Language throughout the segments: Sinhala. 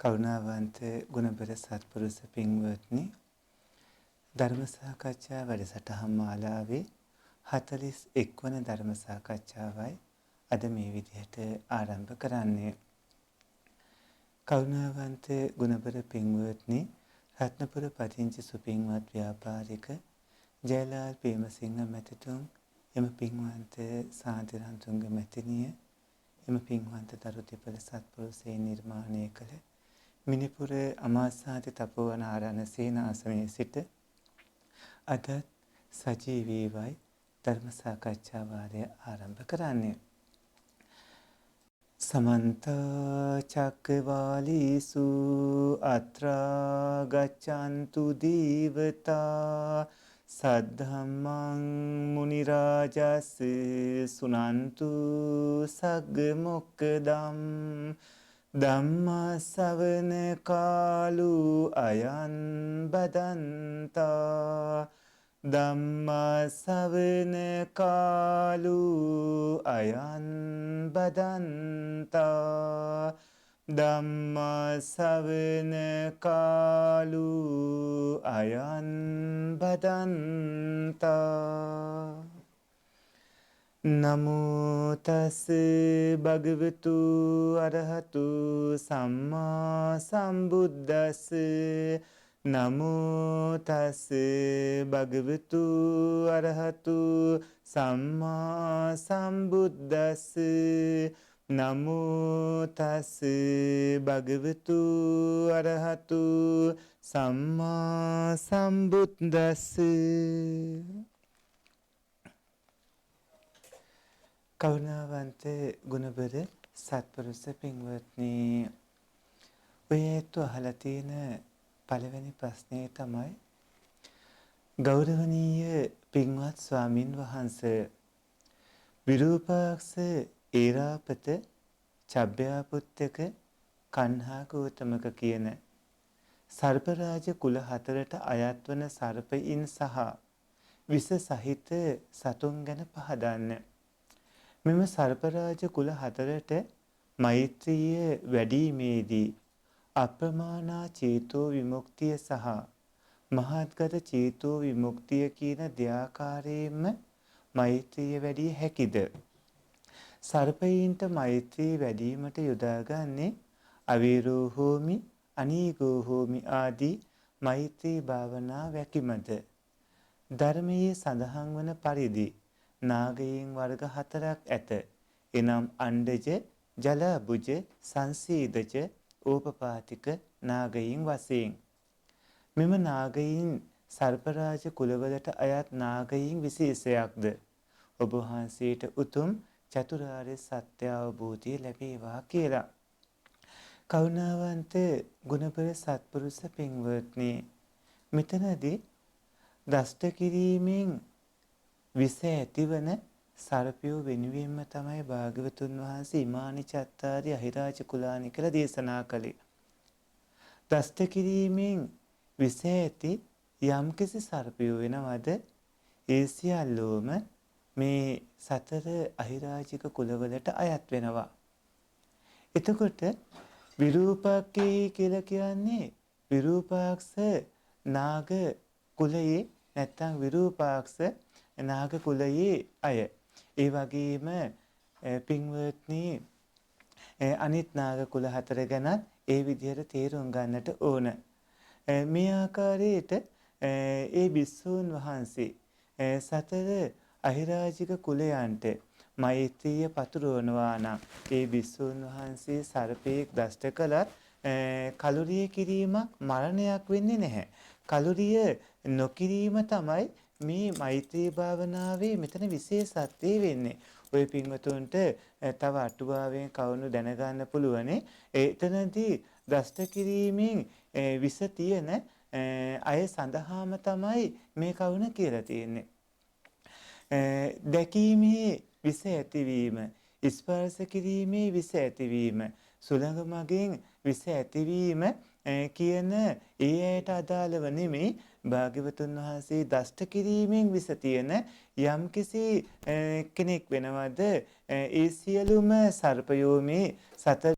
කරුණාවන්ත ගුණබර සත්පුරුෂ පින්වත්නි ධර්ම සාකච්ඡා වැඩසටහන් මාලාවේ 41 වන ධර්ම සාකච්ඡාවයි අද මේ විදිහට ආරම්භ කරන්නේ. කරුණාවන්ත ගුණබර පින්වත්නි රත්නපුර පදිංචි සුපින්වත් ව්‍යාපාරික ජයලාල් ප්‍රේමසිංහ මැතිතුන් එම පින්වන්ත සාන්තිරන්තුන්ගේ මැතිණිය එම පින්වන්ත දරුතිපල සත්පුරුෂයන් නිර්මාණය කළ මිනිපුර අමාසාති තපෝවන ආරණ සේනාසනයේ සිට අද සජීවීවයි ධර්ම සාකච්ඡා වාරය ආරම්භ කරන්නේ. සමන්ත චක්කවාලීසු අත්‍රා ගච්ඡන්තු දීවතා සද්ධම්මං මුනි රාජස් සුනන්තු සග්ග මොක්කදම් ධම්ම ශ්‍රවණ කාලු අයං බදන්තා ධම්ම ශ්‍රවණ කාලු අයං බදන්තා ධම්ම ශ්‍රවණ කාලු අයං බදන්තා නමෝ තස් භගවතු අරහතු සම්මා සම්බුද්දස්ස නමෝ තස් භගවතු අරහතු සම්මා සම්බුද්දස්ස නමෝ තස් භගවතු අරහතු සම්මා සම්බුද්දස්ස. කරුණාවන්ත ගුණබර සත්පුරුෂ පින්වත්නි ඔයත් අහලා තියෙන පළවෙනි ප්‍රශ්නේ තමයි ගෞරවනීය පින්වත් ස්වාමින් වහන්සේ විරූපාක්ෂ ඒරාපත චබ්බ්‍යාපුත්තක කන්හා ගෞතමක කියන සර්පරාජ කුල හතරට අයත් වන සර්පයින් සහ විස සහිත සතුන් ගැන පහදන්න. මෙම සර්පරාජ කුල හතරට මෛත්‍රිය වැඩිීමේදී අප්‍රමාණා චේතෝ විමුක්තිය සහ මහත්ගත චේතෝ විමුක්තිය කියන දෙආකාරයෙන්ම මෛත්‍රිය වැඩිය හැකිද? සර්පයින්ට මෛත්‍රී වැඩිවීමට යොදාගන්නේ අවීරෝ හෝමි අනීගෝ හෝමි ආදී මෛත්‍රී භාවනා වැකිමද? ධර්මයේ සඳහන් වන පරිදි නාගයන් වර්ග හතරක් ඇත. එනම් අණ්ඩජ, ජලබුජ, සංසීදජ, ඕපපාතික නාගයන් වශයෙන්. මෙම නාගයන් සර්පරාජ කුලවලට අයත් නාගයන් විශේෂයක්ද? ඔබ වහන්සේට උතුම් චතුරාර්ය සත්‍ය අවබෝධය ලැබේවා කියලා. කරුණාවන්ත ගුණබර සත්පුරුෂ පින්වත්නි මෙතනදී දෂ්ට කිරීමෙන් විස ඇතිවන සර්පයෝ වෙනුවෙන්ම තමයි භාග්‍යවතුන් වහන්සේ ඉමානි චත්තාරි අහිරාජ කුලානි කියලා දේශනා කළේ. දෂ්ට කිරීමෙන් විස ඇති යම්කිසි සර්පයෝ වෙනවද ඒ සියල්ලෝම මේ සතර අහිරාජික කුලවලට අයත් වෙනවා. එතකොට විරූපකේ කියලා කියන්නේ විරූපාක්ෂ නාග කුලයේ නැත්නම් විරූපාක්ෂ නාග කුලයේ අය. ඒ වගේම පින්වත්නි අනිත් නාග කුල හතර ගැනත් ඒ විදිහට තේරුම් ගන්නට ඕන. මේ ආකාරයට ඒ භික්ෂූන් වහන්සේ සතර අහිරාජික කුලයන්ට මෛත්‍රිය පතුරවනවා නම් ඒ භික්ෂූන් වහන්සේ සර්පයෙක් දෂ්ට කළත් කලුරිය කිරීමක් මරණයක් වෙන්නේ නැහැ. කලුරිය නොකිරීම තමයි මේ මෛත්‍රී භාවනාවේ මෙතන විශේෂත්වය වෙන්නේ. ඔය පින්වතුන්ට තව අටුවාවෙන් කවුණු දැනගන්න පුළුවනේ. එතනදී දෂ්ට කිරීමෙන් විස තියෙන අය සඳහාම තමයි මේ කවුණ කියලා තියෙන්නේ. දැකීමේ විස ඇතිවීම, ස්පර්ශ කිරීමේ විස ඇතිවීම, සුළඟ මගෙන් විස ඇතිවීම කියන ඒ ඇයට අදාළව නෙමෙයි භාග්‍යවතුන් වහන්සේ දෂ්ට කිරීමෙන් විස තියෙන යම්කිසි කෙනෙක් වෙනවද ඒ සියලුම සර්පයෝ මේ සතර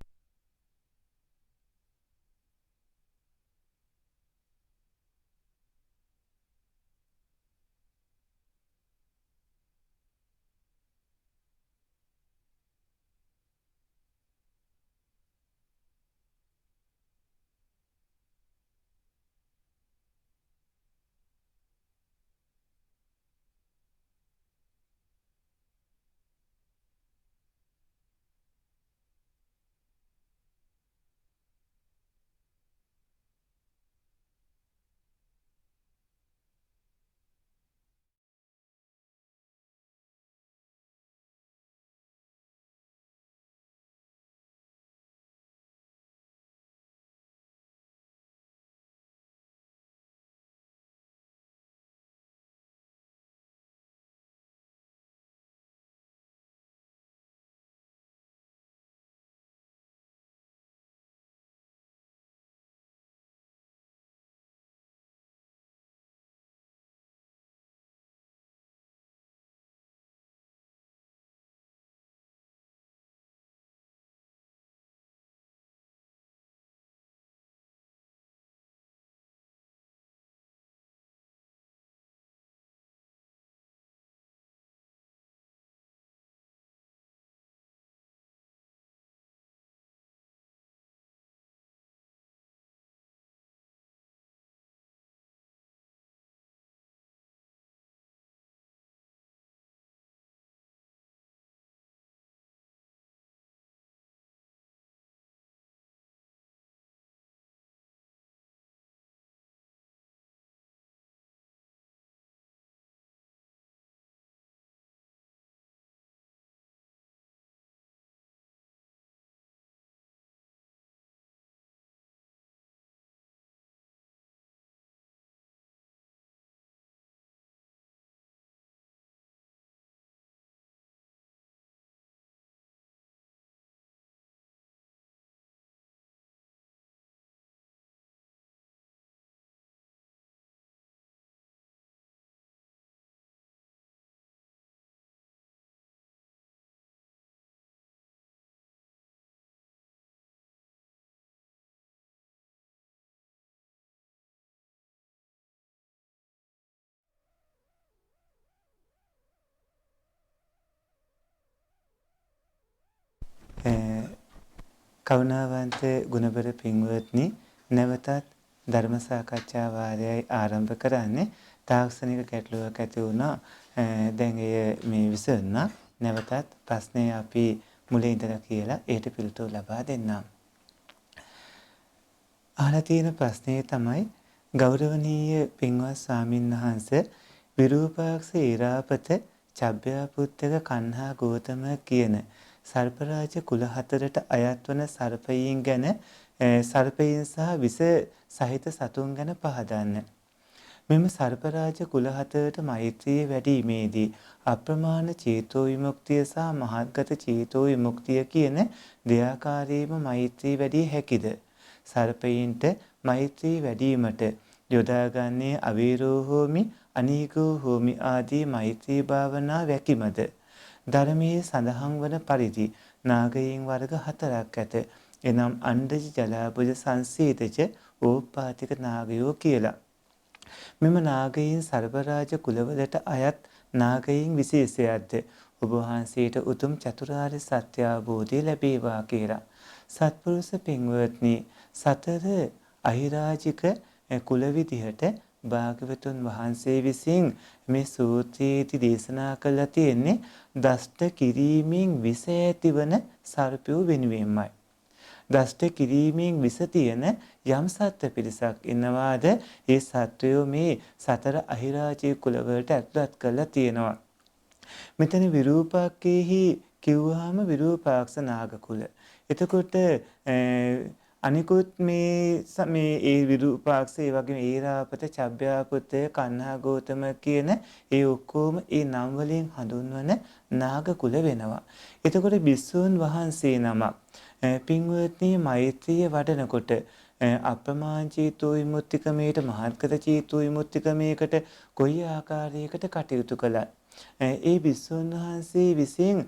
කරුණාවන්ත ගුණබර පින්වත්නි, නැවතත් ධර්ම සාකච්ඡා වාරයයි ආරම්භ කරන්නේ. තාක්ෂණික ගැටලුවක් ඇති වුණා. දැන් එය මේ විසඳුණා. නැවතත් ප්‍රශ්නය අපි මුලින් ඉඳලා කියලා ඒට පිළිතුරු ලබා දෙන්නම්. අහලා තියෙන ප්‍රශ්නේ තමයි ගෞරවනීය පින්වත් ස්වාමින්වහන්සේ විරූපාක්ෂ ඉරාපත චබ්බ්‍යාපුත්තක කන්හා ගෝතම කියන සර්පරාජ කුල හතරට අයත් වන සර්පයින් ගැන සර්පයින් සහ විස සහිත සතුන් ගැන පහදන්න. මෙම සර්පරාජ කුල හතරට මෛත්‍රිය වැඩිීමේදී අප්‍රමාණ චේතෝ විමුක්තිය සහ මහත්ගත චේතෝ විමුක්තිය කියන දෙආකාරයේම මෛත්‍රී වැඩි හැකිද? සර්පයින්ට මෛත්‍රී වැඩිවීමට යොදාගන්නේ අවීරෝ හෝමි අනීකෝ හෝමි ආදී මෛත්‍රී භාවනා වැකිමද? ධර්මයේ සඳහන් වන පරිදි නාගයන් වර්ග හතරක් ඇත. එනම් අණ්ඩජ ජලාබුජ සංසීතජ ඕපාතික නාගයෝ කියලා. මෙම නාගයන් සර්පරාජ කුලවලට අයත් නාගයන් විශේෂයක්ද? ඔබ වහන්සේට උතුම් චතුරාර්ය සත්‍ය අවබෝධය ලැබේවා කියලා. සත්පුරුෂ පින්වත්නි, සතර අහිරාජික කුල විදිහට භාග්‍යවතුන් වහන්සේ විසින් මේ සූත්‍රයේදී දේශනා කළා තියෙන්නේ දෂ්ට කිරීමෙන් විස ඇතිවන සර්පයෝ වෙනුවෙන්මයි. දෂ්ට කිරීමෙන් විස තියෙන යම් සත්ත්ව පිරිසක් ඉන්නවාද ඒ සත්වයෝ මේ සතර අහිරාජික කුලවලට ඇතුළත් කරලා තියෙනවා. මෙතන විරූපාක්කේහි කිව්වහම විරූපාක්ෂ නාග කුල. එතකොට අනිකුත් මේ ඒ විරූපාක්ෂ ඒ වගේම ඒරාපත චබ්බ්‍යාපත කන්හා ගෝතම කියන ඒ ඔක්කොම ඒ නම් වලින් හඳුන්වන නාග කුල වෙනවා. එතකොට බිස්සුන් වහන්සේ නමක් පින්වත්නි මෛත්‍රිය වඩනකොට අප්‍රමාණ චේතෝ විමුක්තිකමේට මහත්කත චේතෝ විමුක්තිකමේකට කොයි ආකාරයකට කටයුතු කළත් ඒ බිස්සුන් වහන්සේ විසින්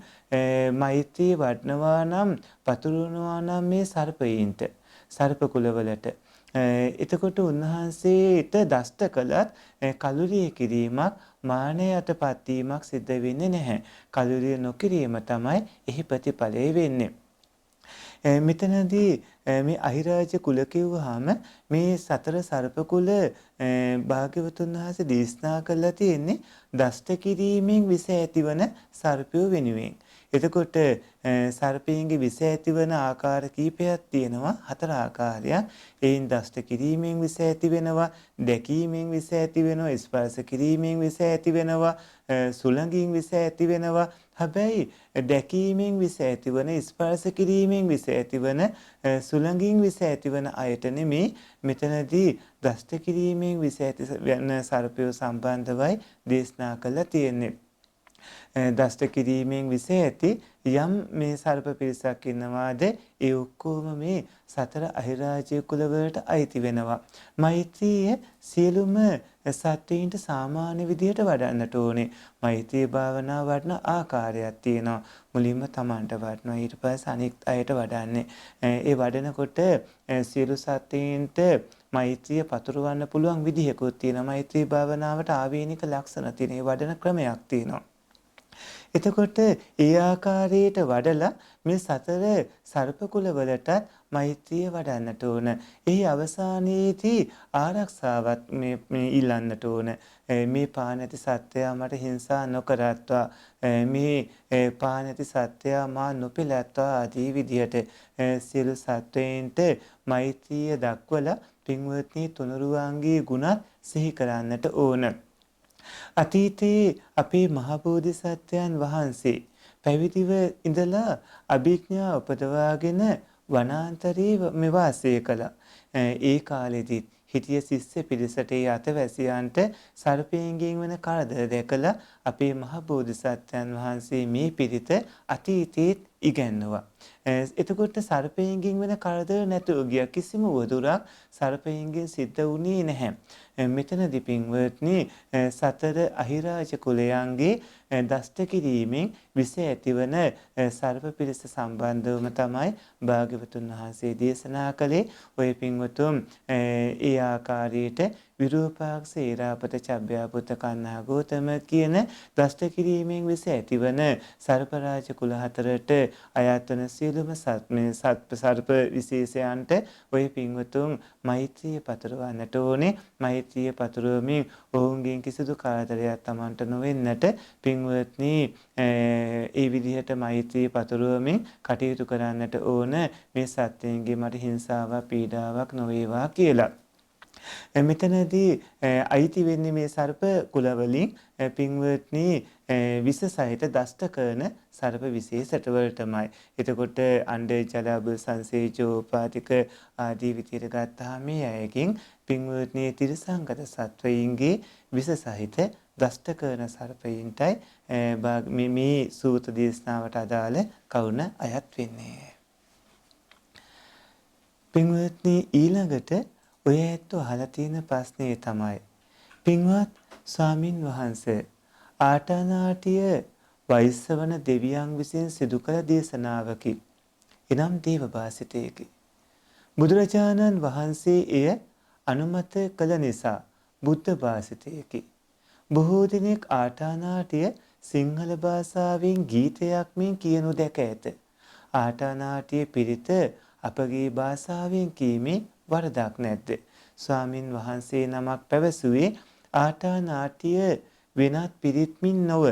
මෛත්‍රී වඩනවා නම් පතුරවනවා නම් මේ සර්පයින්ට සර්ප කුලවලට එතකොට උන්වහන්සේට දෂ්ට කළත් කලුරිය කිරීමක් මානයටපත් වීමක් සිද්ධ වෙන්නේ නැහැ. කලුරිය නොකිරීම තමයි එහි ප්‍රතිඵලය වෙන්නේ. මෙතනදී මේ අහිරාජ කුල කිව්වහම මේ සතර සර්ප කුල භාග්‍යවතුන් වහන්සේ දේශනා කළා තියෙන්නේ දෂ්ට කිරීමෙන් විස ඇතිවන සර්පයෝ වෙනුවෙන්. එතකොට සර්පයන්ගේ විස ඇතිවන ආකාර කීපයක් තියෙනවා, හතර ආකාරයක්. එයින් දෂ්ට කිරීමෙන් විස ඇති වෙනවා, දැකීමෙන් විස ඇති වෙනවා, ස්පර්ශ කිරීමෙන් විස ඇති වෙනවා, සුළඟින් විස ඇති වෙනවා. හැබැයි දැකීමෙන් විස ඇතිවන, ස්පර්ශ කිරීමෙන් විස ඇතිවන, සුළඟින් විස ඇතිවන අයට නෙමේ මෙතනදී දෂ්ට කිරීමෙන් විස ඇති වෙන සර්පයෝ සම්බන්ධවයි දේශනා කළා තියෙන්නේ. දෂ්ට කිරීමෙන් විස ඇති යම් මේ සර්ප පිරිසක් ඉන්නවාද ඒ ඔක්කොම මේ සතර අහිරාජ්‍ය කුලවලට අයිති වෙනවා. මෛත්‍රිය සියලුම සත්වයින්ට සාමාන්‍ය විදිහට වඩන්නට ඕනේ. මෛත්‍රී භාවනා වඩන ආකාරයක් තියෙනවා. මුලින්ම තමන්ට වඩනවා, ඊට පස්සේ අනිත් අයට වඩන්නේ. ඒ වඩනකොට සියලු සත්වයින්ට මෛත්‍රිය පතුරවන්න පුළුවන් විදිහකුත් තියෙනවා. මෛත්‍රී භාවනාවට ආවේනික ලක්ෂණ තියෙන. ඒ වඩන ක්‍රමයක් තියෙනවා. එතකොට ඒ ආකාරයට වඩලා මේ සතර සර්ප කුල වලටත් මෛත්‍රිය වඩන්නට ඕන. එහි අවසානයේදී ආරක්ෂාවත් මේ ඉල්ලන්නට ඕන. මේ පානැති සත්‍යය මට හිංසා නොකරත්වා, මේ පානැති සත්‍යය මා නොපෙළත්වා ආදී විදිහට සියලු සත්වයින්ට මෛත්‍රිය දක්වලා පින්වත්නි තුනුරුවන්ගේ ගුණත් සිහි කරන්නට ඕන. අතීතයේ අපේ මහ බෝධිසත්වයන් වහන්සේ පැවිදිව ඉඳලා අභිඥා උපදවාගෙන වනාන්තරයේ මෙවාසය කළා. ඒ කාලෙදිත් හිටිය ශිෂ්‍ය පිරිසට අතවැසියන්ට සර්පයන්ගෙන් වන කරදර දැකලා අපේ මහ බෝධිසත්වයන් වහන්සේ මේ පිරිත අතීතයේ ඉගැන්නුවා. එතකොට සර්පයන්ගෙන් වෙන කරදර නැතුව ගිය කිසිම වදුරක් සර්පයන්ගෙන් සිද්ධ වුණේ නැහැ. මෙතනදී පින්වත්නි සතර අහිරාජ කුලයන්ගේ දෂ්ට කිරීමෙන් විස ඇතිවන සර්ප පිරිස සම්බන්ධවම තමයි භාග්‍යවතුන් වහන්සේ දේශනා කළේ. ඔය පින්වතුන් ඒ ආකාරයට විරූපාක්ෂ ඒරාපත චබ්බ්‍යාපත කන්හා ගෝතම කියන දෂ්ට කිරීමෙන් විස ඇතිවන සර්පරාජ කුල හතරට අයත් වන සියලුම සර්ප විශේෂයන්ට ඔය පින්වතුන් මෛත්‍රිය පතුරවන්නට ඕනේ. මෛත්‍රිය පතුරවමින් ඔවුන්ගෙන් කිසිදු කරදරයක් Tamanට නොවෙන්නට පින්වත්නි ඒ විදිහට මෛත්‍රිය පතුරවමින් කටයුතු කරන්නට ඕන. මේ සත්‍යයෙන්ගේ මට හිංසාවක් පීඩාවක් නොවේවා කියලා. මෙතනදී අයිති වෙන්නේ මේ සර්ප කුල වලින් පින්වත්නි විස සහිත දෂ්ට කරන සර්ප විශේෂට වලටමයි. එතකොට අණ්ඩ ජලබ සංසේචෝපාතික ආදී විදිහට ගත්තාම මේ අයකින් පින්වත්නි තිරසංගත සත්වයින්ගේ විස සහිත දෂ්ට කරන සර්පයින්ටයි මේ සූත දේශනාවට අදාළ කවුණ අයත් වෙන්නේ. පින්වත්නි ඊළඟට ඔය ඇත්තෝ අහලා තියෙන ප්‍රශ්නේ තමයි පින්වත් ස්වාමින් වහන්සේ ආටානාටිය වෛශ්‍රවණ දෙවියන් විසින් සිදු කළ දේශනාවකි. එනම් දේව භාෂිතයකි. බුදුරජාණන් වහන්සේ එය අනුමත කළ නිසා බුද්ධ භාෂිතයකි. බොහෝ දිනෙක ආටානාටිය සිංහල භාෂාවෙන් ගීතයක් මෙන් කියනු දැක ඇත. ආටානාටිය පිරිත අපගේ භාෂාවෙන් කීමේ වරදක් නැද්ද? ස්වාමින් වහන්සේ නමක් පැවසුවේ ආටානාටිය වෙනත් පිරිත්මින් නොව.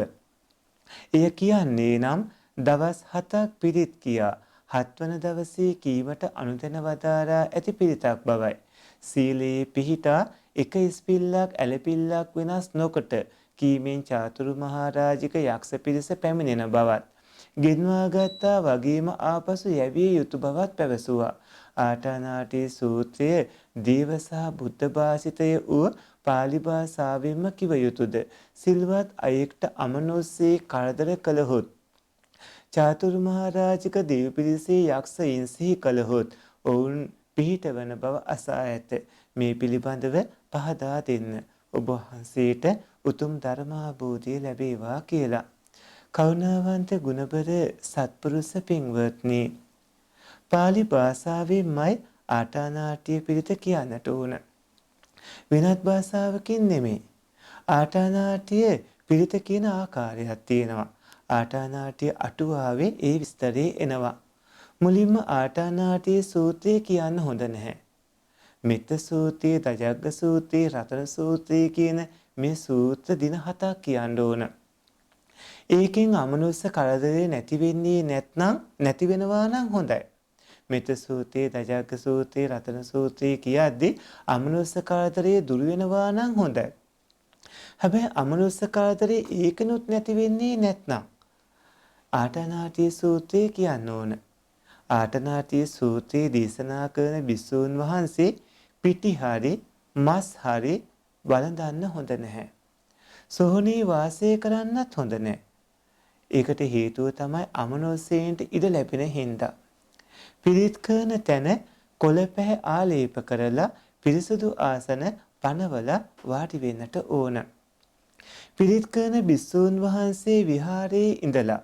එය කියන්නේ නම් දවස් 7ක් පිරිත් කියා 7 වන දවසේ කීමට අනුදැන වදාරා ඇති පිරිතක් බවයි. සීලයේ පිහිටා එක ඉස්පිල්ලක් ඇලපිල්ලක් වෙනස් නොකොට කීමෙන් චාතුරු මහරජික යක්ෂ පිරිස පැමිණෙන බවත් ගෙන්වා ගත්තා වගේම ආපසු යැවිය යුතු බවත් පැවසුවා. ආටානාටි සූත්‍රය දේව සහ බුද්ධ භාෂිතය වූ පාලි භාෂාවෙන්ම කිව යුතුද? සිල්වත් අයෙක්ට අමනුෂ්‍යේ කරදර කළහොත් චාතුරු මහරජික දේව පිරිසේ යක්ෂයින් සිහි කළහොත් ඔවුන් පිහිටවන බව අසා ඇත. මේ පිළිබඳව පහදා දෙන්න. ඔබ වහන්සේට උතුම් ධර්මාභෝධය ලැබේවා කියලා. කරුණාවන්ත ගුණබර සත්පුරුෂ පින්වත්නි, පාලි භාෂාවෙන්මයි ආටානාටිය පිරිත කියන්නට ඕන. වෙනත් භාෂාවකින් නෙමෙයි. ආටානාටිය පිරිත කියන ආකාරයක් තියෙනවා. ආටානාටිය අටුවාවේ ඒ විස්තරේ එනවා. මුලින්ම ආටානාටිය සූත්‍රය කියන්න හොඳ නැහැ. මෙත්ත සූත්‍රය, දජග්ග සූත්‍රය, රතන සූත්‍රය කියන මේ සූත්‍ර දින 7ක් කියන්න ඕන. ඒකෙන් අමනුෂ්‍ය කරදරේ නැති වෙන්නේ නැති වෙනවා නම් හොඳයි. මෙත්ත සූත්‍රය, දජග්ග සූත්‍රය, රතන සූත්‍රය කියද්දී අමනුෂ්‍ය කරදරේ දුරු වෙනවා නම් හොඳයි. හැබැයි අමනුෂ්‍ය කරදරේ ඒකනොත් නැති වෙන්නේ නැත්නම් ආටානාටිය සූත්‍රය කියන්න ඕන. ආටානාටිය සූත්‍රය දේශනා කරන භික්ෂූන් වහන්සේ පිටි හරි මස් හරි වළඳන්න හොඳ නැහැ. සෝහනේ වාසය කරන්නත් හොඳ නැහැ. ඒකට හේතුව තමයි අමනුෂ්‍යයන්ට ඉඩ ලැබෙන හින්දා. පිරිත් කරන තැන කොළ පැහැ ආලේප කරලා පිරිසුදු ආසන පනවලා වාඩි වෙන්නට ඕන. පිරිත් කරන භික්ෂූන් වහන්සේ විහාරයේ ඉඳලා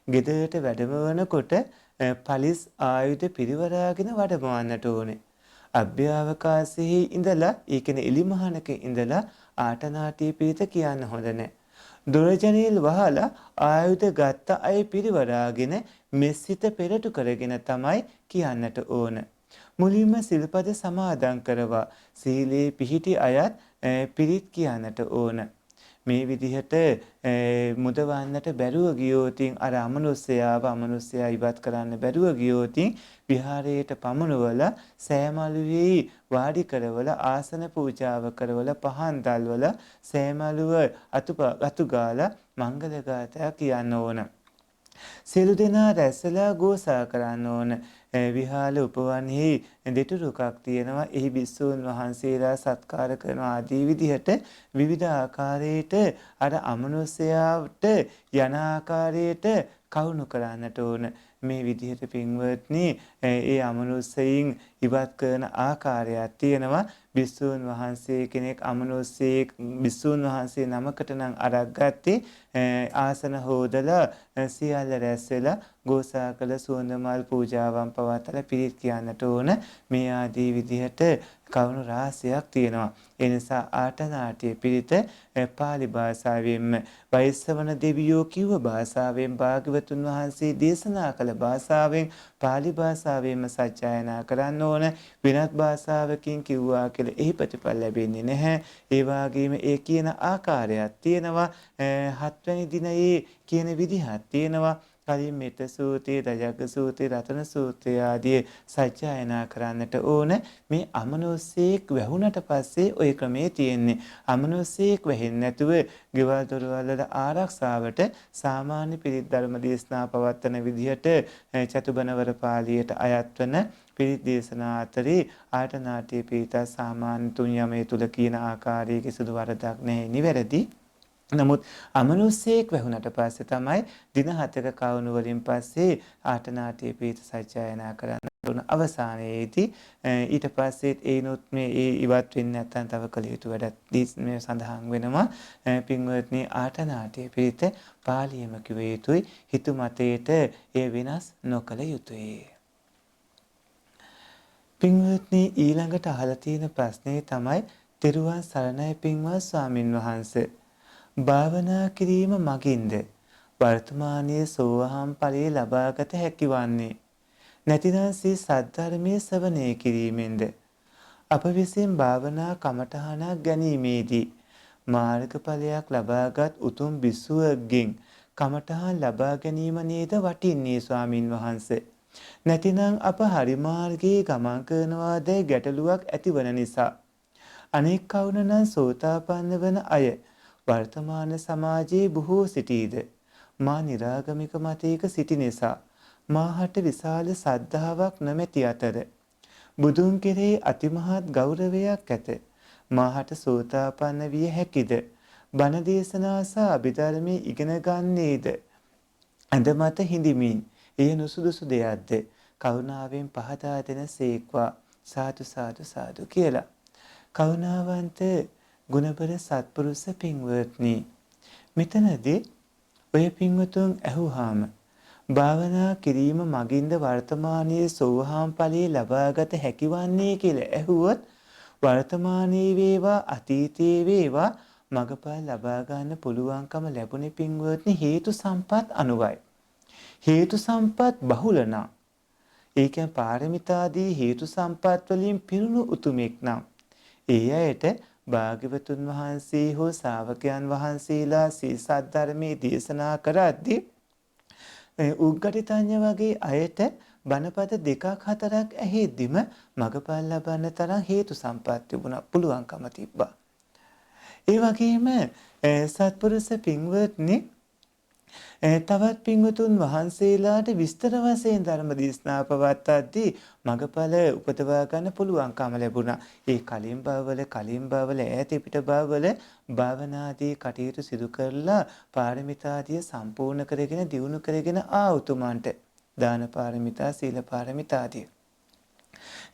ගෙදරට වැඩම වනකොට පලිස් ආයුධ පිරිවරාගෙන වැඩමවන්නට ඕනේ. අභ්‍යවකාශයේ ඉඳලා ඒ කියන්නේ එලිමහනක ඉඳලා ආටනාටිය පිරිත කියන්න හොඳ නැහැ. දොරජනෙල් වහලා ආයුධ ගත්ත අය පිරිවරාගෙන මෙසිත පෙරටු කරගෙන තමයි කියන්නට ඕන. මුලින්ම සිල්පද සමාදන් කරවා සීලේ පිහිටි අයත් පිරිත් කියන්නට ඕන. මේ විදිහට මුදවන්නට බැරුව ගියෝතින් අර අමනුෂ්‍යයා ඉවත් කරන්න බැරුව ගියෝතින් විහාරයට පමුණුවලා සෑමලුවේ වාඩි කරවල ආසන පූජාව කරවල පහන් දැල්වල සෑමලුව අතු ගාලා මංගල ගාථා කියන්න ඕන. සියලු දෙනා රැස්වලා ගෝසා කරන්න ඕන. විහාර උපවන්හි දෙටුරුකක් තියෙනවා. එහි භික්ෂූන් වහන්සේලා සත්කාර කරන ආදී විදිහට විවිධ ආකාරයට අර අමනුෂ්‍යයාට යන ආකාරයට කවුණු කරන්නට ඕන. මේ විදිහට පින්වත්නි ඒ අමනුෂ්‍යයින් ඉවත් කරන ආකාරයක් තියෙනවා. භික්ෂූන් වහන්සේ කෙනෙක් අමනුෂ්‍යයෙක් භික්ෂූන් වහන්සේ නමකට නම් අරක් ගත්තේ ආසන හොදලා සියල්ල රැස් වෙලා ගෝසා කළ සුවඳ මල් පූජාවන් පවත්ලා පිරිත් කියන්නට ඕන. මේ ආදී විදිහට කවුණු රාශියක් තියෙනවා. ඒ නිසා ආටනාටිය පිරිත පාලි භාෂාවෙන්ම වෛශ්‍රවණ දෙවියෝ කිව්ව භාෂාවෙන් භාග්‍යවතුන් වහන්සේ දේශනා කළ භාෂාවෙන් පාලි භාෂාවෙන්ම සජ්ජායනා කරන්න ඕන. වෙනත් භාෂාවකින් කිව්වා කියලා එහි ප්‍රතිඵල ලැබෙන්නේ නැහැ. ඒ වගේම ඒ කියන ආකාරයක් තියෙනවා. 7 වෙනි දිනයේ කියන විදිහක් තියෙනවා. කලින් මෙත සූත්‍රය, රජග්ග සූත්‍රය, රතන සූත්‍රය ආදී සජ්ජායනා කරන්නට ඕන. මේ අමනුස්සයෙක් වැහුණට පස්සේ ওই ක්‍රමේ තියෙන්නේ. අමනුස්සයෙක් වැහෙන්නේ නැතුව ගෙවල් දොරවල් වල ආරක්ෂාවට සාමාන්‍ය පිරිත් ධර්ම දේශනා පවත්වන විදිහට චතුබනවර පාළියට අයත් වන පිරිත් දේශනා අතරේ ආටනාටි පිරිත සාමාන්‍ය තුන් යමේ තුල කියන ආකාරයේ කිසිදු වරදක් නැහැ. නිවැරදි. නමුත් අමනුස්සයෙක් වැහුණට පස්සේ තමයි දින 7ක කවුණු වලින් පස්සේ ආටනාටිය පිරිත සජ්ජායනා කරන්න උන අවසානයේදී ඊට පස්සේ ඒනොත් මේ ඒ ඉවත් වෙන්නේ නැත්නම් තව කළ යුතු වැඩක් මේ සඳහන් වෙනවා. පින්වත්නි ආටනාටිය පිරිත පාලියම කිව යුතුයි. හිතු මතයට ඒ වෙනස් නොකළ යුතුයි. පින්වත්නි ඊළඟට අහලා තියෙන ප්‍රශ්නේ තමයි තෙරුවන් සරණයි පින්වත් ස්වාමින් වහන්සේ. භාවනා කිරීම මගින්ද වර්තමානයේ සෝවාන් ඵලය ලබාගත හැකි වන්නේ නැතිනම් සී සද්ධර්මයේ ශ්‍රවණය කිරීමෙන්ද අප විසින් භාවනා කමඨහනක් ගැනීමේදී මාර්ගඵලයක් ලබාගත් උතුම් භික්ෂුවගෙන් කමඨහන් ලබා ගැනීම නේද වටින්නේ ස්වාමින් වහන්සේ. නැතිනම් අප හරි මාර්ගයේ ගමන් කරනවාදැයි ගැටලුවක් ඇතිවන නිසා අනෙක් කවුරුනම් සෝතාපන්න වන අය වර්තමාන සමාජයේ බොහෝ සිටීද මා නිරාගමික මතයක සිටි නිසා මාහට විශාල ශ්‍රද්ධාවක් නොමැති අතර බුදුන් කෙරෙහි අතිමහත් ගෞරවයක් ඇත. මාහට සෝතාපන්න විය හැකිද? බණ දේශනා සහ අභිධර්මයේ ඉගෙන ගන්නේද? අඳමත හිඳිමින් එය නුසුදුසු දෙයක්ද? කරුණාවෙන් පහදා දෙන සේක්වා. සාදු සාදු සාදු කියලා. කරුණාවන්ත ගුණබර සත්පුරුෂ පින්වත්නි, මෙතනදී ඔය පින්වතුන් ඇහුවාම භාවනා කිරීම මගින්ද වර්තමානයේ සෝවාන් ඵලයේ ලබාගත හැකිවන්නේ කියලා ඇහුවොත් වර්තමානයේ වේවා අතීතයේ වේවා මගපල් ලබා ගන්න පුළුවන්කම ලැබුණේ පින්වත්නි හේතු සම්පත් අනුවයි. හේතු සම්පත් බහුල නම් ඒ කියන්නේ පාරමිතාදී හේතු සම්පත් වලින් පිරුණු උතුමෙක් නම් ඒ අයට භාග්‍යවතුන් වහන්සේ හෝ ශ්‍රාවකයන් වහන්සේලා සී සද්ධර්මයේ දේශනා කරද්දී උග්ගටිතඤ්ඤ වගේ අයට බණපද 2ක් 4ක් ඇහෙද්දිම මගපල් ලබන්න තරම් හේතු සම්පත් තිබුණා, පුළුවන්කම තිබ්බා. ඒ වගේම සත්පුරුෂ පින්වත්නි තවත් පින්වතුන් වහන්සේලාට විස්තර වශයෙන් ධර්ම දේශනා පවත්වද්දී මගපල උපදවා ගන්න පුළුවන්කම ලැබුණා. ඒ කලින් භවවල ඈත පිට භවවල භාවනාදී කටයුතු සිදු කරලා පාරමිතාදිය සම්පූර්ණ කරගෙන දියුණු කරගෙන ආවුතුමන්ට දාන පාරමිතා, සීල පාරමිතාදිය.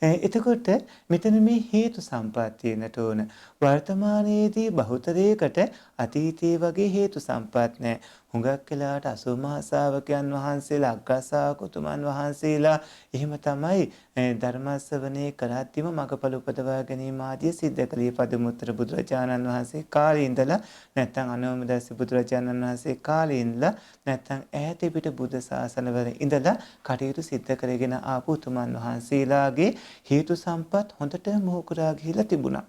එතකොට මෙතන මේ හේතු සම්පත් තියෙනට ඕන. වර්තමානයේදී බහුතරයකට අතීතයේ වගේ හේතු සම්පත් නැහැ. හුඟක් වෙලාවට අසෝමහා ශ්‍රාවකයන් වහන්සේලා, අග්‍රශ්‍රාවක උතුමන් වහන්සේලා එහෙම තමයි ධර්ම ශ්‍රවණය කරද්දීම මගපල උපදවා ගැනීම ආදී සිද්ධ කළේ. පදමුත්තර බුදුරජාණන් වහන්සේ කාලේ ඉඳලා නැත්නම් අනවමදස්ස බුදුරජාණන් වහන්සේ කාලේ ඉඳලා නැත්නම් ඈත පිට බුද්ධ ශාසනවල ඉඳලා කටයුතු සිද්ධ කරගෙන ආපු උතුමන් වහන්සේලාගේ හේතු සම්පත් හොඳට මොහු කරා ගිහිලා තිබුණා.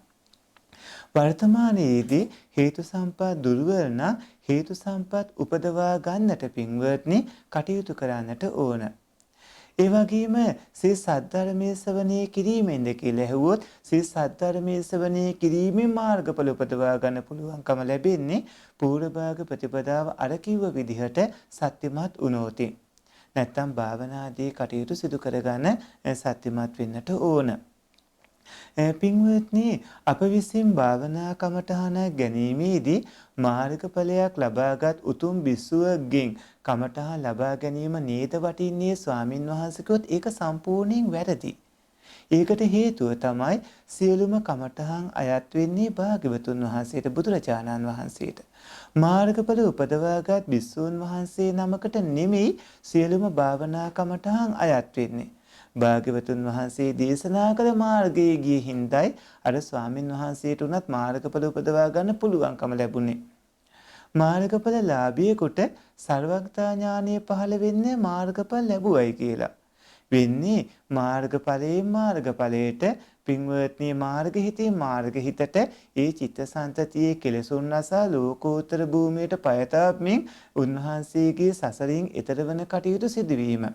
වර්තමානයේදී හේතු සම්පත් දුර්වල නම් හේතු සම්පත් උපදවා ගන්නට පින්වත්නි කටයුතු කරන්නට ඕන. ඒ වගේම සී සද්ධර්මයේ ශ්‍රවණය කිරීමෙන්ද කියලා ඇහුවොත් සී සද්ධර්මයේ ශ්‍රවණය කිරීමෙන් මාර්ගඵල උපදවා ගන්න පුළුවන්කම ලැබෙන්නේ පූර්ව භාග ප්‍රතිපදාව අර කිව්ව විදිහට සත්‍යමත් වුණොත්. නැත්තම් භාවනාදී කටයුතු සිදු කරගන්න සත්‍යමත් වෙන්නට ඕන. පින්වත්නි අප විසින් භාවනා කමඨහන ගැනීමේදී මාර්ගඵලයක් ලබාගත් උතුම් භික්ෂුවගෙන් කමඨහන් ලබා ගැනීම නේද වටින්නේ ස්වාමින් වහන්සේකොත් ඒක සම්පූර්ණයෙන් වැරදි. ඒකට හේතුව තමයි සියලුම කමඨහන් අයත් වෙන්නේ භාග්‍යවතුන් වහන්සේට, බුදුරජාණන් වහන්සේට. මාර්ගඵල උපදවාගත් භික්ෂුන් වහන්සේ නමකට නෙමෙයි සියලුම භාවනා කමඨහන් අයත් වෙන්නේ. භාග්‍යවතුන් වහන්සේ දේශනා කළ මාර්ගයේ ගිය හින්දායි අර ස්වාමින් වහන්සේට උනත් මාර්ගඵල උපදවා ගන්න පුළුවන්කම ලැබුණේ. මාර්ගඵල ලාභියෙකුට සර්වඥතා ඥානය පහළ වෙන්නේ මාර්ගඵල ලැබුවයි කියලා. වෙන්නේ මාර්ගඵලයට පින්වත්නි මාර්ගහිතේ මාර්ගහිතට ඒ චිත්තසංතතියේ කෙලෙසුන් නැසා ලෝකෝත්තර භූමියට පයතාවමින් උන්වහන්සේගේ සසරින් එතර වන කටයුතු සිදුවීම.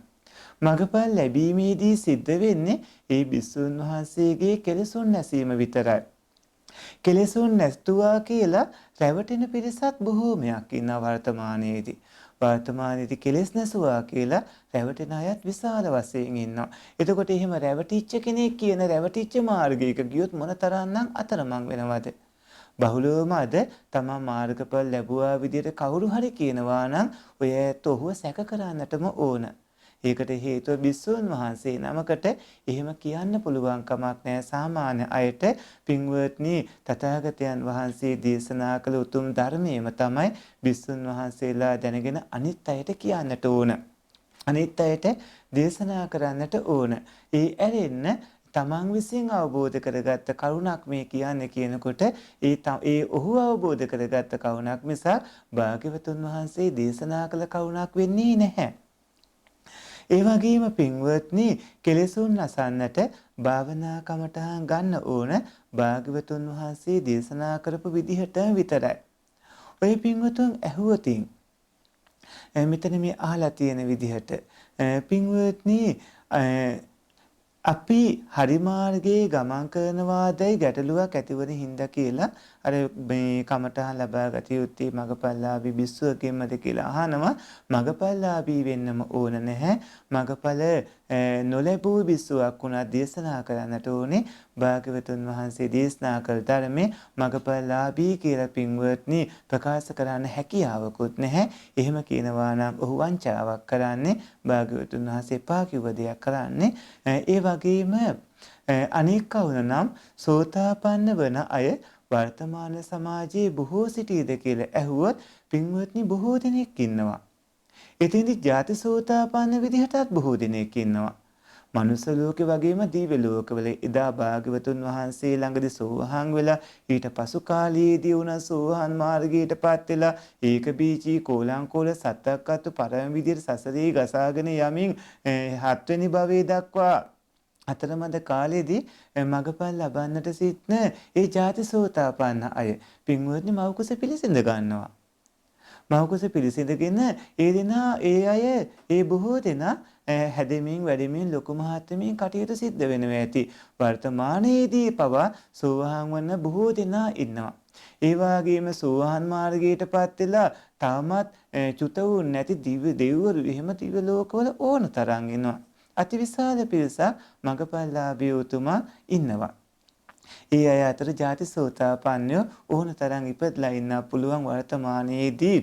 මගපල් ලැබීමේදී සිද්ධ වෙන්නේ ඒ බිස්සුන් වහන්සේගේ කෙලෙසුන් නැසීම විතරයි. කෙලෙසුන් නැස්තුවා කියලා රැවටෙන පිරිසක් බොහෝමයක් ඉන්නා වර්තමානයේදී. වර්තමානයේදී කෙලෙස් නැසුවා කියලා රැවටෙන අයත් විශාල වශයෙන් ඉන්නවා. එතකොට එහෙම රැවටිච්ච කෙනෙක් කියන රැවටිච්ච මාර්ගයක ගියොත් මොනතරම්නම් අතරමං වෙනවද? බහුලවම අද තමන් මාර්ගඵල ලැබුවා විදිහට කවුරු හරි කියනවා නම් ඔය ඇත්ත ඔහුව සැක කරන්නටම ඕන. ඒකට හේතුව බිස්සුන් වහන්සේ නමකට එහෙම කියන්න පුළුවන් කමක් නැහැ. සාමාන්‍ය අයට පින්වත්නි තථාගතයන් වහන්සේ දේශනා කළ උතුම් ධර්මයේම තමයි බිස්සුන් වහන්සේලා දැනගෙන අනිත් අයට කියන්නට ඕන. අනිත් අයට දේශනා කරන්නට ඕන. ඒ ඇරෙන්න තමන් විසින් අවබෝධ කරගත්ත කරුණක් මේ කියන්නේ කියනකොට ඒ ඔහු අවබෝධ කරගත්ත කරුණක් මිසක් භාග්‍යවතුන් වහන්සේ දේශනා කළ කරුණක් වෙන්නේ නැහැ. ඒ වගේම පින්වත්නි කෙලෙසුන් නසන්නට භාවනා කමටහන් ගන්න ඕන භාග්‍යවතුන් වහන්සේ දේශනා කරපු විදිහට විතරයි. ඔය පින්වතුන් ඇහුවතින් මෙතන මේ අහලා තියෙන විදිහට පින්වත්නි අපි හරි මාර්ගයේ ගමන් කරනවාදයි ගැටලුවක් ඇතිවන හින්දා කියලා අර මේ කමටහන් ලබා ගත යුත්තේ මගපල්ලාභී බිස්සුවකින්මද කියලා අහනවා. මගපල්ලාභී වෙන්නම ඕන නැහැ. මගපල නොලැබූ බිස්සුවක් උනා දේශනා කරන්නට ඕනේ. භාග්‍යවතුන් වහන්සේ දේශනා කළ ධර්මයේ මගපල්ලාභී කියලා පින්වත්නි ප්‍රකාශ කරන්න හැකියාවකුත් නැහැ. එහෙම කියනවා නම් ඔහු වංචාවක් කරන්නේ. භාග්‍යවතුන් වහන්සේ පා කිව්ව දෙයක් කරන්නේ. ඒ වගේම අනෙක් කවුරු නම් සෝතාපන්න වන අය වර්තමාන සමාජයේ බොහෝ සිටීද කියලා ඇහුවොත් පින්වත්නි බොහෝ දෙනෙක් ඉන්නවා. එතෙන්දි ජාති සෝතාපන්න විදිහටත් බොහෝ දෙනෙක් ඉන්නවා. මනුස්ස ලෝකේ වගේම දිව්‍ය ලෝකවල එදා භාග්‍යවතුන් වහන්සේ ළඟදී සෝහන් වෙලා ඊට පසු කාලයේදී උන සෝහන් මාර්ගයටපත් වෙලා ඒක බීජී කෝලංකෝල සත්තක්කතු පරම විදිහට සසරේ ගසාගෙන යමින් හත්වෙනි භවයේ දක්වා අතරමැද කාලයේදී මගපල් ලබන්නට සිටන ඒ ජාති සෝතාපන්න අය පින්වත්නි මව්කුස පිළිසිඳ ගන්නවා. මව්කුස පිළිසිඳගෙන ඒ අය ඒ බොහෝ දෙනා හැදෙමින් වැඩෙමින් ලොකු මහත්මින් කටයුතු සිද්ධ වෙනවා ඇති. වර්තමානයේදී පවා සෝවාන් වන බොහෝ දෙනා ඉන්නවා. ඒ වගේම සෝවාන් මාර්ගයටපත් වෙලා තාමත් චුත වූ නැති දිව්‍ය දෙවිවරු එහෙම දිව්‍ය ලෝකවල ඕන තරම් ඉන්නවා. අතිවිශාල පිරිසක් මගපල්ලාභී උතුමා ඉන්නවා. ඒ අය අතර ජාති සෝතාපන්නයෝ ඕන තරම් ඉපදලා ඉන්න පුළුවන් වර්තමානයේදී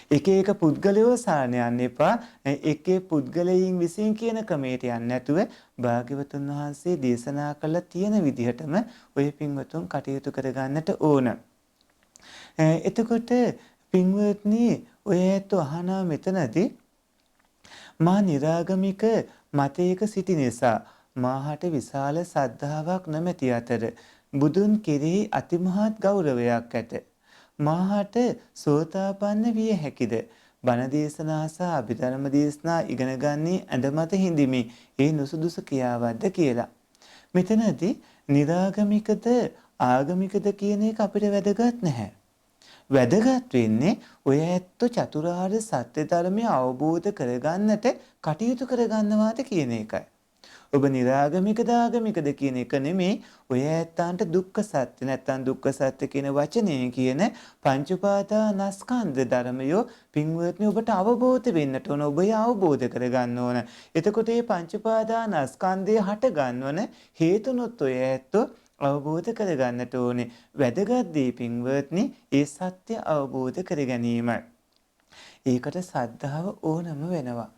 එක එක පුද්ගලයෝ සාරණ යන්න එපා. එක එක පුද්ගලයන් විසින් කියන ක්‍රමයට යන්නේ නැතුව භාග්‍යවතුන් වහන්සේ දේශනා කළ තියෙන විදිහටම ඔය පින්වතුන් කටයුතු කරගන්නට ඕන. එතකොට පින්වත්නි ඔය ඇත්ත අහනා මෙතනදී මා නිරාගමික මතයක සිටි නිසා මාහට විශාල සද්ධාාවක් නොමැති අතර බුදුන් කෙරෙහි අතිමහත් ගෞරවයක් ඇත. මාහට සෝතාපන්න විය හැකිද? බණ දේශනා සහ අභිධර්ම දේශනා ඉගෙන ගන්නේ ඇඳමත හිඳිමි. ඒ නුසුදුසු කියාවද්ද කියලා. මෙතනදී නිරාගමිකද ආගමිකද කියන එක අපිට වැදගත් නැහැ. වැදගත් වෙන්නේ ඔය ඇත්ත චතුරාර්ය සත්‍ය ධර්මය අවබෝධ කරගන්නට කටයුතු කරගන්නවාද කියන එකයි. ඔබ නිරාගමිකද ආගමිකද කියන එක නෙමෙයි ඔය ඇත්තන්ට දුක්ඛ සත්‍ය නැත්නම් දුක්ඛ සත්‍ය කියන වචනේ කියන පංච උපාදානස්කන්ධ ධර්මය පින්වත්නි ඔබට අවබෝධ වෙන්නට ඕන. ඔබ අවබෝධ කරගන්න ඕන. එතකොට මේ පංච උපාදානස්කන්ධය හට ගන්නවන හේතුනොත් ඔය ඇත්තෝ අවබෝධ කරගන්නට ඕනේ. වැදගත් දේ පින්වත්නි ඒ සත්‍ය අවබෝධ කර ගැනීමයි. ඒකට සද්ධාව ඕනම වෙනවා.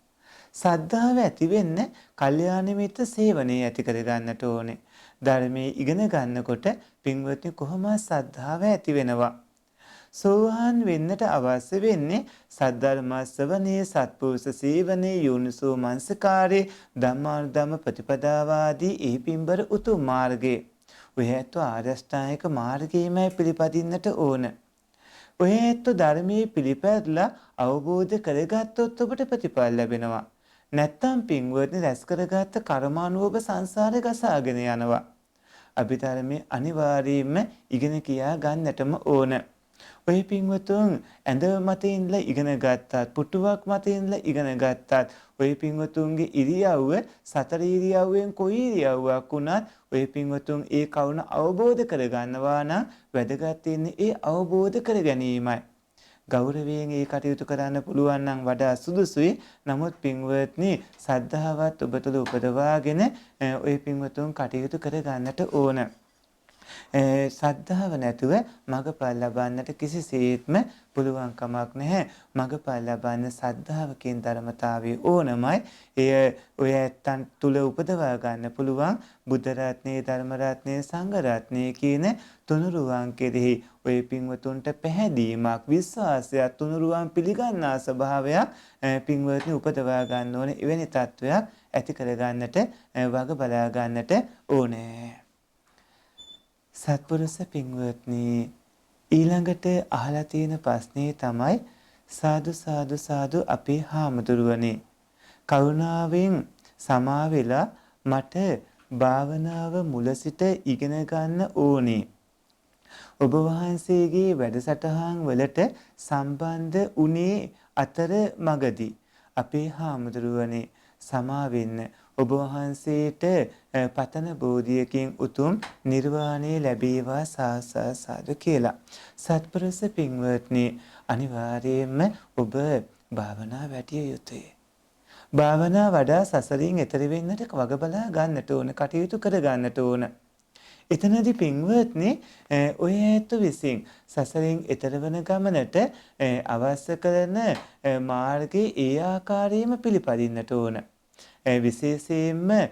සද්ධාව ඇති වෙන්න කල්යාණ මිත්‍ර සේවනයේ ඇති කරගන්නට ඕනේ. ධර්මයේ ඉගෙන ගන්නකොට පින්වත්නි කොහොමද සද්ධාව ඇති වෙනවා? සෝවාන් වෙන්නට අවශ්‍ය වෙන්නේ සද්ධර්ම ශ්‍රවණේ, සත්පුරුෂ සේවනයේ, යෝනිසෝ මනසිකාරේ, ධම්මානුධම්ම ප්‍රතිපදාවාදී ඒ පින්බර උතුම් මාර්ගයේ. ඔය ඇත්තෝ ආර්ය අෂ්ටාංගික මාර්ගයේමයි පිළිපදින්නට ඕන. ඔය ඇත්තෝ ධර්මයේ පිළිපැදලා අවබෝධ කරගත්තොත් ඔබට ප්‍රතිඵල ලැබෙනවා. නැත්තම් පින්වත්නි රැස් කරගත්ත කර්මානුව ඔබ සංසාරේ ගසාගෙන යනවා. අභිධර්මයේ අනිවාර්යයෙන්ම ඉගෙන කියා ගන්නටම ඕන. ඔය පින්වතුන් ඇඳ මත ඉඳලා ඉගෙන ගත්තත්, පුටුවක් මත ඉඳලා ඉගෙන ගත්තත්, ඔය පින්වතුන්ගේ ඉරියව්ව සතර ඉරියව්වෙන් කොයි ඉරියව්වක් වුණත් ඔය පින්වතුන් ඒ කවුණ අවබෝධ කරගන්නවා නම් වැදගත් වෙන්නේ ඒ අවබෝධ කර ගැනීමයි. ගෞරවයෙන් ඒ කටයුතු කරන්න පුළුවන් නම් වඩා සුදුසුයි. නමුත් පින්වත්නි සද්ධාවත් ඔබ තුළ උපදවාගෙන ඔය පින්වතුන් කටයුතු කර ගන්නට ඕන. ශ්‍රද්ධාව නැතුව මගපල් ලබන්නට කිසිසේත්ම පුළුවන් කමක් නැහැ. මගපල් ලබන්න ශ්‍රද්ධාවකින් ධර්මතාවයේ ඕනමයි. එය ඔය ඇත්තන් තුල උපදවා ගන්න පුළුවන් බුද්ධ රත්නයේ, ධර්ම රත්නයේ, සංඝ රත්නයේ කියන තුනුරුවන් කෙරෙහි ඔය පින්වතුන්ට පැහැදීමක්, විශ්වාසයක්, තුනුරුවන් පිළිගන්නා ස්වභාවයක් පින්වත්නි උපදවා ගන්න ඕනේ. එවැනි තත්වයක් ඇති කර ගන්නට වග බලා ගන්නට ඕනේ. සත්පුරුෂ පින්වත්නි ඊළඟට අහලා තියෙන ප්‍රශ්නේ තමයි සාදු සාදු සාදු අපේ හාමුදුරුවනේ කරුණාවෙන් සමා වෙලා මට භාවනාව මුල සිට ඉගෙන ගන්න ඕනේ. ඔබ වහන්සේගේ වැඩසටහන් වලට සම්බන්ධ වුණේ අතර මගදී අපේ හාමුදුරුවනේ සමා වෙන්න ඔබ වහන්සේට පතන බෝධියකින් උතුම් නිර්වාණය ලැබේවා සාදු කියලා. සත්පුරුෂ පින්වත්නි අනිවාර්යයෙන්ම ඔබ භාවනා වැඩිය යුතුයි. භාවනා වඩා සසරින් එතර වෙන්නට වග බලා ගන්නට ඕන, කටයුතු කර ගන්නට ඕන. එතනදී පින්වත්නි ඔය ඇත්ත විසින් සසරින් එතර වන ගමනට අවශ්‍ය කරන මාර්ගයේ ඒ ආකාරයෙන්ම පිළිපදින්නට ඕන. විශේෂයෙන්ම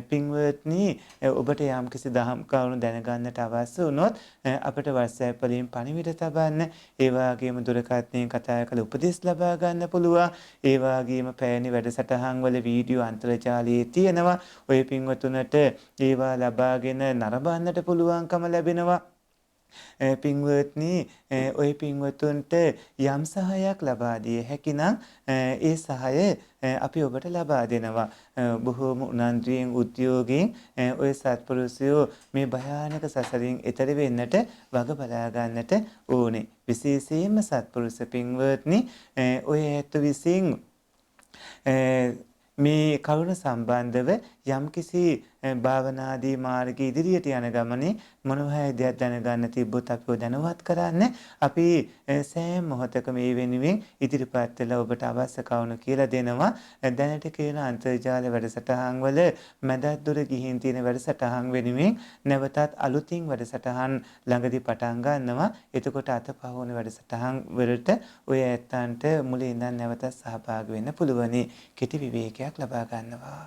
පින්වත්නි ඔබට යම්කිසි දහම් කරුණු දැනගන්නට අවශ්‍ය වුණොත් අපිට WhatsApp වලින් පණිවිඩ තබන්න, ඒ වගේම දුරකථනයෙන් කතා කරලා උපදෙස් ලබා ගන්න පුළුවන්. ඒ වගේම පැයනි වැඩසටහන් වල වීඩියෝ අන්තර්ජාලයේ තියෙනවා. ඔය පින්වතුන්ට ඒවා ලබාගෙන නරඹන්නට පුළුවන්කම ලැබෙනවා. පින්වත්නි ඔය පින්වතුන්ට යම් සහායක් ලබා දිය හැකිනම් ඒ සහාය අපි ඔබට ලබා දෙනවා. බොහෝම උනන්දුවෙන් උද්‍යෝගයෙන් ඔය සත්පුරුෂයෝ මේ භයානක සසරින් එතර වෙන්නට වග බලා ගන්නට ඕනේ. විශේෂයෙන්ම සත්පුරුෂ පින්වත්නි ඔය ඇත්ත විසින් මේ කරුණ සම්බන්ධව යම්කිසි භාවනාදී මාර්ගයේ ඉදිරියට යන ගමනේ මොනවා දෙයක් දැනගන්න තිබ්බොත් අපිව දැනුවත් කරන්න. අපි සෑම මොහොතක මේ වෙනුවෙන් ඉදිරිපත් වෙලා ඔබට අවශ්‍ය කරුණු කියලා දෙනවා. දැනට කියන අන්තර්ජාල වැඩසටහන් වල මැදත් දුර ගිහින් තියෙන වැඩසටහන් වෙනුවෙන් නැවතත් අලුතින් වැඩසටහන් ළඟදී පටන් ගන්නවා. එතකොට අතපහුවන වැඩසටහන් වලට ඔය ඇත්තන්ට මුලින් ඉඳන් නැවතත් සහභාගී වෙන්න පුළුවනි. කෙටි විවේකයක් ලබා ගන්නවා.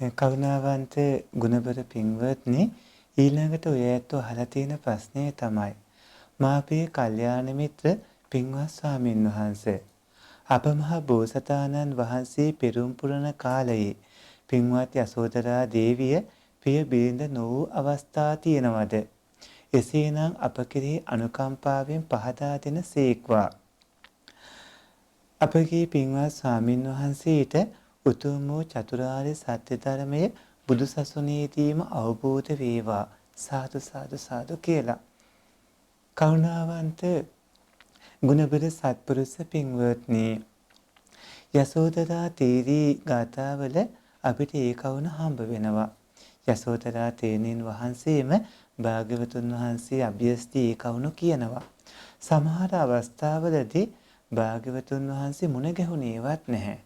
කරුණාවන්ත ගුණබර පින්වත්නි, ඊළඟට ඔය ඇත්තෝ අහලා තියෙන ප්‍රශ්නය තමයි මාපිය කල්යාණ මිත්‍ර පින්වත් ස්වාමින් වහන්සේ, අප මහ බෝසතාණන් වහන්සේ පෙරම් පුරන කාලයේ පින්වත් යසෝදරා දේවිය පිය බිරිඳ නො වූ අවස්ථා තියෙනවද? එසේනම් අප කෙරෙහි අනුකම්පාවෙන් පහදා දෙන සේක්වා. අපගේ පින්වත් ස්වාමින් වහන්සේට උතුම් වූ චතුරාර්ය සත්‍ය ධර්මය බුදු සසුනේදීම අවබෝධ වේවා. සාදු සාදු සාදු කියලා. කරුණාවන්ත ගුණබර සත්පුරුෂ පින්වත්නි, යසෝදරා තේරී ගාථාවල අපිට ඒ කවුණ හම්බ වෙනවා. යසෝදරා තේරණින් වහන්සේම භාග්‍යවතුන් වහන්සේ අභ්‍යස්ති ඒ කවුණු කියනවා. සමහර අවස්ථාවලදී භාග්‍යවතුන් වහන්සේ මුණ ගැහුණේවත් නැහැ.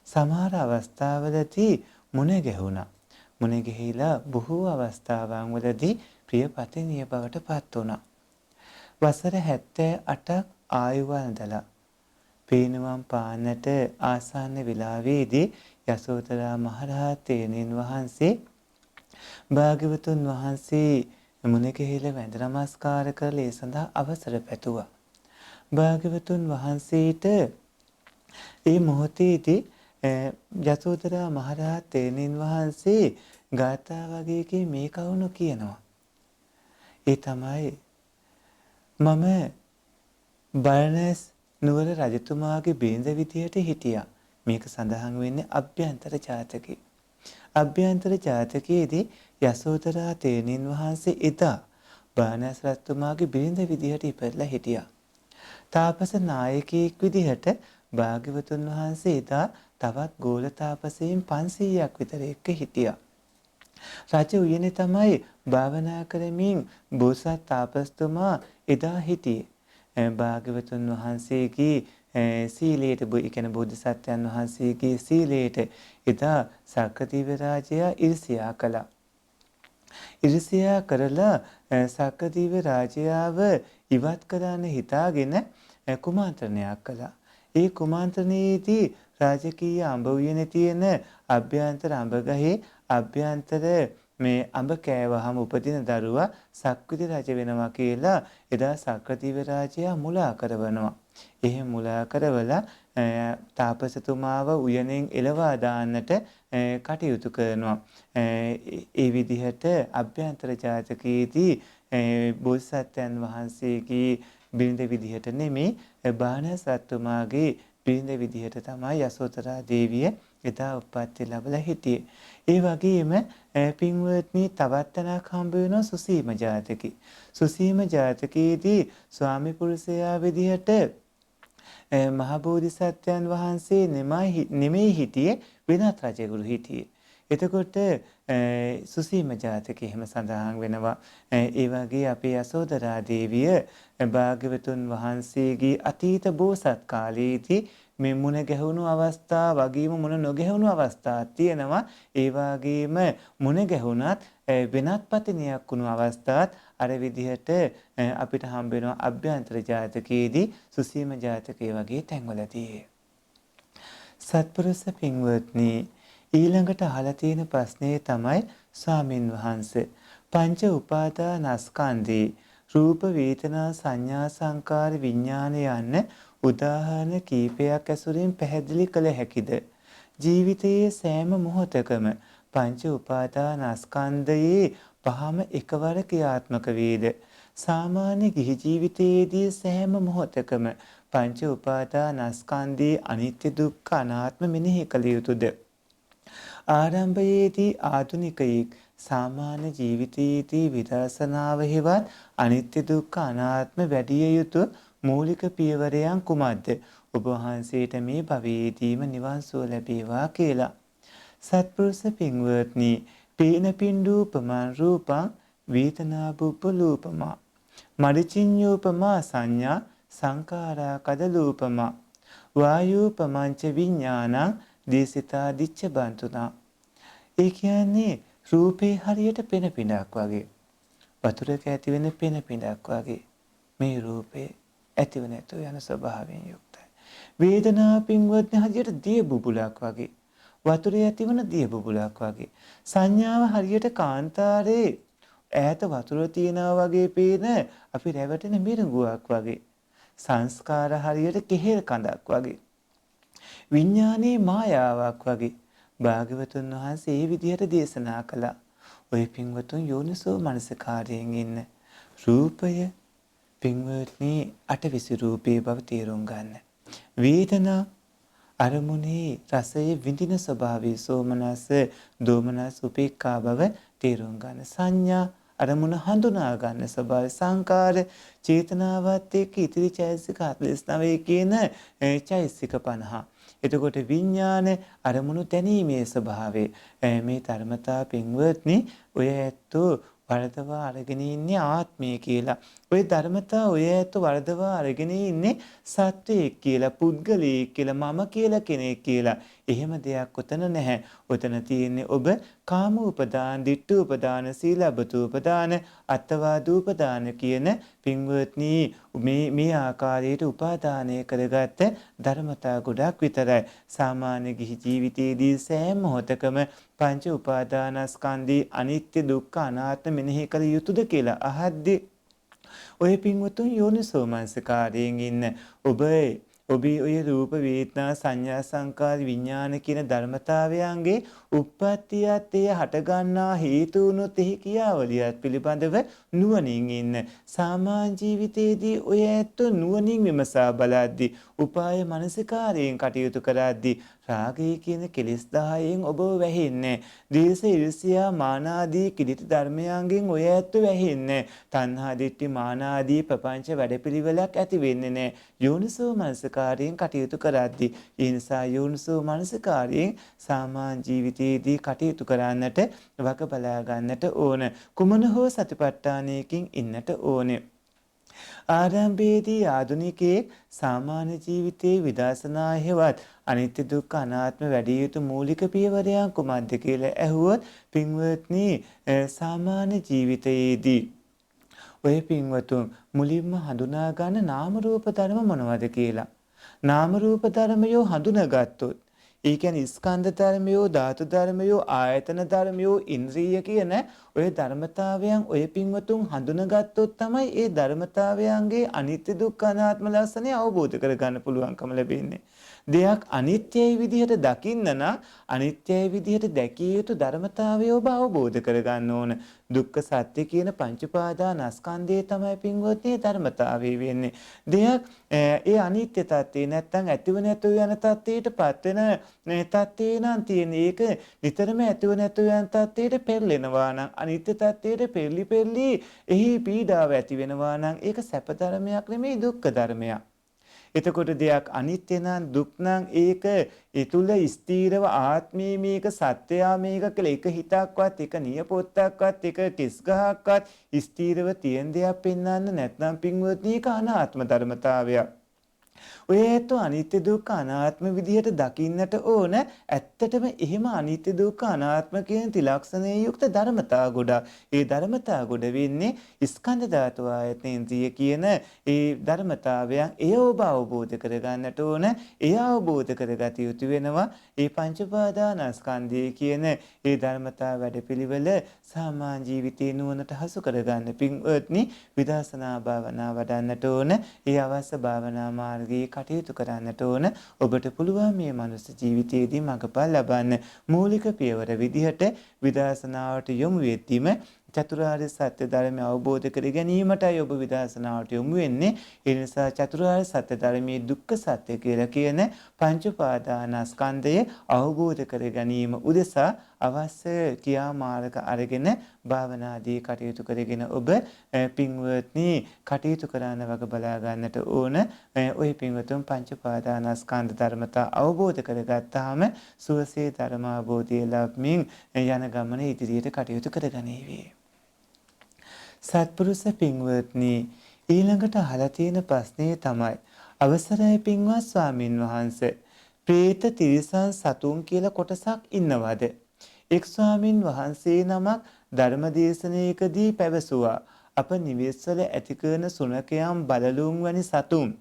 සමහර අවස්ථාවලදී මුණ ගැහුණා. මුණ ගැහිලා බොහෝ අවස්ථාවන් වලදී ප්‍රියපතිනිය බවට පත් වුණා. වසර 78ක් ආයු වන්දලා පීනුවම් පාන්නට ආසන්න වෙලාවේදී යසෝදරා මහරහත් තෙරණින් වහන්සේ භාග්‍යවතුන් වහන්සේ මුණ ගැහිලා වැඳ නමස්කාර කරලා ඒ සඳහා අවසර පැතුවා. භාග්‍යවතුන් වහන්සේට ඒ මොහොතේදී යසෝදරා මහරහත් තෙරණින් වහන්සේ ගාථා වගේකින් මේ කවුණු කියනවා. ඒ තමයි මම බරණැස් නුවර රජතුමාගේ බිරිඳ විදියට හිටියා. මේක සඳහන් වෙන්නේ අභ්‍යන්තර ජාතකේ. අභ්‍යන්තර ජාතකයේදී යසෝදරා තෙරණින් වහන්සේ එදා බරණැස් රජතුමාගේ බිරිඳ විදියට ඉපදලා හිටියා. තාපස නායකයෙක් විදිහට භාග්‍යවතුන් වහන්සේ එදා තවත් ගෝල තාපසයන් 500ක් විතර එක්ක හිටියා. රජ උයනේ තමයි භාවනා කරමින් බෝසත් තාපස්තුමා එදා හිටියේ. භාග්‍යවතුන් වහන්සේගේ සීලයට කියන බෝධිසත්වයන් වහන්සේගේ සීලයට එදා සක්‍රදීව රාජයා ඉරිසියා කළා. ඉරිසියා කරලා සක්‍රදීව රාජයාව ඉවත් කරන්න හිතාගෙන කුමාන්ත්‍රණයක් කළා. ඒ කුමාන්ත්‍රණයේදී රාජකීය අඹ උයනේ තියෙන අභ්‍යන්තර අඹගහේ අභ්‍යන්තර මේ අඹ කෑවහම උපදින දරුවා සක්විති රජ වෙනවා කියලා එදා සක්‍රදීව රාජයා මුලා කරවනවා. එහෙම මුලා කරවලා තාපසතුමාව උයනෙන් එලවා දාන්නට කටයුතු කරනවා. ඒ විදිහට අභ්‍යන්තර ජාතකයේදී බෝසත්යන් වහන්සේගේ බිරිඳ විදිහට නෙමෙයි බාණස් රජතුමාගේ බිරිඳ විදිහට තමයි යසෝදරා දේවිය එදා උප්පත්ති ලැබලා හිටියේ. ඒ වගේම පින්වත්නි තවත් තැනක් හම්බ වෙනවා සුසීම ජාතකේ. සුසීම ජාතකයේදී ස්වාමි පුරුෂයා විදිහට මහ බෝධිසත්වයන් වහන්සේ නෙමෙයි හිටියේ වෙනත් රජෙකුරු හිටියේ. එතකොට සුසීම ජාතකයේ එහෙම සඳහන් වෙනවා. ඒ වගේ අපේ යසෝදරා දේවිය භාග්‍යවතුන් වහන්සේගේ අතීත බෝසත් කාලයේදී මේ මුණ ගැහුණු අවස්ථා වගේම මුණ නොගැහුණු අවස්ථා තියෙනවා. ඒ වගේම මුණ ගැහුණත් වෙනත් පතිනියක් වුණු අවස්ථාත් අර විදිහට අපිට හම්බ වෙනවා අභ්‍යන්තර ජාතකයේදී සුසීම ජාතකයේ වගේ තැන්වලදී. සත්පුරුෂ පින්වත්නි, ඊළඟට අහලා තියෙන ප්‍රශ්නේ තමයි ස්වාමින් වහන්සේ පංච උපාදානස්කන්ධේ රූප වේදනා සංඥා සංකාර විඥාන යන උදාහරණ කීපයක් ඇසුරින් පැහැදිලි කළ හැකිද? ජීවිතයේ සෑම මොහොතකම පංච උපාදානස්කන්ධයේ පහම එකවර ක්‍රියාත්මක වේද? සාමාන්‍ය ගිහි ජීවිතයේදී සෑම මොහොතකම පංච උපාදානස්කන්ධයේ අනිත්‍ය දුක්ඛ අනාත්ම මෙනෙහි කළ යුතුද? ආරම්භයේදී ආධුනිකයෙක් සාමාන්‍ය ජීවිතයේදී විදර්ශනාව හෙවත් අනිත්‍ය දුක්ඛ අනාත්ම වැඩි යුතු මූලික පියවරයන් කුමක්ද? ඔබ වහන්සේට මේ භවයේදීම නිවන් සුව ලැබේවා කියලා. සත්පුරුෂ පින්වත්නි, පේන පින්ඩූපමං රූපං වේදනා බුබ්බලූපමා මරිචිඤ්ඤූපමා සංඥා සංඛාරා කදලූපමා වායූපමංච විඥානං දේසිතා දිච්ච බන්තුනා. ඒ කියන්නේ රූපේ හරියට පෙන පිඬක් වගේ. වතුරක ඇති වෙන පෙන පිඬක් වගේ. මේ රූපේ ඇතිව නැතුව යන ස්වභාවයෙන් යුක්තයි. වේදනා පින්වත්නි හරියට දිය බුබුලක් වගේ. වතුරේ ඇතිවන දිය බුබුලක් වගේ. සංඥාව හරියට කාන්තාරේ ඈත වතුර තියනවා වගේ පේන අපි රැවටෙන මිරිඟුවක් වගේ. සංස්කාර හරියට කෙහෙල් කඳක් වගේ. විඥානයේ මායාවක් වගේ. භාග්‍යවතුන් වහන්සේ මේ විදිහට දේශනා කළා. ඔය පින්වතුන් යෝනිසෝ මනසකාරයෙන් ඉන්න රූපය පින්වත්නි අටවිසි රූපේ බව තේරුම් ගන්න. වේදනා අරමුණේ රසයේ විඳින ස්වභාවයේ සෝමනස දෝමනස උපේක්ඛා බව තේරුම් ගන්න. සංඥා අරමුණ හඳුනා ගන්න ස්වභාවය. සංකාර චේතනාවත් එක්ක ඉතිරි චෛතසික 49 කියන චෛතසික 50. එතකොට විඥාන අරමුණු දැනීමේ ස්වභාවය. මේ ධර්මතා පින්වත්නි ඔය ඇත්තෝ වරදවා අරගෙන ඉන්නේ ආත්මය කියලා. ඔය ධර්මතා ඔය ඇත්තෝ වරදවා අරගෙන ඉන්නේ සත්වයෙක් කියලා, පුද්ගලයෙක් කියලා, මම කියලා කෙනෙක් කියලා. එහෙම දෙයක් උතන නැහැ. උතන තියෙන්නේ ඔබ කාම උපදාන, ditthi උපදාන, සීලබ්බත උපදාන, අත්තවාද උපදාන කියන පින්වත්නි මේ ආකාරයට උපාදානය කරගත්ත ධර්මතා ගොඩක් විතරයි. සාමාන්‍ය ගිහි ජීවිතයේදී සෑම මොහොතකම පංච උපාදානස්කන්ධී අනිත්‍ය දුක්ඛ අනාත්ම මෙනෙහි කළ යුතුද කියලා අහද්දී ඔය පින්වතුන් යෝනිසෝ මනසිකාරයෙන් ඉන්න ඔබේ ඔය රූප වේදනා සංඥා සංකාර විඥාන කියන ධර්මතාවයන්ගේ උප්පත්තියත් එය හටගන්නා හේතු වුණොත් එහි ක්‍රියාවලියත් පිළිබඳව නුවණින් ඉන්න. සාමාන්‍ය ජීවිතයේදී ඔය ඇත්ත නුවණින් විමසා බලද්දී උපාය මනසිකාරයෙන් කටයුතු කරද්දී රාගය කියන කෙලෙස් 10න් ඔබ වැහෙන්නේ. ද්වේෂ ඊර්ෂ්‍යා මාන ආදී කිලිට ධර්මයන්ගෙන් ඔය ඇත්ත වැහෙන්නේ. තණ්හා දිට්ඨි මාන ආදී ප්‍රපංච වැඩපිළිවෙලක් ඇති වෙන්නේ නැහැ. යෝනිසෝ මනසිකාරයෙන් කටයුතු කරද්දී ඒ නිසා යෝනිසෝ මනසිකාරයෙන් සාමාන්‍ය ජීවිතයේදී කටයුතු කරන්නට වග බලා ගන්නට ඕන. කුමන හෝ සතිපට්ඨානයකින් ඉන්නට ඕනේ. ආරම්භයේදී ආධුනිකයෙක් සාමාන්‍ය ජීවිතයේ විදර්ශනා හේවත් අනිත්‍ය දුක්ඛ අනාත්ම වැඩි යුතු මූලික පියවරයන් කුමක්ද කියලා ඇහුවොත් පින්වත්නි සාමාන්‍ය ජීවිතයේදී ඔය පින්වතුන් මුලින්ම හඳුනා ගන්න නාම රූප ධර්ම මොනවද කියලා. නාම රූප ධර්මයෝ හඳුනාගත්තොත් ඒ කියන්නේ ස්කන්ධ ධර්මයෝ ධාතු ධර්මයෝ ආයතන ධර්මයෝ ඉන්ද්‍රිය කියන ඔය ධර්මතාවයන් ඔය පින්වතුන් හඳුනාගත්තොත් තමයි ඒ ධර්මතාවයන්ගේ අනිත්‍ය දුක්ඛ අනාත්ම ලක්ෂණය අවබෝධ කරගන්න පුළුවන්කම ලැබෙන්නේ. දෙයක් අනිත්‍යයි විදිහට දකින්න නම් අනිත්‍යයි විදිහට දැකිය යුතු ධර්මතාවය ඔබ අවබෝධ කරගන්න ඕන. දුක්ඛ සත්‍ය කියන පංච උපාදානස්කන්ධය තමයි පින්වත්නි ධර්මතාවය වෙන්නේ. දෙයක් ඒ අනිත්‍ය තත්ත්වේ නැත්තම් ඇතිව නැතුව යන තත්ත්වයටපත් වෙන තත්ත්වේ නම් තියෙන. ඒක නිතරම ඇතිව නැතුව යන තත්ත්වයට පෙරලෙනවා නම් අනිත්‍ය තත්ත්වයට පෙරලි එහි පීඩාව ඇති වෙනවා නම් ඒක සැප ධර්මයක් නෙමෙයි දුක්ඛ ධර්මයක්. එතකොට දෙයක් අනිත්‍ය නම් දුක් නම් ඒක ඒ තුල ස්ථීරව ආත්මී මේක සත්‍යයා මේක කියලා එක හිතක්වත් එක නියපොත්තක්වත් එක කිස් ගහක්වත් ස්ථීරව තියෙන දෙයක් පෙන්වන්න නැත්නම් පින්වත්නි ඒක අනාත්ම ධර්මතාවයක්. ඔය ඇත්තෝ අනිත්‍ය දුක්ඛ අනාත්ම විදිහට දකින්නට ඕන. ඇත්තටම එහෙම අනිත්‍ය දුක්ඛ අනාත්ම කියන ත්‍රිලක්ෂණයේ යුක්ත ධර්මතා ගොඩක්. ඒ ධර්මතා ගොඩ වෙන්නේ ස්කන්ධ ධාතු ආයතනෙන්ද්‍රිය කියන ඒ ධර්මතාවයන් එය ඔබ අවබෝධ කරගන්නට ඕන. එය අවබෝධ කරගත යුතු වෙනවා. ඒ පංච උපාදානස්කන්ධය කියන ඒ ධර්මතා වැඩපිළිවෙල සාමාන්‍ය ජීවිතේ නුවණට හසු කරගන්න පින්වත්නි විදර්ශනා භාවනා වඩන්නට ඕන. ඒ අවශ්‍ය භාවනා මාර්ගයේ කටයුතු කරන්නට ඕන. ඔබට පුළුවන් මේ මනුස්ස ජීවිතයේදී මඟපල් ලබන්න. මූලික පියවර විදිහට විදර්ශනාවට යොමු වෙද්දීම චතුරාර්ය සත්‍ය ධර්මය අවබෝධ කර ගැනීමටයි ඔබ විදර්ශනාවට යොමු වෙන්නේ. ඒ නිසා චතුරාර්ය සත්‍ය ධර්මයේ දුක්ඛ සත්‍ය කියලා කියන පංච උපාදානස්කන්ධය අවබෝධ කර ගැනීම උදෙසා අවශ්‍ය ක්‍රියාමාර්ග අරගෙන භාවනාදී කටයුතු කරගෙන ඔබ පින්වත්නි කටයුතු කරන වග බලා ගන්නට ඕන. ওই පින්වතුන් පංච උපාදානස්කන්ධ ධර්මතා අවබෝධ කරගත්තාම සුවසේ ධර්ම අවබෝධය ලැබමින් යන ගමන ඉදිරියට කටයුතු කරගනීවි. සත්පුරුෂ පින්වත්නි ඊළඟට අහලා තියෙන ප්‍රශ්නේ තමයි අවසරයි පින්වත් ස්වාමින් වහන්සේ പ്രേත තිරිසන් සතුන් කියලා කොටසක් ඉන්නවද? එක් ස්වාමින් වහන්සේ නමක් ධර්මදේශනයකදී පැවසුවා අප නිවෙස්වල ඇති කරන සුනකයන් බලලුන් වැනි සතුන්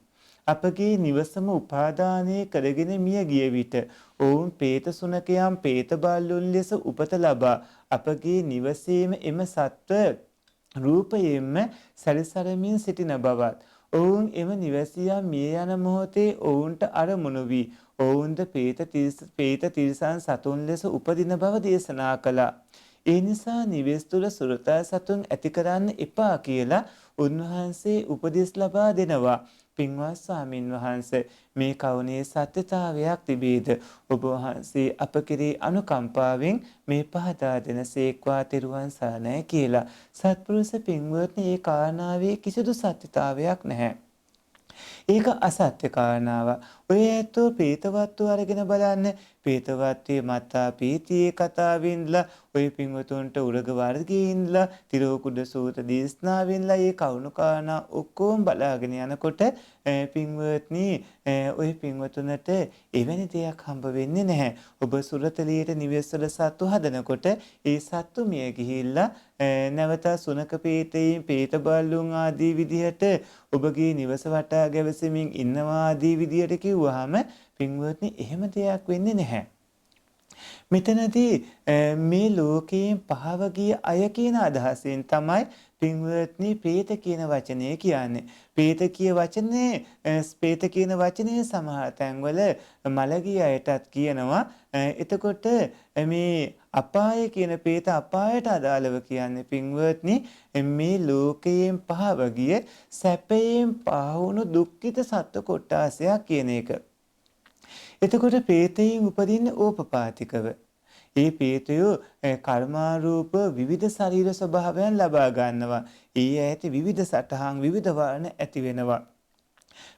අපගේ නිවසම උපාදානය කරගෙන මිය ගිය විට ඔවුන් പ്രേත සුනකයන් പ്രേත බල්ලුන් ලෙස උපත ලබා අපගේ නිවසේම එම සත්ව රූපයෙන්ම සැරිසරමින් සිටින බවත් ඔවුන් එම නිවැසියන් මිය යන මොහොතේ ඔවුන්ට අරමුණු වී ඔවුන්ද പ്രേත තිරිසන් සතුන් ලෙස උපදින බව දේශනා කළා. ඒ නිසා නිවෙස් තුල සුරතා සතුන් ඇති කරන්න එපා කියලා උන්වහන්සේ උපදෙස් ලබා දෙනවා. පින්වත් ස්වාමින් වහන්සේ මේ කවුනේ සත්‍යතාවයක් තිබේද? ඔබ වහන්සේ අප කෙරෙහි අනුකම්පාවෙන් මේ පහදා දෙනසේක්වා තෙරුවන් සරණයි කියලා. සත්පුරුෂ පින්වත්නි, මේ කාරණාවේ කිසිදු සත්‍යතාවයක් නැහැ. ඒක අසත්‍ය කාරණාවක්. ඔය ඇත්තෝ ප්‍රේතවත්ව අරගෙන බලන්න. ප්‍රේතවත්වයේ මතා පීතියේ කතාවෙන්ලා ඔය පින්වතුන්ට උරග වර්ගයේ ඉඳලා තිරෝකුඩ සූත දේශනාවෙන්ලා මේ කවුණු කාරණා ඔක්කොම බලාගෙන යනකොට පින්වත්නි ඔය පින්වතුන්ට එවැනි දෙයක් හම්බ වෙන්නේ නැහැ. ඔබ සුරතලියට නිවෙස්වල සත්තු හදනකොට ඒ සත්තු මිය ගිහිල්ලා නැවත සුනක පීතයෙන් පීත බල්ලුන් ආදී විදිහට ඔබගේ නිවස වටා ගැවසෙමින් ඉන්නවා ආදී විදිහට කිව්වහම පින්වත්නි එහෙම දෙයක් වෙන්නේ නැහැ. මෙතනදී මේ ලෝකයෙන් පහව ගිය අය කියන අදහසෙන් තමයි පින්වත්නි ප්‍රේත කියන වචනය කියන්නේ. ප්‍රේත කියන වචනේ සමහර තැන්වල මළගිය අයටත් කියනවා. එතකොට මේ අපාය කියන ප්‍රේත අපායට අදාළව කියන්නේ පින්වත්නි මේ ලෝකයෙන් පහව ගිය සැපයෙන් පහවුණු දුක්ඛිත සත්ත්ව කොටාසයක් කියන එක. එතකොට ප්‍රේතයෙන් උපදින්නේ ඕපපාතිකව. ඒ ප්‍රේතයෝ කර්මාරූප විවිධ ශරීර ස්වභාවයන් ලබා ගන්නවා. ඒ ඇති විවිධ සටහන් විවිධ වර්ණ ඇති වෙනවා.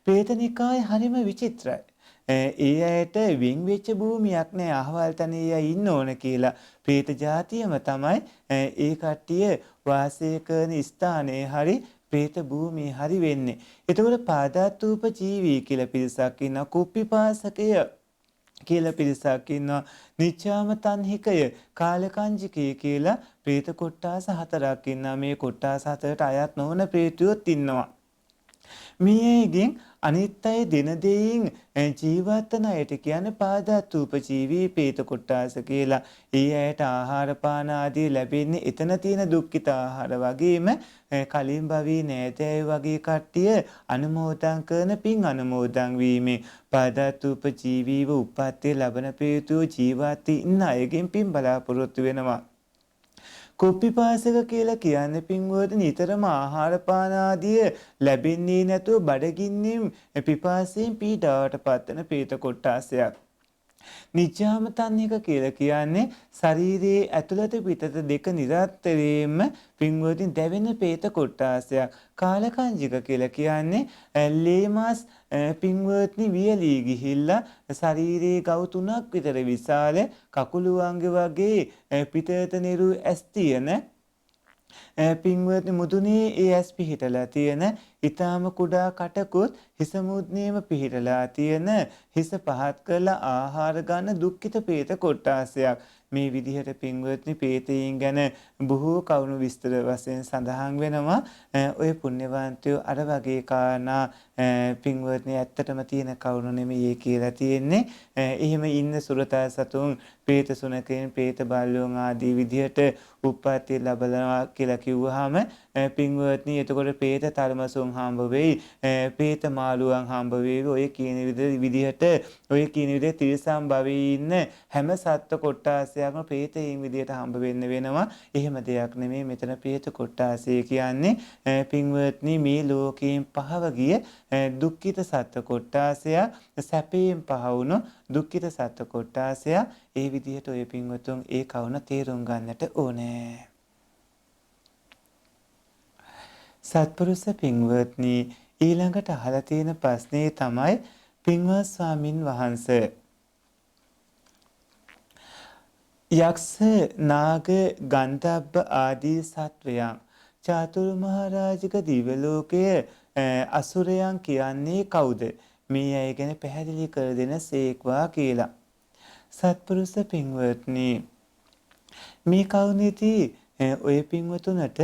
ප්‍රේතනිකාය හරිම විචිත්‍රයි. ඒ ඇයට වින් වෙච්ච භූමියක් නෑ අහවල් තැනේ ඉන්න ඕන කියලා. ප්‍රේත ජාතියම තමයි ඒ කට්ටිය වාසය කරන ස්ථානයේ හරි പ്രേත භූමිය හරි වෙන්නේ. එතකොට පාදාතූප ජීවී කියලා පිරිසක් ඉන්නවා. කුප්පිපාසකය කියලා පිරිසක් ඉන්නවා. නිච්ඡාම තන්හිකය, කාලකංජිකය කියලා പ്രേත කොට්ටාස හතරක් ඉන්නවා. මේ කොට්ටාස හතරට අයත් නොවන പ്രേතයොත් ඉන්නවා. මේගෙන් අනිත් අය දින දෙයින් ජීවත් වන අයට කියන්නේ පාදාතූප ජීවී പ്രേත කොට්ටාස කියලා. ඒ අයට ආහාර පාන ආදී ලැබෙන්නේ එතන තියෙන දුක්ඛිත ආහාර වගේම කලින් භවී නෑදෑය වගේ කට්ටිය අනුමෝදන් කරන පින් අනුමෝදන් වීමෙන් පාදාතූප ජීවීව උප්පත්තිය ලබන ප්‍රේතයෝ ජීවත් ඉන්න අයගෙන් පින් බලාපොරොත්තු වෙනවා. කුප්පිපාසක කියලා කියන්නේ පින්වතුනි නිතරම ආහාර පාන ආදිය ලැබෙන්නේ නැතුව බඩගින්නෙන් පිපාසයෙන් පීඩාවට පත්වන ප්‍රේත කොට්ටාසයක්. නිච්ඡාම තන්හික කියලා කියන්නේ ශරීරයේ ඇතුළත පිටත දෙක නිරන්තරයෙන්ම පින්වතුනි දැවෙන ප්‍රේත කොට්ටාසයක්. කාලකංජික කියලා කියන්නේ ලේමාස් පින්වත්නි වියලී ගිහිල්ලා ශරීරයේ ගව් 3ක් විතර විශාල කකුළු අංග වගේ පිටත නිරු ඇස් තියෙන පින්වත්නි මුදුනේ ඒ ඇස් පිහිටලා තියෙන ඊටාම කුඩා කටකුත් හිස මුද්නේම පිහිටලා තියෙන හිස පහත් කරලා ආහාර ගන්න දුක්ඛිත ප්‍රේත කොට්ටාසයක්. මේ විදිහට පින්වත්නි ප්‍රේතයන් ගැන බොහෝ කරුණු විස්තර වශයෙන් සඳහන් වෙනවා. ඔය පුණ්‍යවන්තයෝ අර වගේ කාරණා පින්වත්නි ඇත්තටම තියෙන කරුණු නෙමෙයි කියලා තියෙන්නේ. එහෙම ඉන්න සුරතා සතුන් പ്രേත සුනකයන් പ്രേත බල්ලෝන් ආදී විදිහට උප්පත්ති ලැබලා කියලා කිව්වහම පින්වත්නි එතකොට പ്രേත තර්මසුන් හම්බ වෙයි. പ്രേත මාළුවන් හම්බ වෙයි. ඔය කියන විදිහට ඔය කියන විදිහට තිරිසන් භවයේ ඉන්න හැම සත්ත්ව කොට්ටාසයක්ම പ്രേතයන් විදිහට හම්බ වෙන්න වෙනවා. එහෙම දෙයක් නෙමෙයි මෙතන പ്രേත කොට්ටාසය කියන්නේ. පින්වත්නි මේ ලෝකයෙන් පහව ගිය දුක්ඛිත සත්ත්ව කොට්ටාසයක්, සැපයෙන් පහ වුණු දුක්ඛිත සත්ත්ව කොට්ටාසයක්. ඒ විදිහට ඔය පින්වතුන් ඒ කවුන තේරුම් ගන්නට ඕනේ. සත්පුරුෂ පින්වත්නි ඊළඟට අහලා තියෙන ප්‍රශ්නේ තමයි පින්වත් ස්වාමින් වහන්සේ යක්ෂ නාග ගන්ධබ්බ ආදී සත්වයන් චාතුරු මහරජික දිව්‍ය ලෝකයේ අසුරයන් කියන්නේ කවුද? මේ අය ගැන පැහැදිලි කර දෙන සේක්වා කියලා. සත්පුරුෂ පින්වත්නි මේ කවුනේදී ඔය පින්වතුන්ට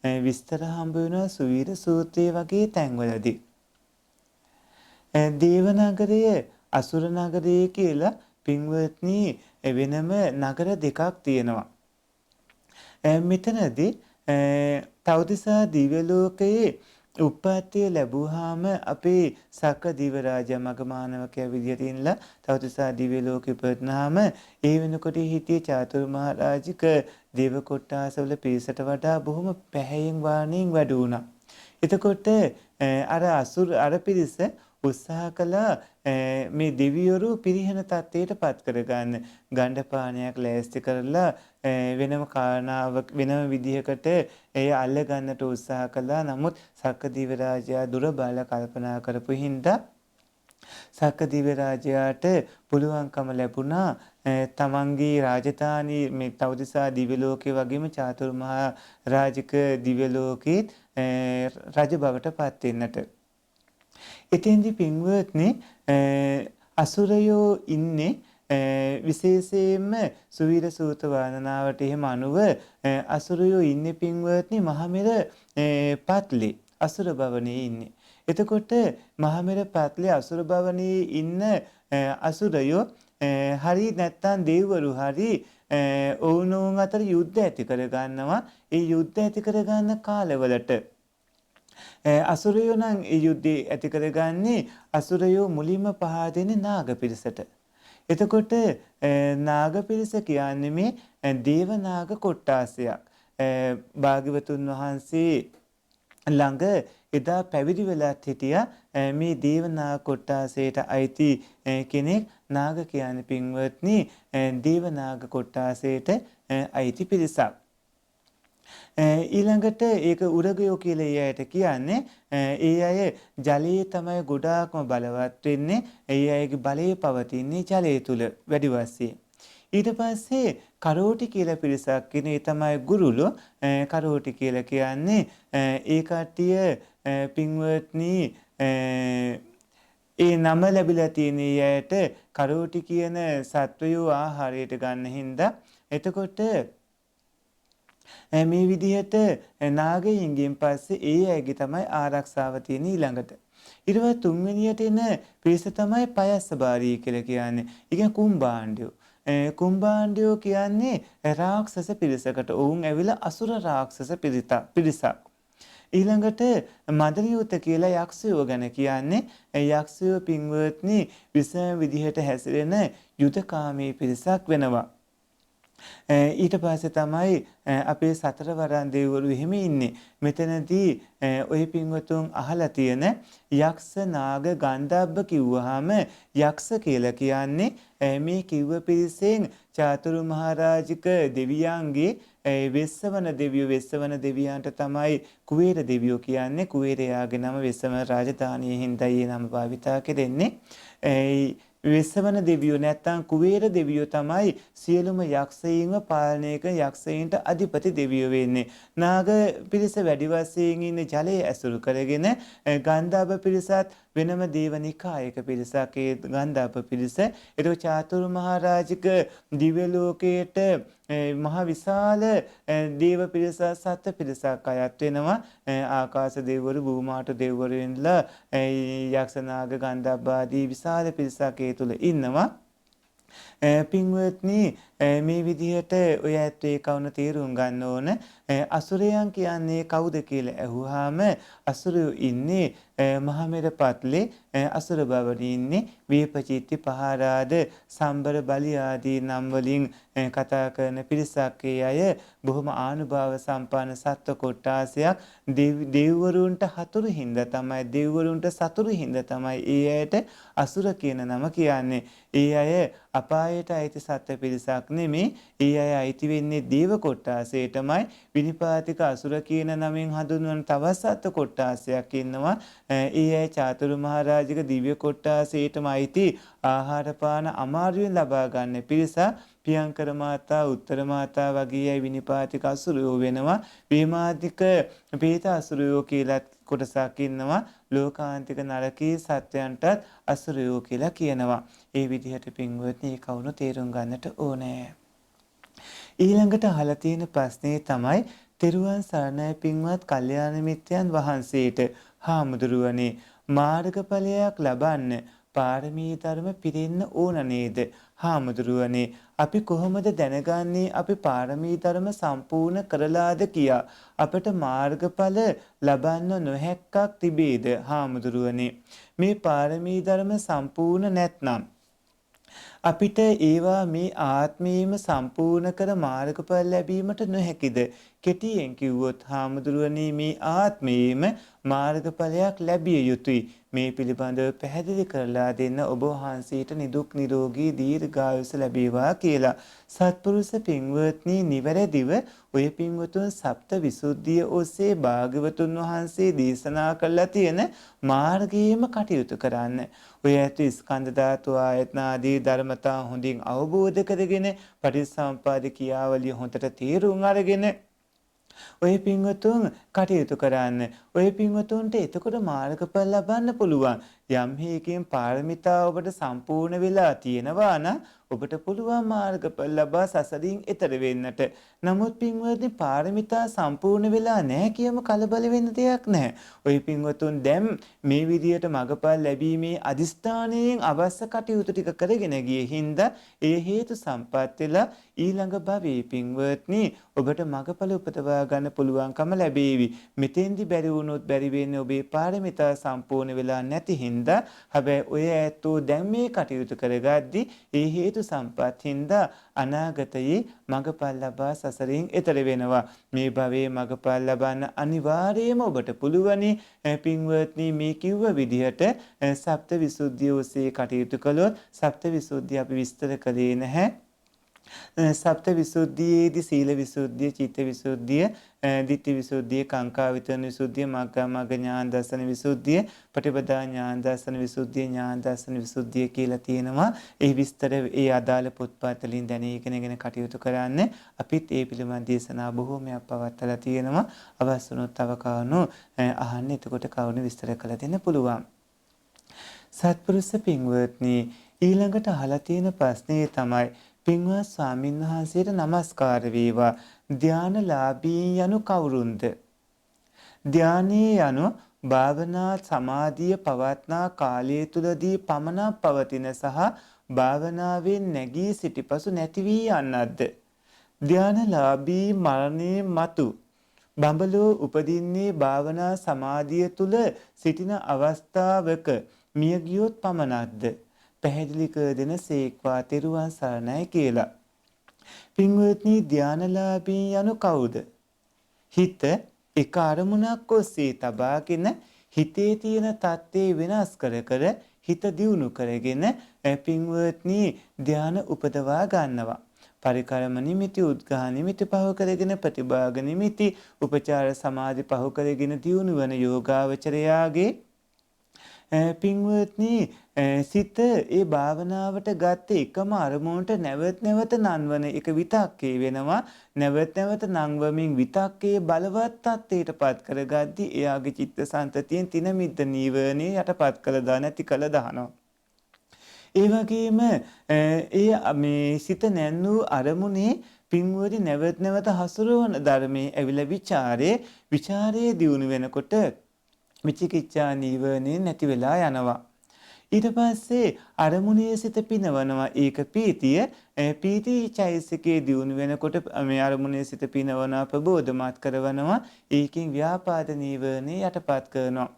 විස්තර හම්බ වෙනවා සුවීර සූත්‍රයේ වගේ තැන්වලදී. දේවනගරය අසුර නගරය කියලා පින්වත්නි වෙනම නගර දෙකක් තියෙනවා. මෙතනදී තවතිසා දිව්‍ය ලෝකයේ උප්පත්තිය ලැබුවාම අපේ සක්‍ර දිව රාජා මගමානවකයා විදියට ඉන්නලා තවතිසා දිව්‍ය ලෝකෙ ඉපදුනාම ඒ වෙනකොට හිටියේ චාතුරු මහරජික දේව කොට්ටාසවල පිරිසට වඩා බොහොම පැහැයෙන් වාණයෙන් වැඩි වුණා. එතකොට අර පිරිස උත්සාහ කළා මේ දෙවිවරු පිරිහෙන තත්ත්වයට පත් කරගන්න. ගණ්ඩපාණයක් ලෑස්ති කරලා වෙනම කාරණාවක් වෙනම විදිහකට එය අල්ල ගන්නට උත්සාහ කළා. නමුත් සක්කදිව රාජයා දුර බාල කල්පනා කරපු හින්දා සක්කදිව රාජයාට පුළුවන්කම ලැබුණා තමන්ගේ රාජධානී මේ තවතිසා දිව්‍ය ලෝකයේ වගේම චාතුරු මහා රාජික දිව්‍ය ලෝකයේ රජ බවට පත් වෙන්නට. එතෙන්දි පින්වත්නි අසුරයෝ ඉන්නේ විශේෂයෙන්ම සුවීර සූත වර්ණනාවට එහෙම අනුව අසුරයෝ ඉන්නේ පින්වත්නි මහමෙර පත්ලේ අසුර භවනේ ඉන්නේ. එතකොට මහමෙර පත්ලේ අසුර භවනේ ඉන්න අසුරයෝ හරි නැත්තම් දෙවිවරු හරි ඔවුන් අතර යුද්ධ ඇති කර ගන්නවා. ඒ යුද්ධ ඇති කර ගන්න කාලවලට අසුරයෝ නම් ඒ යුද්ධය ඇති කරගන්නේ අසුරයෝ මුලින්ම පහර දෙන්නේ නාග පිරිසට. එතකොට නාග පිරිස කියන්නේ මේ දේව නාග කොට්ටාසයක්. භාග්‍යවතුන් වහන්සේ ළඟ එදා පැවිදි වෙලාත් හිටියා මේ දේව නාග කොට්ටාසයට අයිති කෙනෙක්. නාග කියන්නේ පින්වත්නි දේව නාග කොට්ටාසයට අයිති පිරිසක්. ඊළඟට ඒක උරගයෝ කියලා ඒ අයට කියන්නේ ඒ අය ජලයේ තමයි ගොඩාක්ම බලවත් වෙන්නේ. ඒ අයගේ බලය පවතින්නේ ජලය තුල වැඩි වශයෙන්. ඊට පස්සේ කරෝටි කියලා පිරිසක් ඉන්නේ. ඒ තමයි ගුරුලෝ. කරෝටි කියලා කියන්නේ ඒ කට්ටිය පින්වත්නි ඒ නම ලැබිලා තියෙන අයට කරෝටි කියන සත්වයෝ ආහාරයට ගන්න හින්දා එතකොට මේ විදිහට නාගයින්ගෙන් පස්සේ ඒ අයගේ තමයි ආරක්ෂාව තියෙන ඊළඟට. ඊට පස්සේ තුන්වෙනියට එන පිරිස තමයි පයස්සබාරී කියලා කියන්නේ. ඒ කියන්නේ කුම්භාණ්ඩයෝ. කුම්භාණ්ඩයෝ කියන්නේ රාක්ෂස පිරිසකට. ඔවුන් ඇවිල්ලා අසුර රාක්ෂස පිරිසක්. ඊළඟට මදලියුත කියලා යක්ෂයෝ ගැන කියන්නේ යක්ෂයෝ පින්වත්නි විසම විදිහට හැසිරෙන යුදකාමී පිරිසක් වෙනවා. ඊට පස්සේ තමයි අපේ සතරවරන් දෙවිවරු එහෙම ඉන්නේ. මෙතනදී ඔය පින්වතුන් අහලා තියෙන යක්ෂ නාග ගන්ධබ්බ කිව්වහම යක්ෂ කියලා කියන්නේ මේ කිව්ව පිරිසෙන් චාතුරු මහරජික දෙවියන්ගේ වෙස්සවන දෙවියන්ට තමයි කුවේර දෙවියෝ කියන්නේ. කුවේරයාගේ නම වෙස්සවන රාජධානියේ හින්දා ඒ නම භාවිතා කෙරෙන්නේ. වෙස්සවන දෙවියෝ නැත්තම් කුවේර දෙවියෝ තමයි සියලුම යක්ෂයින්ව පාලනය කරන යක්ෂයින්ට අධිපති දෙවියෝ වෙන්නේ. නාග පිරිස වැඩි වශයෙන් ඉන්නේ ජලයේ ඇසුරු කරගෙන ගන්ධබ්බ පිරිසත් වෙනම දේවනිකායක පිරිසක් ඒ ගන්ධබ්බ පිරිස. ඒක චාතුරු මහරජික දිව්‍ය ලෝකයේට මහ විශාල දේව පිරිස සත්ත්ව පිරිසක් අයත් වෙනවා. ආකාශ දෙවිවරු භූමාට දෙවිවරු වෙනලා යක්ෂ නාග ගන්ධබ්බ ආදී විශාල පිරිසක් ඒ තුල ඉන්නවා. පින්වත්නි මේ විදිහට ඔය ඇත්තේ කවුන තේරුම් ගන්න ඕන. අසුරයන් කියන්නේ කවුද කියලා ඇහුවාම අසුරයෝ ඉන්නේ මහමෙර පත්ලේ අසුර බවදී ඉන්නේ වේපචිත්ති පහරාද සම්බර බලි ආදී නම් වලින් කතා කරන පිරිසක්. ඒ අය බොහොම ආනුභාව සම්පන්න සත්ව කොට්ටාසයක්. දෙවිවරුන්ට හතුරු හින්දා තමයි දෙවිවරුන්ට සතුරු හින්දා තමයි ඒ අයට අසුර කියන නම කියන්නේ. ඒ අය අපායට අයිති සත්ව පිරිසක් නෙමේ. ඒ අය අයිති වෙන්නේ දේව කොට්ටාසයටමයි. විනිපාතික අසුර කියන නමින් හඳුන්වන තවත් සත්ව කොට්ටාසයක් ඉන්නවා. ඒ අය චාතුරු මහරජික දිව්‍ය කොට්ටාසයටම අයිති ආහාර පාන අමාරුවෙන් ලබා ගන්න පිරිසක්. පියංකර මාතා උත්තර මාතා වගේ අය විනිපාතික අසුරයෝ වෙනවා. වේමාතික පේත අසුරයෝ කියලා කොටසක් ඉන්නවා. ලෝකාන්තික නරකී සත්‍යයන්ටත් අසුරයෝ කියලා කියනවා. ඒ විදිහට පින්වත්නි කවුරු තේරුම් ගන්නට ඕනේ. ඊළඟට අහලා තියෙන ප්‍රශ්නේ තමයි තෙරුවන් සරණයි පින්වත් කල්යාණ මිත්‍රයන් වහන්සේට හාමුදුරුවනේ මාර්ගඵලයක් ලබන්න පාරමී ධර්ම පිරෙන්න ඕන නේද? හාමුදුරුවනේ අපි කොහොමද දැනගන්නේ අපි පාරමී ධර්ම සම්පූර්ණ කරලාද කියා? අපට මාර්ගඵල ලබන්න නොහැක්කක් තිබේද? හාමුදුරුවනේ මේ පාරමී ධර්ම සම්පූර්ණ නැත්නම් අපිට ඒවා මේ ආත්මීයම සම්පූර්ණ කර මාර්ගඵල ලැබීමට නොහැකිද? කෙටියෙන් කිව්වොත් හාමුදුරුවනේ මේ ආත්මයේම මාර්ගඵලයක් ලැබිය යුතුයි. මේ පිළිබඳව පැහැදිලි කරලා දෙන්න ඔබ වහන්සේට නිදුක් නිරෝගී දීර්ඝායුෂ ලැබේවා කියලා. සත්පුරුෂ පින්වත්නි නිවැරදිව ඔය පින්වතුන් සප්ත විසුද්ධිය ඔස්සේ භාග්‍යවතුන් වහන්සේ දේශනා කළා තියෙන මාර්ගයේම කටයුතු කරන්න. ඔය ඇතු ස්කන්ධ ධාතු ආයතන ආදී ධර්මතා හොඳින් අවබෝධ කරගෙන පටිච්චසමුප්පාද ක්‍රියාවලිය හොඳට තේරුම් අරගෙන ඔය පින්වතුන් කටයුතු කරන්න. ඔය පින්වතුන්ට එතකොට මාර්ගඵල ලබන්න පුළුවන්. යම් හේකින් පාරමිතා ඔබට සම්පූර්ණ වෙලා තියෙනවා නම් ඔබට පුළුවන් මාර්ගඵල ලබා සසරින් එතර වෙන්නට. නමුත් පින්වත්නි පාරමිතා සම්පූර්ණ වෙලා නැහැ කියම කලබල වෙන්න දෙයක් නැහැ. ඔය පින්වතුන් දැන් මේ විදියට මගඵල ලැබීමේ අදිස්ථානයෙන් අවශ්‍ය කටයුතු ටික කරගෙන ගියේ හින්දා ඒ හේතු සම්පත් වෙලා ඊළඟ භවයේ පින්වත්නි ඔබට මගඵල උපදවා ගන්න පුළුවන්කම ලැබේවි. මෙතෙන්දි බැරි වුණොත් බැරි වෙන්නේ ඔබේ පාරමිතා සම්පූර්ණ වෙලා නැති හින්දා. හැබැයි ඔය ඇත්තෝ දැන් මේ කටයුතු කරගද්දි ඒ හේතු සම්පත් හින්දා අනාගතයේ මගඵල ලබා සසරින් එතර වෙනවා. මේ භවයේ මගඵල ලබන්න අනිවාර්යයෙන්ම ඔබට පුළුවනි. පින්වත්නි මේ කිව්ව විදිහට සප්ත විසුද්ධිය ඔස්සේ කටයුතු කළොත් සප්ත විසුද්ධිය අපි විස්තර කළේ නැහැ. සප්ත විසුද්ධියේදී සීල විසුද්ධිය, චිත්ත විසුද්ධිය, ditthi විසුද්ධිය, කාංකා විතරන විසුද්ධිය, මග්ගමග්ග ඥාන දර්ශන විසුද්ධිය, පටිපදා ඥාන දර්ශන විසුද්ධිය, ඥාන දර්ශන විසුද්ධිය කියලා තියෙනවා. ඒ විස්තර ඒ අදාළ පොත්පත් වලින් දැනීගෙන කටයුතු කරන්න. අපිත් ඒ පිළිබඳ දේශනා බොහෝමයක් පවත්වලා තියෙනවා. අවශ්‍ය වුණොත් තව කවණු අහන්න. එතකොට කවණු විස්තර කළ දෙන්න පුළුවන්. සත්පුරුෂ පින්වත්නි ඊළඟට අහලා තියෙන ප්‍රශ්නේ තමයි පින්වත් ස්වාමීන් වහන්සේට নমස්කාර වේවා. ධානලාභී යනු කවුරුන්ද? ධානයේ යනු භාවනා සමාධිය පවත්නා කාලය තුලදී පමණක් පවතින සහ භාවනාවෙන් නැගී සිටිපසු නැති වී යන්නක්ද? ධානලාභී මරණේ මතු බඹලෝ උපදින්නේ භාවනා සමාධිය තුල සිටින අවස්ථාවක මිය ගියොත් පමණක්ද? පැහැදිලි කර දෙන සේක්වා තෙරුවන් සරණයි කියලා. පින්වත්නි ධානලාභී යනු කවුද? හිත එක අරමුණක් ඔස්සේ තබාගෙන හිතේ තියෙන தත්ත්වේ වෙනස් කර හිත දියුණු කරගෙන පින්වත්නි ධාන උපදවා ගන්නවා. පරිකරම නිමිති, උද්ඝාන නිමිති පහ කරගෙන ප්‍රතිභාග නිමිති, උපචාර සමාධි පහ කරගෙන දියුණු වන යෝගාවචරයාගේ පින්වත්නි සිත ඒ භාවනාවට ගත්ත එකම අරමුණට නැවත නැවත නන්වන එක විතක්කේ වෙනවා. නැවත නැවත නංවමින් විතක්කේ බලවත් තත්ත්වයටපත් කරගද්දී එයාගේ චිත්තසංතතියෙන් තින මිද්ද නීවරණේ යටපත් කළා නැති කළා දානවා. ඒ වගේම මේ සිත නැන්නු අරමුණේ පින්වත්නි නැවත නැවත හසුරවන ධර්මයේ ඇවිල්ලා විචාරයේ දියුණු වෙනකොට විචිකිච්ඡා නීවරණේ නැති වෙලා යනවා. ඊට පස්සේ අරමුණේ සිත පිනවනවා. ඒක පීතිය. පීති චෛසිකේ දියුණු වෙනකොට මේ අරමුණේ සිත පිනවනවා, ප්‍රබෝධමත් කරවනවා. ඒකෙන් ව්‍යාපාද නීවරණේ යටපත් කරනවා.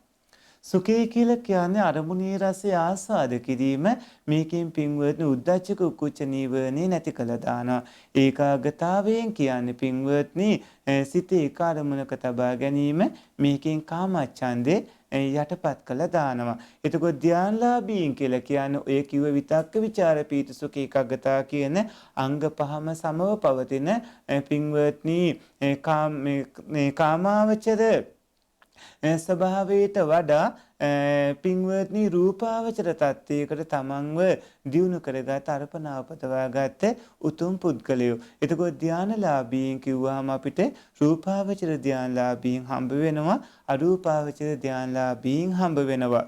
සුඛය කියලා කියන්නේ අරමුණේ රසය ආස්වාද කිරීම. මේකෙන් පින්වත්නි උද්ධච්ච කුක්කුච්ච නීවරණේ නැති කළා දානවා. ඒකාග්‍රතාවයෙන් කියන්නේ පින්වත්නි සිතේ එක අරමුණක තබා ගැනීම. මේකෙන් කාමච්ඡන්දේ යටපත් කළා දානවා. එතකොට ධානලාභීන් කියලා කියන්නේ ඔය කිව්ව විතක්ක ਵਿਚාර පීති සුඛ ඒකාග්‍රතා කියන අංග පහම සමව පවතින පින්වත්නි කාමාවචර ස්වභාවයට වඩා පින්වත්නි රූපාවචර තත්ත්වයකට තමන්ව දියුණු කරගත් අර්පණාව පතවාගත්ත උතුම් පුද්ගලයෝ. එතකොට ධානලාභීන් කිව්වහම අපිට රූපාවචර ධානලාභීන් හම්බ වෙනවා, අරූපාවචර ධානලාභීන් හම්බ වෙනවා.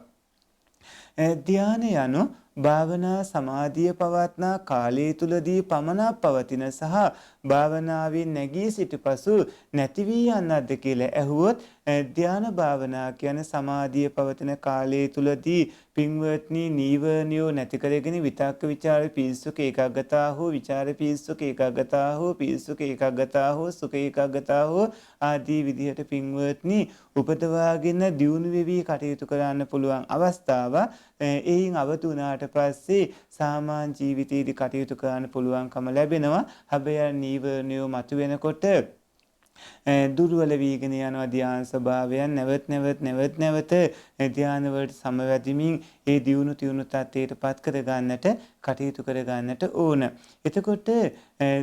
ධානය යනු භාවනා සමාධිය පවත්නා කාලය තුලදී පමණක් පවතින සහ භාවනාවෙන් නැගී සිටපසු නැති වී යන්නක්ද කියලා ඇහුවොත් ධ්‍යාන භාවනා කියන්නේ සමාධිය පවතින කාලය තුලදී පින්වත්නි නීවරණියෝ නැති කරගෙන විතක්ක ਵਿਚාර පීසුක ඒකාග්‍රතා හෝ විචාර පීසුක ඒකාග්‍රතා හෝ පීසුක ඒකාග්‍රතා හෝ සුඛ ඒකාග්‍රතා හෝ ආදී විදිහට පින්වත්නි උපදවාගෙන දියුණු වෙවි කටයුතු කරන්න පුළුවන් අවස්ථාව. එයින් අවදි වුණාට පස්සේ සාමාන්‍ය ජීවිතයේදී කටයුතු කරන්න පුළුවන්කම ලැබෙනවා. හැබැයි නීවරණියෝ මතුවෙනකොට දුර්වල වීගෙන යනවා ධ්‍යාන ස්වභාවයන් නැවත ධ්‍යාන වලට සමවැදීමින් ඒ දියුණු තියුණු තත්ත්වයට පත් කර ගන්නට කටයුතු කර ගන්නට ඕන. එතකොට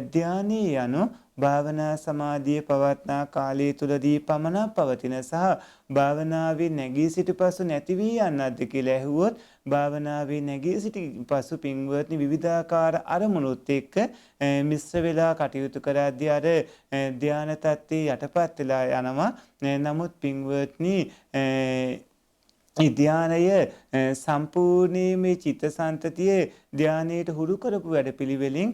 ධ්‍යානයේ යනු භාවනා සමාධිය පවත්නා කාලය තුලදී පමණක් පවතින සහ භාවනාවේ නැගී සිටි පසු නැති වී යන්නක්ද කියලා ඇහුවොත් භාවනාවේ නැගී සිටි පසු පින්වත්නි විවිධාකාර අරමුණුත් එක්ක මිශ්‍ර වෙලා කටයුතු කරද්දී අර ධ්‍යාන තත්ත්වයේ යටපත් වෙලා යනවා. නමුත් පින්වත්නි ධ්‍යානය සම්පූර්ණයෙන්ම චිත්තසංතතිය ධ්‍යානයට හුරු කරපු වැඩපිළිවෙලින්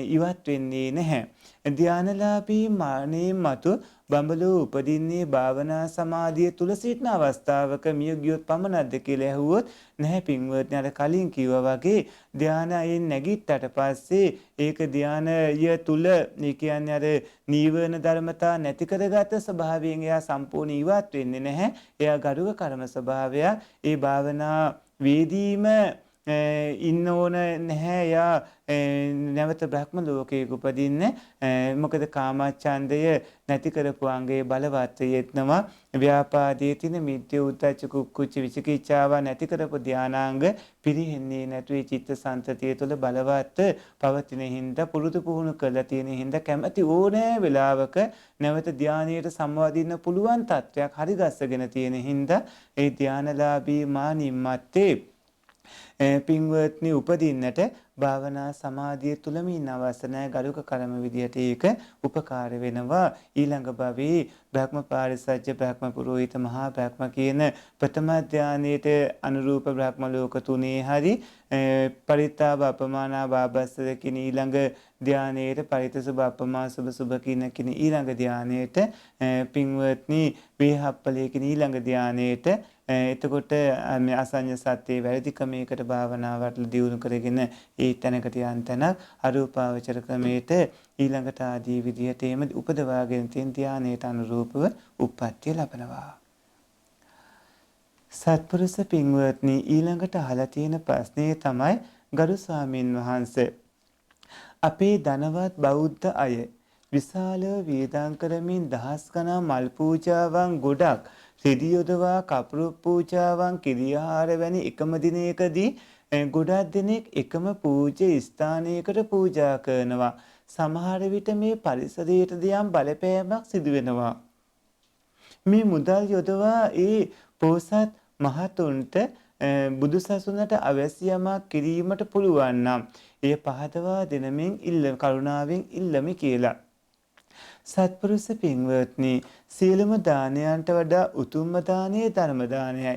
ඉවත් වෙන්නේ නැහැ. ධ්‍යානලාභී මානෙන් මතු බඹලෝ උපදින්නේ භාවනා සමාධිය තුල සිටින අවස්ථාවක මිය ගියොත් පමණක්ද කියලා ඇහුවොත් නැහැ පින්වත්නි. අර කලින් කිව්වා වගේ ධ්‍යානයෙන් නැගිට්ටට පස්සේ ඒක ධ්‍යානය තුල ඒ කියන්නේ අර නීවරණ ධර්මතා නැති කරගත ස්වභාවයෙන් එයා සම්පූර්ණ ඉවත් වෙන්නේ නැහැ. එයා ගරුක කර්ම ස්වභාවය ඒ භාවනා වේදීම ඉන්න ඕන නැහැ. යා නැවත බ්‍රහ්ම ලෝකයක උපදින්න. මොකද කාමච්ඡන්දය නැති කරපු අංගයේ බලවත් යෙත්නවා. ව්‍යාපාදයේ තියෙන මිත්‍ය උද්දච්ච කුක්කුච්ච විචිකිච්ඡාව නැති කරපු ධානාංග පිරිහෙන්නේ නැතුවේ චිත්ත සංතතිය තුළ බලවත් පවතින හින්දා පුරුදු පුහුණු කරලා තියෙන හින්දා කැමැති ඕනෑ වෙලාවක නැවත ධානයට සම්වාදින්න පුළුවන් තත්වයක් හරි ගස්සගෙන තියෙන හින්දා ඒ ධානලාභී මානිම්මත්තේ පින්වත්නි උපදින්නට භාවනා සමාධිය තුලම ඉන්න අවශ්‍ය නැහැ. ගරුක කර්ම විදියට ඒක උපකාර වෙනවා. ඊළඟ භවයේ බ්‍රහ්ම පාරිසජ්ජ බ්‍රහ්ම පුරෝහිත මහා බ්‍රහ්ම කියන ප්‍රථම ධානයේට අනුරූප බ්‍රහ්ම ලෝක තුනේ හරි පරිත්තාව අපමානා වාබස්සද කියන ඊළඟ ධානයේට පරිතසුභ අපමා සුභ සුභ කියන ඊළඟ ධානයේට පින්වත්නි වේහප්පලේ කියන ඊළඟ ධානයේට එතකොට මේ අසඤ්ඤ සත්‍යයේ වැරදි ක්‍රමයකට භාවනාවට දියුණු කරගෙන ඒ තැනකට යන තැනක් අරූපාවචර ක්‍රමයට ඊළඟට ආදී විදිහට එම උපදවාගෙන තියෙන ධානයට අනුරූපව උප්පත්තිය ලබනවා. සත්පුරුෂ පින්වත්නි ඊළඟට අහලා තියෙන ප්‍රශ්නේ තමයි ගරු ස්වාමින් වහන්සේ අපේ ධනවත් බෞද්ධ අය විශාල වේදම් කරමින් දහස් ගණන් මල් පූජාවන් ගොඩක් රෙදි යොදවා කපුරු පූජාවන් කිරියාහාර වැනි එකම දිනයකදී ගොඩක් දෙනෙක් එකම පූජ්‍ය ස්ථානයකට පූජා කරනවා. සමහර විට මේ පරිසරයට දියම් බලපෑමක් සිදු වෙනවා. මේ මුදල් යොදවා ඒ පොසත් මහතුන්ට බුදුසසුනට අවශ්‍ය යමක් කිරීමට පුළුවන් නම් එය පහදවා දෙනමින් කරුණාවෙන් ඉල්ලමි කියලා. සත්පුරුෂ පින්වත්නි සීලම දානයන්ට වඩා උතුම්ම දානය ධර්ම දානයයි.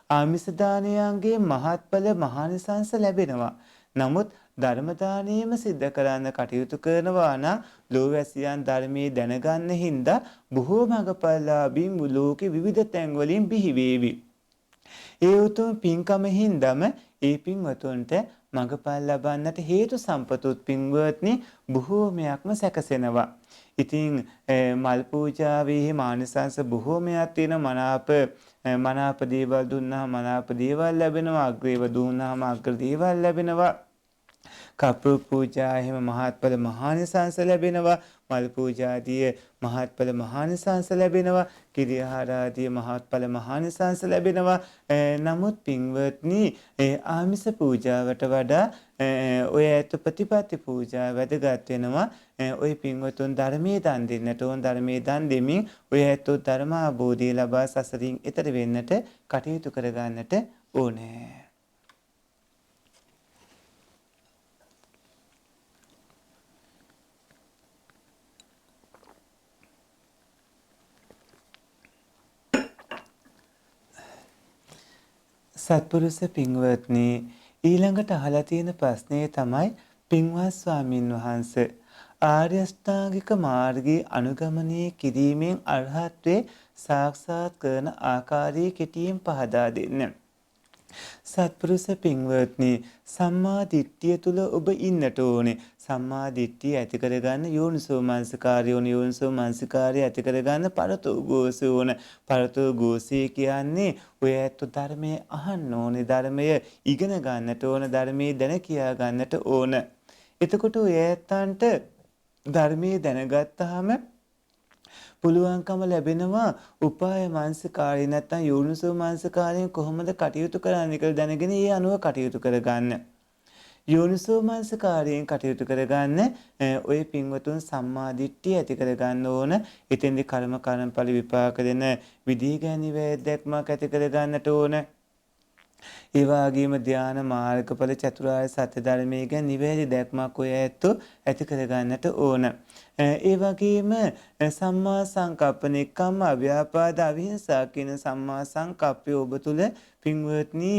ආමිස දානයන්ගේ මහත්ඵල මහානිසංස ලැබෙනවා. නමුත් ධර්ම දානයම සිද්ධ කරන්න කටයුතු කරනවා නම් ලෝවැසියන් ධර්මයේ දැනගන්න හින්දා බොහෝ මඟපල්ලාභීන් ලෝකේ විවිධ තැන් වලින් බිහි වේවි. ඒ උතුම් පින්කම හින්දාම ඒ පින්වතුන්ට මඟපල් ලබන්නට හේතු සම්පතුත් පින්වත්නි බොහෝමයක්ම සැකසෙනවා. ඉතින් මල් පූජාවේ මානසංශ බොහෝමයක් තියෙන මනාප දේවල් දුන්නාම මනාප දේවල් ලැබෙනවා. අග්‍රේව දුන්නාම අග්‍ර දේවල් ලැබෙනවා. කපුරු පූජා එහෙම මහත්ඵල මහානිසංස ලැබෙනවා. මල් පූජාදී මහත්ඵල මහානිසංස ලැබෙනවා. කිරියාහාර ආදී මහත්ඵල මහානිසංස ලැබෙනවා. නමුත් පින්වත්නි ආමිස පූජාවට වඩා ඔය ඇත ප්‍රතිපත්ති පූජා වැදගත් වෙනවා. ඔය පින්වතුන් ධර්මයේ දන් දෙන්නට ඕන. ධර්මයේ දන් දෙමින් ඔය ඇතෝ ධර්ම අවබෝධය ලබා සසරින් එතර වෙන්නට කටයුතු කරගන්නට ඕනේ. සත්පුරුෂ පින්වත්නි ඊළඟට අහලා තියෙන ප්‍රශ්නේ තමයි පින්වත් ස්වාමින් වහන්සේ ආර්ය අෂ්ටාංගික මාර්ගයේ අනුගමනය කිරීමෙන් අරහත්වේ සාක්ෂාත් කරන ආකාරයේ කෙටියෙන් පහදා දෙන්න. සත්පුරුෂ පින්වත්නි, සම්මා දිට්ඨිය තුල ඔබ ඉන්නට ඕනේ. සම්මා දිට්ඨිය ඇති කරගන්න යෝනිසෝ මනසිකාරය ඕන. යෝනිසෝ මනසිකාරය ඇති කරගන්න පරතෝ ഘോഷය ඕන. පරතෝ ഘോෂය කියන්නේ ඔය ඇත්ත ධර්මයේ අහන්න ඕනේ. ධර්මය ඉගෙන ගන්නට ඕන. ධර්මයේ දැන කියා ගන්නට ඕන. එතකොට ඔය ඇත්තන්ට ධර්මයේ දැනගත්තාම පුළුවන්කම ලැබෙනවා උපාය මානසිකාරය නැත්නම් යෝනිසෝ මානසිකාරයෙන් කොහොමද කටයුතු කරන්න කියලා දැනගෙන ඒ අනුව කටයුතු කරගන්න. යෝනිසෝ මානසිකාරයෙන් කටයුතු කරගන්න ඔය පින්වතුන් සම්මා දිට්ඨිය ඇති කරගන්න ඕන. එතෙන්දී කර්මඵල විපාක දෙන විදිහ ගැන නිවැරදික්මක් ඇති කරගන්නට ඕන. ඒ වගේම ධානා මාර්ගඵල චතුරාර්ය සත්‍ය ධර්මයේ ගැන නිවැරදි දැක්මක් ඔය ඇත්තෝ ඇති කරගන්නට ඕන. ඒ වගේම සම්මා සංකප්ප නෙක්ඛම්ම අව්‍යාපාද අවිහිංසා කියන සම්මා සංකප්පය ඔබ තුල පින්වත්නි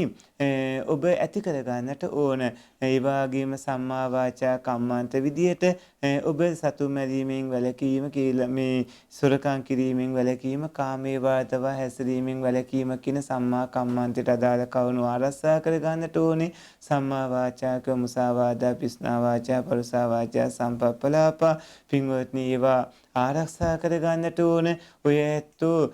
ඔබ ඇති කරගන්නට ඕන. ඒ වගේම සම්මා වාචා කම්මන්ත විදියට ඔබ සතු මැරීමෙන් වැළකීම කියලා මේ සොරකම් කිරීමෙන් වැළකීම කාමයේ වාදව හැසිරීමෙන් වැළකීම කියන සම්මා කම්මන්තයට අදාළ කවණු ආරක්ෂා කරගන්නට ඕනේ. සම්මා වාචාක මුසාවාදා පිස්නා වාචා පරුසා වාචා සම්පප්පලාපා පින්වත්නි ඒවා ආරක්ෂා කරගන්නට ඕන. ඔය ඇත්තෝ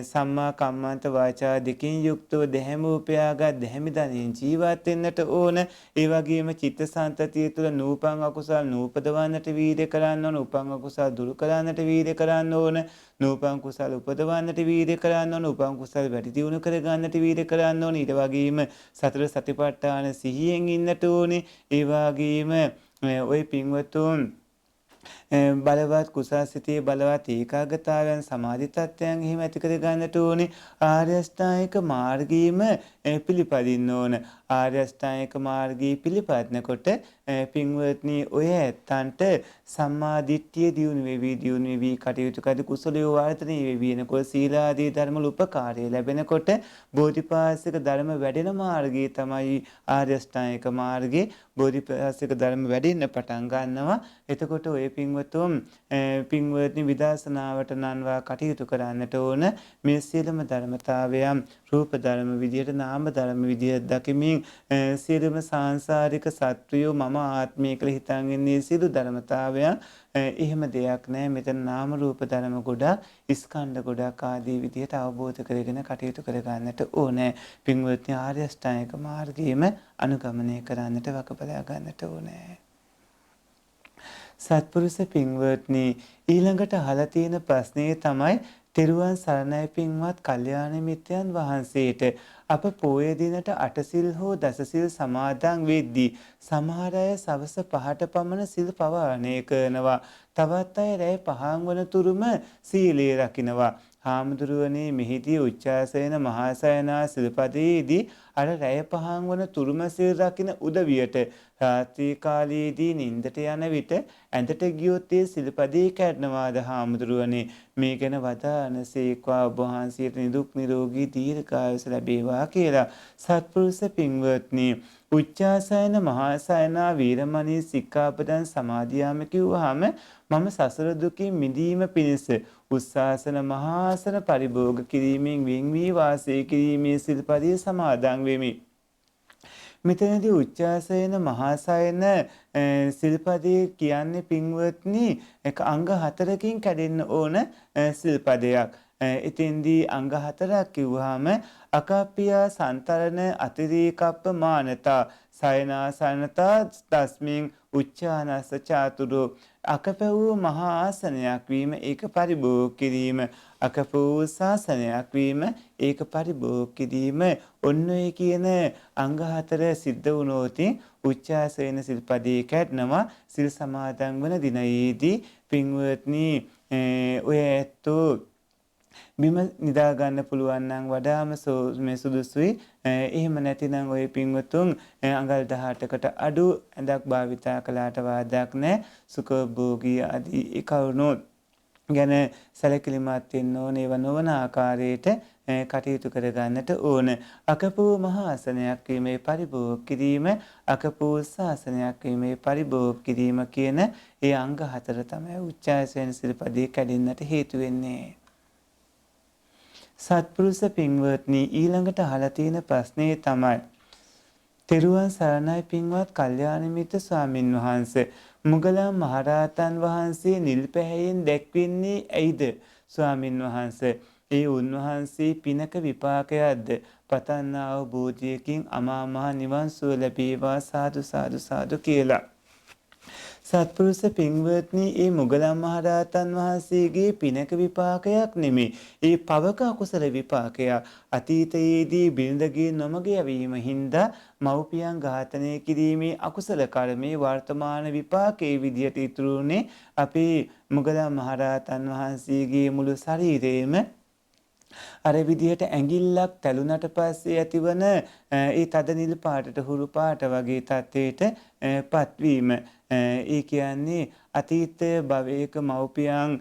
සම්මා කම්මන්ත වාචා දෙකින් යුක්තව දැහැමෝපයාගත් දැහැමි ධනෙන් ජීවත් වෙන්නට ඕන. ඒ වගේම චිත්තසංතතිය තුළ නූපන් අකුසල් නූපදවන්නට වීර්ය කරන්න ඕන. උපන් අකුසල් දුරු කරන්නට වීර්ය කරන්න ඕන. නූපන් කුසල් උපදවන්නට වීර්ය කරන්න ඕන. උපන් කුසල් වැඩි දියුණු කරගන්නට වීර්ය කරන්න ඕන. ඊට වගේම සතර සතිපට්ඨාන සිහියෙන් ඉන්නට ඕනේ. ඒ වගේම ඔය පින්වතුන් බලවත් කුසල් සිතේ බලවත් ඒකාග්‍රතාවයන් සමාධි තත්ත්වයන් එහෙම ඇති කර ගන්නට ඕනේ. ආර්ය අෂ්ටාංගික මාර්ගයේම පිළිපදින්න ඕන. ආර්ය අෂ්ටාංගික මාර්ගයේ පිළිපදනකොට පින්වත්නි ඔය ඇත්තන්ට සම්මා දිට්ඨිය දියුණු වෙවි කටයුතු කර කුසලයේ වර්ධනය වෙවි වෙනකොට සීලාදී ධර්ම උපකාරය ලැබෙනකොට බෝධිපාශික ධර්ම වැඩෙන මාර්ගය තමයි ආර්ය අෂ්ටාංගික මාර්ගයේ. බෝධිපාශික ධර්ම වැඩෙන්න පටන් ගන්නවා. එතකොට ඔය පින්වත්නි විදර්ශනාවට නන්වා කටයුතු කරන්නට ඕන. මේ සියලුම ධර්මතාවයන් රූප ධර්ම විදියට නාම ධර්ම විදියට දකිමින් සියලුම සාංශාරික සත්වයෝ මම ආත්මය කියලා හිතන් ඉන්නේ සියලු ධර්මතාවයන් එහෙම දෙයක් නැහැ. මෙතන නාම රූප ධර්ම ගොඩක් ස්කන්ධ ගොඩක් ආදී විදියට අවබෝධ කරගෙන කටයුතු කරගන්නට ඕනේ. පින්වත්නි ආර්ය අෂ්ටාංගික මාර්ගයේම අනුගමනය කරන්නට වකබලා ගන්නට ඕනේ. සත්පුරුෂ පින්වත්නි ඊළඟට අහලා තියෙන ප්‍රශ්නේ තමයි තෙරුවන් සරණයි පින්වත් කල්යාණ මිත්‍රයන් වහන්සේට අප පොය දිනට අටසිල් හෝ දසසිල් සමාදන් වෙද්දී සමහර අය සවස 5ට පමණ සිල් පවාරණය කරනවා. තවත් අය රැය 5 වන තුරුම සීලය රකින්නවා. හාමුදුරුවනේ මෙහිදී උච්චාසයන මහාසයනා සිල්පදයේදී අර රැය 5 වන තුරුම සිල් රකින්න උදවියට රාත්‍රී කාලයේදී නිින්දට යන විට ඇඳට ගියොත් ඒ සිල්පදේ කැඩනවාද හාමුදුරුවනේ? මේ ගැන වදානසේක්වා ඔබ වහන්සේට නිදුක් නිරෝගී දීර්ඝායුෂ ලැබේවා කියලා. සත්පුරුෂ පින්වත්නි උච්චාසයන මහාසයනා වීරමණී සික්ඛාපදං සමාදියාම කිව්වහම මම සසර දුකින් මිදීම පිණිස උස්සාසන මහාසන පරිභෝග කිරීමෙන් වෙන් වී වාසය කිරීමේ සිල්පදයේ සමාදන් වෙමි. මෙතනදී උච්චාසයන මහාසයන සිල්පදයේ කියන්නේ පින්වත්නි එක අංග 4කින් කැඩෙන්න ඕන සිල්පදයක්. එතෙන්දී අංග 4ක් කිව්වහම අකප්පියා සන්තරණ අතිරේකප්ප මානතා සයනාසනතා තස්මින් උච්චානස චාතුරෝ අකප වූ මහා ආසනයක් වීම ඒක පරිභෝග කිරීම අකප වූ ශාසනයක් වීම ඒක පරිභෝග කිරීම ඔන්න ඔය කියන අංග 4 සිද්ධ වුණොත් උච්චාසයන සිල්පදේ කැඩනවා. සිල් සමාදන් වන දිනයේදී පින්වත්නි ඔය ඇත්තෝ බිම නිදා ගන්න පුළුවන් නම් වඩාම මේ සුදුසුයි. එහෙම නැතිනම් ඔය පින්වතුන් අඟල් 18කට අඩු ඇඳක් භාවිතා කළාට වාදයක් නැහැ. සුඛභෝගී ආදී ඒ කරුණු ගැන සැලකිලිමත් වෙන්න ඕනේ. ඒව නොවන ආකාරයට කටයුතු කරගන්නට ඕන. අකපූ මහාසනයක් වීමේ පරිභෝග කිරීම, අකපූ ශාසනයක් වීමේ පරිභෝග කිරීම කියන ඒ අංග හතර තමයි උච්චාසන සිල්පදේ කැඩෙන්නට හේතු වෙන්නේ. සත්පුරුෂ පින්වත්නි, ඊළඟට අහලා තියෙන ප්‍රශ්නේ තමයි තෙරුවන් සරණයි පින්වත් කල්යාණ මිත්‍ර ස්වාමින් වහන්සේ, මුගලන් මහරහතන් වහන්සේ නිල් පැහැයෙන් දැක්වෙන්නේ ඇයිද ස්වාමින් වහන්සේ? ඒ උන්වහන්සේ පිනක විපාකයක්ද? පතන්න අවබෝධයකින් අමා මහ නිවන් සුව ලැබේවා සාදු සාදු සාදු කියලා. සත්පුරුෂ පින්වත්නි, ඒ මුගලන් මහරහතන් වහන්සේගේ පිනක විපාකයක් නෙමෙයි. ඒ පවක අකුසල විපාකයක්. අතීතයේදී බිරිඳගේ නොමග යැවීම හින්දා මව්පියන් ඝාතනය කිරීමේ අකුසල කර්මයේ වර්තමාන විපාකයේ විදියට ඉතුරුනේ අපේ මුගලන් මහරහතන් වහන්සේගේ මුළු ශරීරයේම අර විදිහට ඇඟිල්ලක් තැළුණට පස්සේ ඇතිවන ඒ තද නිල් පාටට හුරු පාට වගේ තත්ත්වයට පත්වීම. ඒ කියන්නේ අතීත භවයක මව්පියන්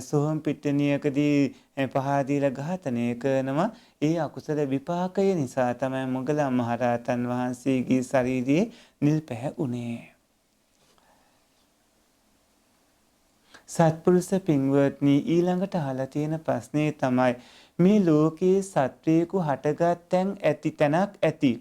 සොහොන් පිට්ටනියකදී පහා දීලා ඝාතනය කරනවා. ඒ අකුසල විපාකය නිසා තමයි මොගලන් මහරහතන් වහන්සේගේ ශරීරයේ නිල් පැහැ උනේ. සත්පුරුෂ පින්වත්නි, ඊළඟට අහලා තියෙන ප්‍රශ්නේ තමයි මේ ලෝකයේ සත්වයෙකු හටගත් තැනක් ඇති.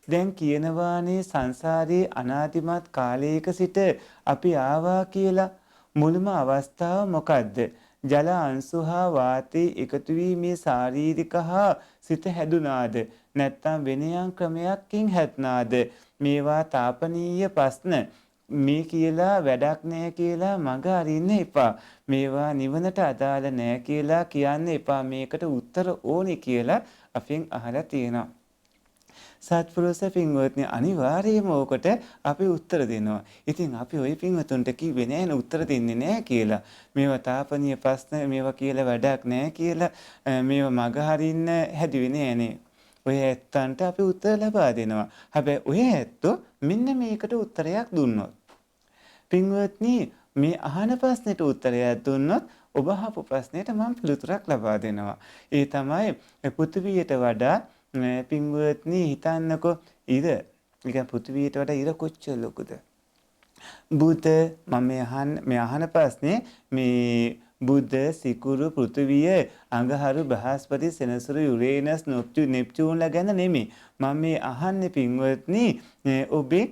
දැන් කියනවානේ සංසාරයේ අනාදිමත් කාලයක සිට අපි ආවා කියලා. මුල්ම අවස්ථාව මොකද්ද? ජල අංශු හා වාතයේ එකතු වී මේ ශාරීරික හා සිත හැදුනාද? නැත්නම් වෙන යම් ක්‍රමයකින් හැත්නාද? මේවා තාපනීය ප්‍රශ්න. මේ කියලා වැඩක් නැහැ කියලා මග අරින්න එපා. මේවා නිවනට අදාළ නැහැ කියලා කියන්න එපා. මේකට උත්තර ඕනේ කියලා අපෙන් අහලා තියෙනවා. සත්පුරුෂ පින්වත්නි, අනිවාර්යයෙන්ම ඕකට අපි උත්තර දෙනවා. ඉතින් අපි ওই පින්වතුන්ට කිව්වේ නෑනේ උත්තර දෙන්නේ නෑ කියලා. මේවා තාපනීය ප්‍රශ්න, මේවා කියලා වැඩක් නෑ කියලා මේවා මග හරින්න හැදුවේ නෑනේ. ඔය ඇත්තන්ට අපි උත්තර ලබා දෙනවා. හැබැයි ඔය ඇත්තෝ මෙන්න මේකට උත්තරයක් දුන්නොත්, පින්වත්නි, මේ අහන ප්‍රශ්නෙට උත්තරයක් දුන්නොත් ඔබ අහපු ප්‍රශ්නෙට මම පිළිතුරක් ලබා දෙනවා. ඒ තමයි පෘථිවියට වඩා පින්වත්නි හිතන්නකෝ ඉර. නිකන් පෘථිවියට වඩා ඉර කොච්චර ලොකුද? බුද්ධ මම අහන ප්‍රශ්නේ මේ බුද්ධ, සිකුරු, පෘථිවිය, අඟහරු, බ්‍රහස්පති, සෙනසුරු, යුරේනස්, නෙප්චූන්ලා ගැන නෙමෙයි. මම මේ අහන්නේ පින්වත්නි ඔබේ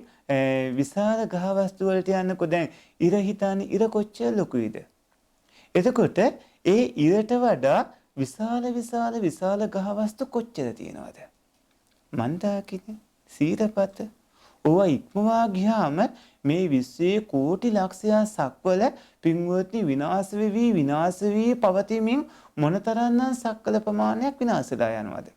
විශාල ගහ වස්තු වලට යනකොට දැන් ඉර හිතානේ ඉර කොච්චර ලොකුයිද? එතකොට ඒ ඉරට වඩා විශාල ගහ වස්තු කොච්චර තියෙනවද? මන්දාකිනේ, සීරපත. ඕවා ඉක්මවා ගියාම මේ විශ්වයේ කෝටි ලක්ෂයක් සක්වල පින්වත්නි විනාශ වී පවතිමින් මොනතරම්නම් සක්වල ප්‍රමාණයක් විනාශ වෙලා යනවද?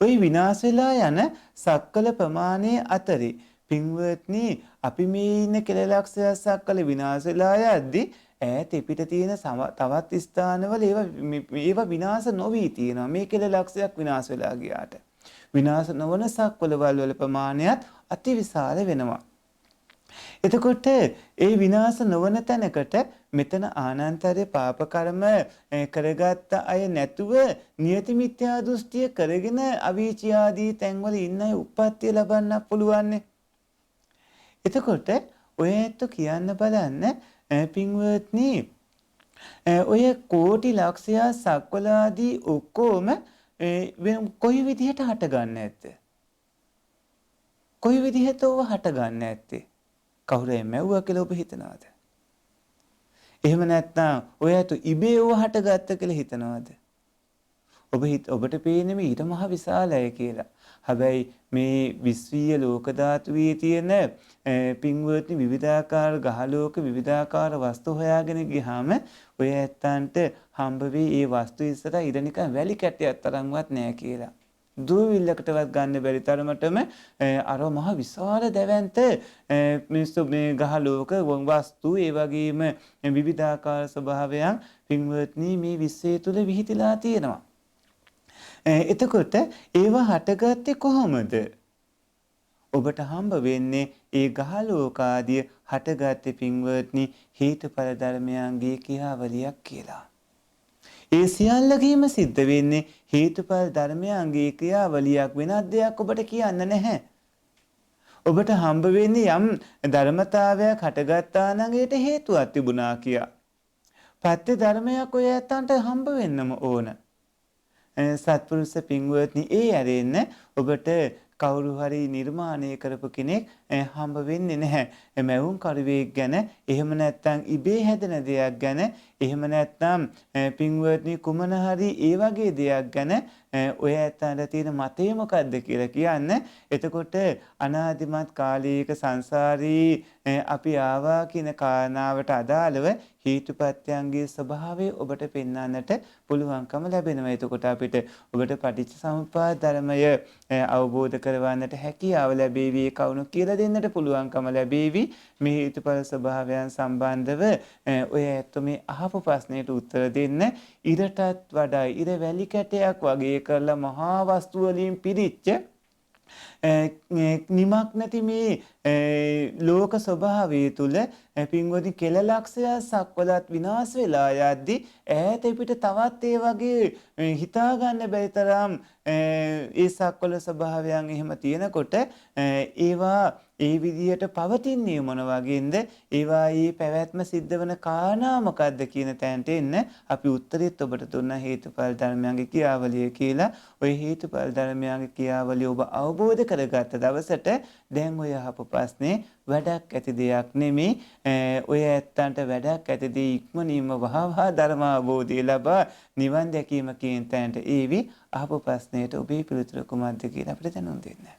ওই විනාශ වෙලා යන සක්වල ප්‍රමාණය අතරේ පින්වත්නි අපි මේ ඉන්න කෙලලක්ෂයක් සක්වල විනාශ වෙලා යද්දී ඈත පිට තියෙන තවත් ස්ථානවල ඒවා විනාශ නොවී තියෙනවා. මේ කෙලලක්ෂයක් විනාශ වෙලා ගියාට විනාශ නොවන සක්වල වල ප්‍රමාණයත් අතිවිශාල වෙනවා. එතකොට ඒ විනාශ නොවන තැනකට මෙතන ආනන්තරේ පාප කර්ම කරගත්ත අය නැතුව නියති මිත්‍යා දෘෂ්ටිය කරගෙන අවීචී ආදී තැන්වල ඉන්න අය උප්පත්තිය ලබන්න පුළුවන්. එතකොට ඔය ඇත්ත කියන්න බලන්න පින්වත්නි, ඔය කෝටි ලක්ෂයක් සක්වල ආදී ඔක්කොම කොයි විදිහට හටගන්නේ නැද්ද? කොයි විදිහට ඕව හටගන්නේ නැත්තේ? කවුරු එමෙව්වා කියලා ඔබ හිතනවාද? එහෙම නැත්නම් ඔයතු ඉබේ ඕව හටගත්ත කියලා හිතනවාද? ඔබට පේන්නේ මේ ඊට මහ විශාලයි කියලා. හැබැයි මේ විශ්වීය ලෝක ධාතුවේ තියෙන පින්වත්නි විවිධාකාර ගහලෝක විවිධාකාර වස්තු හොයාගෙන ගියාම ඔය ඇත්තන්ට හම්බ වෙයි ඒ වස්තු ඉස්සරහ ඉර නිකන් වැලි කැටයක් තරම්වත් නැහැ කියලා. දුවිල්ලකටවත් ගන්න බැරි තරමටම අර මහ විශාල දැවැන්ත මිනිස්සු මේ ගහලෝක වස්තු ඒ වගේම විවිධාකාර ස්වභාවයන් පින්වත්නි මේ විශ්වය තුල විහිදලා තියෙනවා. එතකොට ඒවා හටගත්තේ කොහොමද? ඔබට හම්බ වෙන්නේ ඒ ගහලෝක ආදී හටගත්තේ පින්වත්නි හේතුඵල ධර්මයන්ගේ ක්‍රියාවලියක් කියලා. ඒ සියල්ලකීම සිද්ධ වෙන්නේ හේතුඵල ධර්මයන්ගේ ක්‍රියාවලියක් වෙනත් දෙයක් ඔබට කියන්න නැහැ. ඔබට හම්බ වෙන්නේ යම් ධර්මතාවයක් හටගත්තා නම් ඒට හේතුවක් තිබුණා කියා. පත්‍ය ධර්මයක් ඔය ඇත්තන්ට හම්බ වෙන්නම ඕන. සත්පුරුෂ පින්වත්නි ඒ ඇරෙන්න ඔබට කවුරු හරි නිර්මාණය කරපු කෙනෙක් හම්බ වෙන්නේ නැහැ. මැවුම් කරුවෙක් ගැන එහෙම නැත්නම් ඉබේ හැදෙන දෙයක් ගැන එහෙම නැත්නම් පින්වත්නි කුමන හරි ඒ වගේ දෙයක් ගැන ඔය ඇත්තන්ට තියෙන මතය මොකද්ද කියලා කියන්න. එතකොට අනාදිමත් කාලයක සංසාරී අපි ආවා කියන කාරණාවට අදාළව හේතුපත්‍යංගයේ ස්වභාවය ඔබට පෙන්වන්නට පුළුවන්කම ලැබෙනවා. එතකොට අපිට ඔබට පටිච්චසමුප්පාද ධර්මය අවබෝධ කරවන්නට හැකියාව ලැබේවි. කවුණු කියලා දෙන්නට පුළුවන්කම ලැබේවි. මේ හේතුඵල ස්වභාවයන් සම්බන්ධව ඔය ඇත්ත මේ අහපු ප්‍රශ්නෙට උත්තර දෙන්න. ඉරටත් වඩා ඉර වැලි කැටයක් වගේ කරලා මහා වස්තු වලින් පිරිච්ච නිමක් නැති මේ ලෝක ස්වභාවය තුල පින්වත්නි කෙල ලක්ෂයක් සක්වලත් විනාශ වෙලා යද්දි ඈත පිට තවත් ඒ වගේ හිතා ගන්න බැරි තරම් ඒ සක්වල ස්වභාවයන් එහෙම තියෙනකොට ඒවා ඒ විදිහට පවතින්නේ මොන වගේන්ද? ඒවායේ පැවැත්ම සිද්ධ වෙන කාරණා මොකද්ද කියන තැනට එන්න අපි උත්තරෙත් ඔබට දුන්න හේතුඵල ධර්මයන්ගේ ක්‍රියාවලිය කියලා. ওই හේතුඵල ධර්මයන්ගේ ක්‍රියාවලිය ඔබ අවබෝධ කරගත්ත දවසට දැන් ඔය අහපු ප්‍රශ්නේ වැඩක් ඇති දෙයක් නෙමෙයි. ඔය ඇත්තන්ට වැඩක් ඇති දේ ඉක්මනින්ම වහවහ ධර්ම අවබෝධය ලබා නිවන් දැකීම කියන තැනට ඒවි. අහපු ප්‍රශ්නෙට ඔබේ පිළිතුර කුමක්ද කියලා අපිට දැනුම් දෙන්න.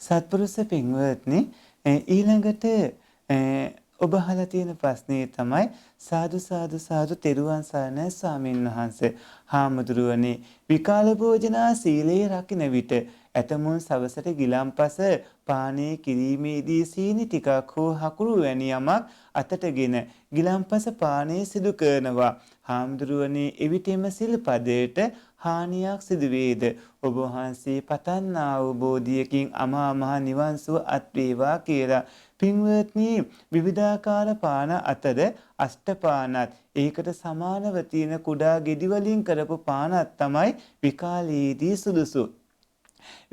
සත්පුරුෂ පින්වත්නි ඊළඟට ඔබ අහලා තියෙන ප්‍රශ්නේ තමයි සාදු සාදු සාදු තෙරුවන් සරණයි ස්වාමීන් වහන්සේ. හාමුදුරුවනේ විකාල භෝජනා සීලයේ රකින්න විට ඇතමුන් සවසට ගිලම්පස පානය කිරීමේදී සීනි ටිකක් හෝ හකුරු වැනි යමක් අතටගෙන ගිලම්පස පානය සිදු කරනවා. හාමුදුරුවනේ එවිටම සිල්පදයට හානියක් සිදු වේද? ඔබ වහන්සේ පතන්නා අවබෝධයකින් අමා මහ නිවන් සුව අත් වේවා කියලා. පින්වත්නි විවිධාකාර පාන අතර අෂ්ටපානත් ඒකට සමානව තියෙන කුඩා ගෙඩි වලින් කරපු පානත් තමයි විකාලයේදී සුදුසු.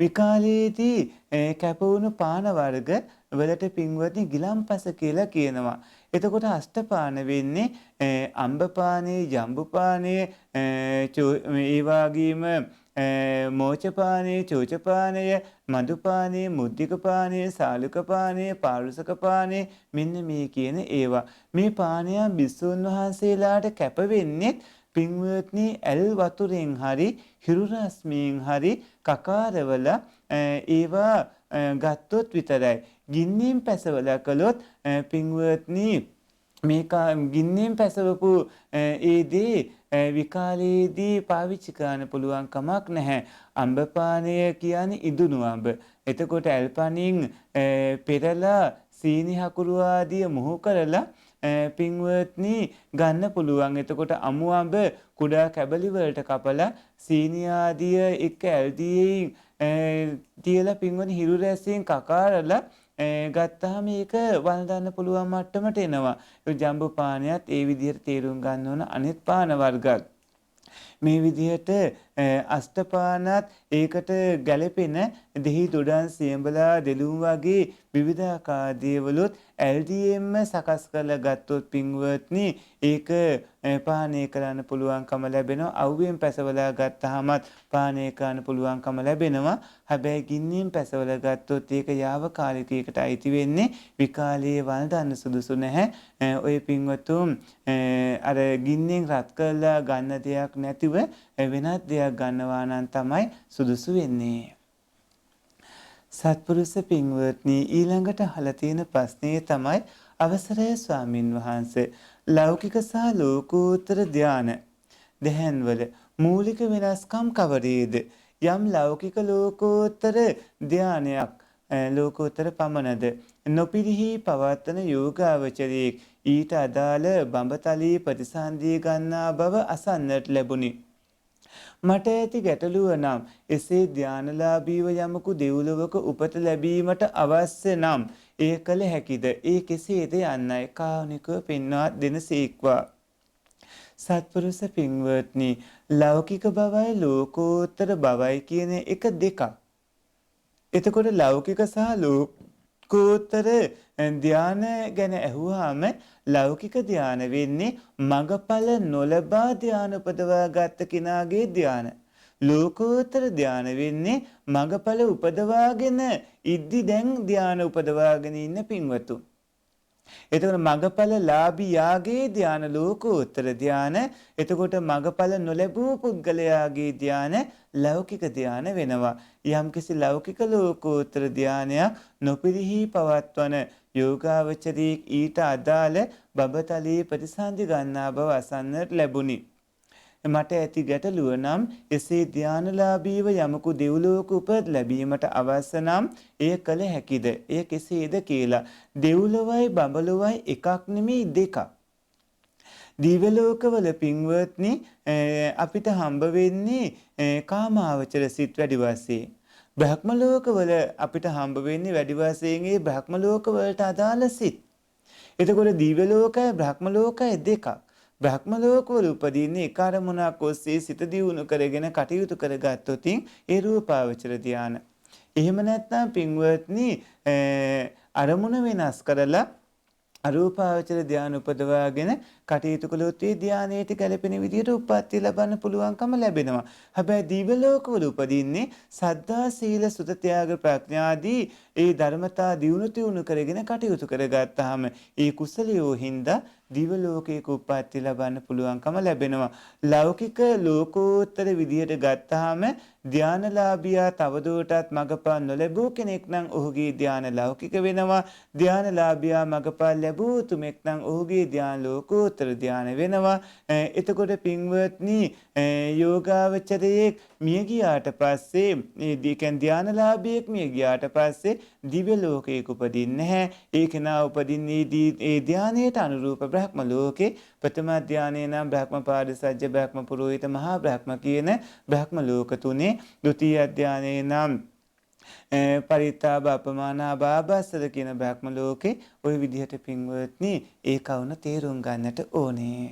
විකාලයේදී කැපවුණු පාන වර්ග වලට පින්වත්නි ගිලම්පස කියලා කියනවා. එතකොට අෂ්ටපාන වෙන්නේ අම්බපානේ, ජම්බුපානේ, ඒ වගේම මෝචපානේ, චෝචපානය, මදුපානේ, මුද්දිකපානේ, සාලුකපානේ, පාරුසකපානේ මෙන්න මේ කියන ඒවා. මේ පානයන් බිස්සුන් වහන්සේලාට කැප වෙන්නේ පින්වත්නි ඇල් වතුරෙන් හරි හිරු රශ්මියෙන් හරි කකාරවල ඒවා ගත්තොත් විතරයි. ගින්නෙන් පැසවල කළොත් පින්වත්නි මේක ගින්නෙන් පැසවපු ඒ දේ විකාලයේදී පාවිච්චි කරන්න පුළුවන් කමක් නැහැ. අම්බපානය කියන්නේ ඉදුණු අඹ. එතකොට ඇල්පනින් පෙරලා සීනි හකුරු ආදිය මුහු කරලා පින්වත්නි ගන්න පුළුවන්. එතකොට අමු අඹ කුඩා කැබලි වලට කපලා සීනි ආදිය එක්ක ඇල්දියෙන් තියලා පින්වත්නි හිරු රැස්යෙන් කකාරලා ගත්තාම මේක වළඳන්න පුළුවන් මට්ටමට එනවා. ජම්බු පානයත් ඒ විදිහට තේරුම් ගන්න ඕන අනිත් පාන වර්ගත්. මේ විදිහට අෂ්ටපානත් ඒකට ගැලපෙන දෙහි දොඩන් සියඹලා දෙලුම් වගේ විවිධාකාර දේවලුත් LDM සකස් කරලා ගත්තොත් පින්වත්නි ඒක පානය කරන්න පුළුවන්කම ලැබෙනවා. අවුවෙන් පැසවලා ගත්තාමත් පානය කරන්න පුළුවන්කම ලැබෙනවා. හැබැයි ගින්නෙන් පැසවලා ගත්තොත් ඒක යාවකාලිකයකට අයිති වෙන්නේ. විකාලයේ වළඳන්න සුදුසු නැහැ. ඔය පින්වතුන් අර ගින්නෙන් රත් කරලා ගන්න දෙයක් නැතිව වෙනත් දෙයක් ගන්නවා නම් තමයි සුදුසු වෙන්නේ. සත්පුරුෂ පින්වත්නි ඊළඟට අහලා තියෙන ප්‍රශ්නේ තමයි අවසරයි ස්වාමින් වහන්සේ ලෞකික සහ ලෝකෝත්තර ධාන දෙහන්වල මූලික වෙනස්කම් කවරේද? යම් ලෞකික ලෝකෝත්තර ධානයක් ලෝකෝත්තර පමණද නොපිරිහි පවත්තන යෝගාවචරයේ ඊට අදාළ බඹතලී ප්‍රතිසන්දිය ගන්නා බව අසන්නට ලැබුණි. මට ඇති ගැටලුව නම් එසේ ධානලාභීව යමකු දෙව්ලොවක උපත ලැබීමට අවශ්‍ය නම් ඒ කළ හැකිද? ඒ කෙසේද යන්නයි කාරුණිකව පෙන්වා දෙනසේක්වා. සත්පුරුෂ පින්වත්නි, ලෞකික බවයි ලෝකෝත්තර බවයි කියන එක දෙකක්. එතකොට ලෞකික සහ ලෝකෝත්තර ධාන ගැන ඇහුවාම ලෞකික ධාන වෙන්නේ මගඵල නොලබා ධාන උපදවා ගත්ත කෙනාගේ ධාන. ලෝකෝත්තර ධාන වෙන්නේ මගඵල උපදවාගෙන ඉද්දි දැන් ධාන උපදවාගෙන ඉන්න පින්වතුන්. එතකොට මගඵල ලාභියාගේ ධාන ලෝකෝත්තර ධාන. එතකොට මගඵල නොලැබූ පුද්ගලයාගේ ධාන ලෞකික ධාන වෙනවා. යම්කිසි ලෞකික ලෝකෝත්තර ධානයක් නොපිරිහි පවත්වන යෝගාවචරී ඊට අදාළ බබතලී ප්‍රතිසන්දි ගන්නා බව අසන්නට ලැබුණි. මට ඇති ගැටලුව නම් එසේ ධානලාභීව යමකු දෙව්ලෝක උපත ලැබීමට අවශ්‍ය නම් එය කළ හැකිද? එය කෙසේද කියලා. දෙව්ලොවයි බඹලොවයි එකක් නෙමෙයි දෙකක්. දිව්‍ය ලෝකවල පින්වත්නි අපිට හම්බ වෙන්නේ කාමාවචර සිත් වැඩි වශයෙන්. බ්‍රහ්ම ලෝකවල අපිට හම්බ වෙන්නේ වැඩි වශයෙන් ඒ බ්‍රහ්ම ලෝකවලට අදාළ සිත්. එතකොට දිව්‍ය ලෝකය බ්‍රහ්ම ලෝකය දෙකක්. බ්‍රහ්ම ලෝකවල උපදින්නේ එක අරමුණක් ඔස්සේ සිත දියුණු කරගෙන කටයුතු කරගත්තොත් ඒ රූපාවචර ධාන. එහෙම නැත්නම් පින්වත්නි අරමුණ වෙනස් කරලා අරූපාවචර ධාන උපදවාගෙන කටයුතු කළොත් ඒ ධානයට ගැලපෙන විදිහට උප්පත්ති ලබන්න පුළුවන්කම ලැබෙනවා. හැබැයි දිව්‍ය ලෝකවල උපදින්නේ සද්ධා සීල සුත ත්‍යාග ප්‍රඥාදී ඒ ධර්මතා දියුණු කරගෙන කටයුතු කරගත්තාම ඒ කුසලියෝ හින්දා දිව්‍ය ලෝකයක උප්පත්ති ලබන්න පුළුවන්කම ලැබෙනවා. ලෞකික ලෝකෝත්තර විදිහට ගත්තාම ධානලාභියා තවදුරටත් මගපල් නොලැබූ කෙනෙක් නම් ඔහුගේ ධාන ලෞකික වෙනවා. ධානලාභියා මගපල් ලැබූ තුමෙක් නම් ඔහුගේ ධාන ලෝකෝත්තර ධාන වෙනවා. එතකොට පින්වත්නි යෝගාවචරයේ මිය ගියාට පස්සේ ඒ ධානලාභියෙක් මිය ගියාට පස්සේ දිව්‍ය ලෝකයක උපදින්නේ නැහැ. ඒ කෙනා උපදින්නේ ඒ ධානයට අනුරූප බ්‍රහ්ම ලෝකේ. ප්‍රථම ධානයේ නම් බ්‍රහ්ම පාරිසජ්ජ බ්‍රහ්ම පුරෝහිත මහා බ්‍රහ්ම කියන බ්‍රහ්ම ලෝක තුනේ. ဒုတိ ය ධානයේ නම් පරිත්තාභ අපමානා බාබස්සද කියන බ්‍රහ්ම ලෝකේ. ওই විදිහට පින්වත්නි ඒ කවුන තේරුම් ගන්නට ඕනේ.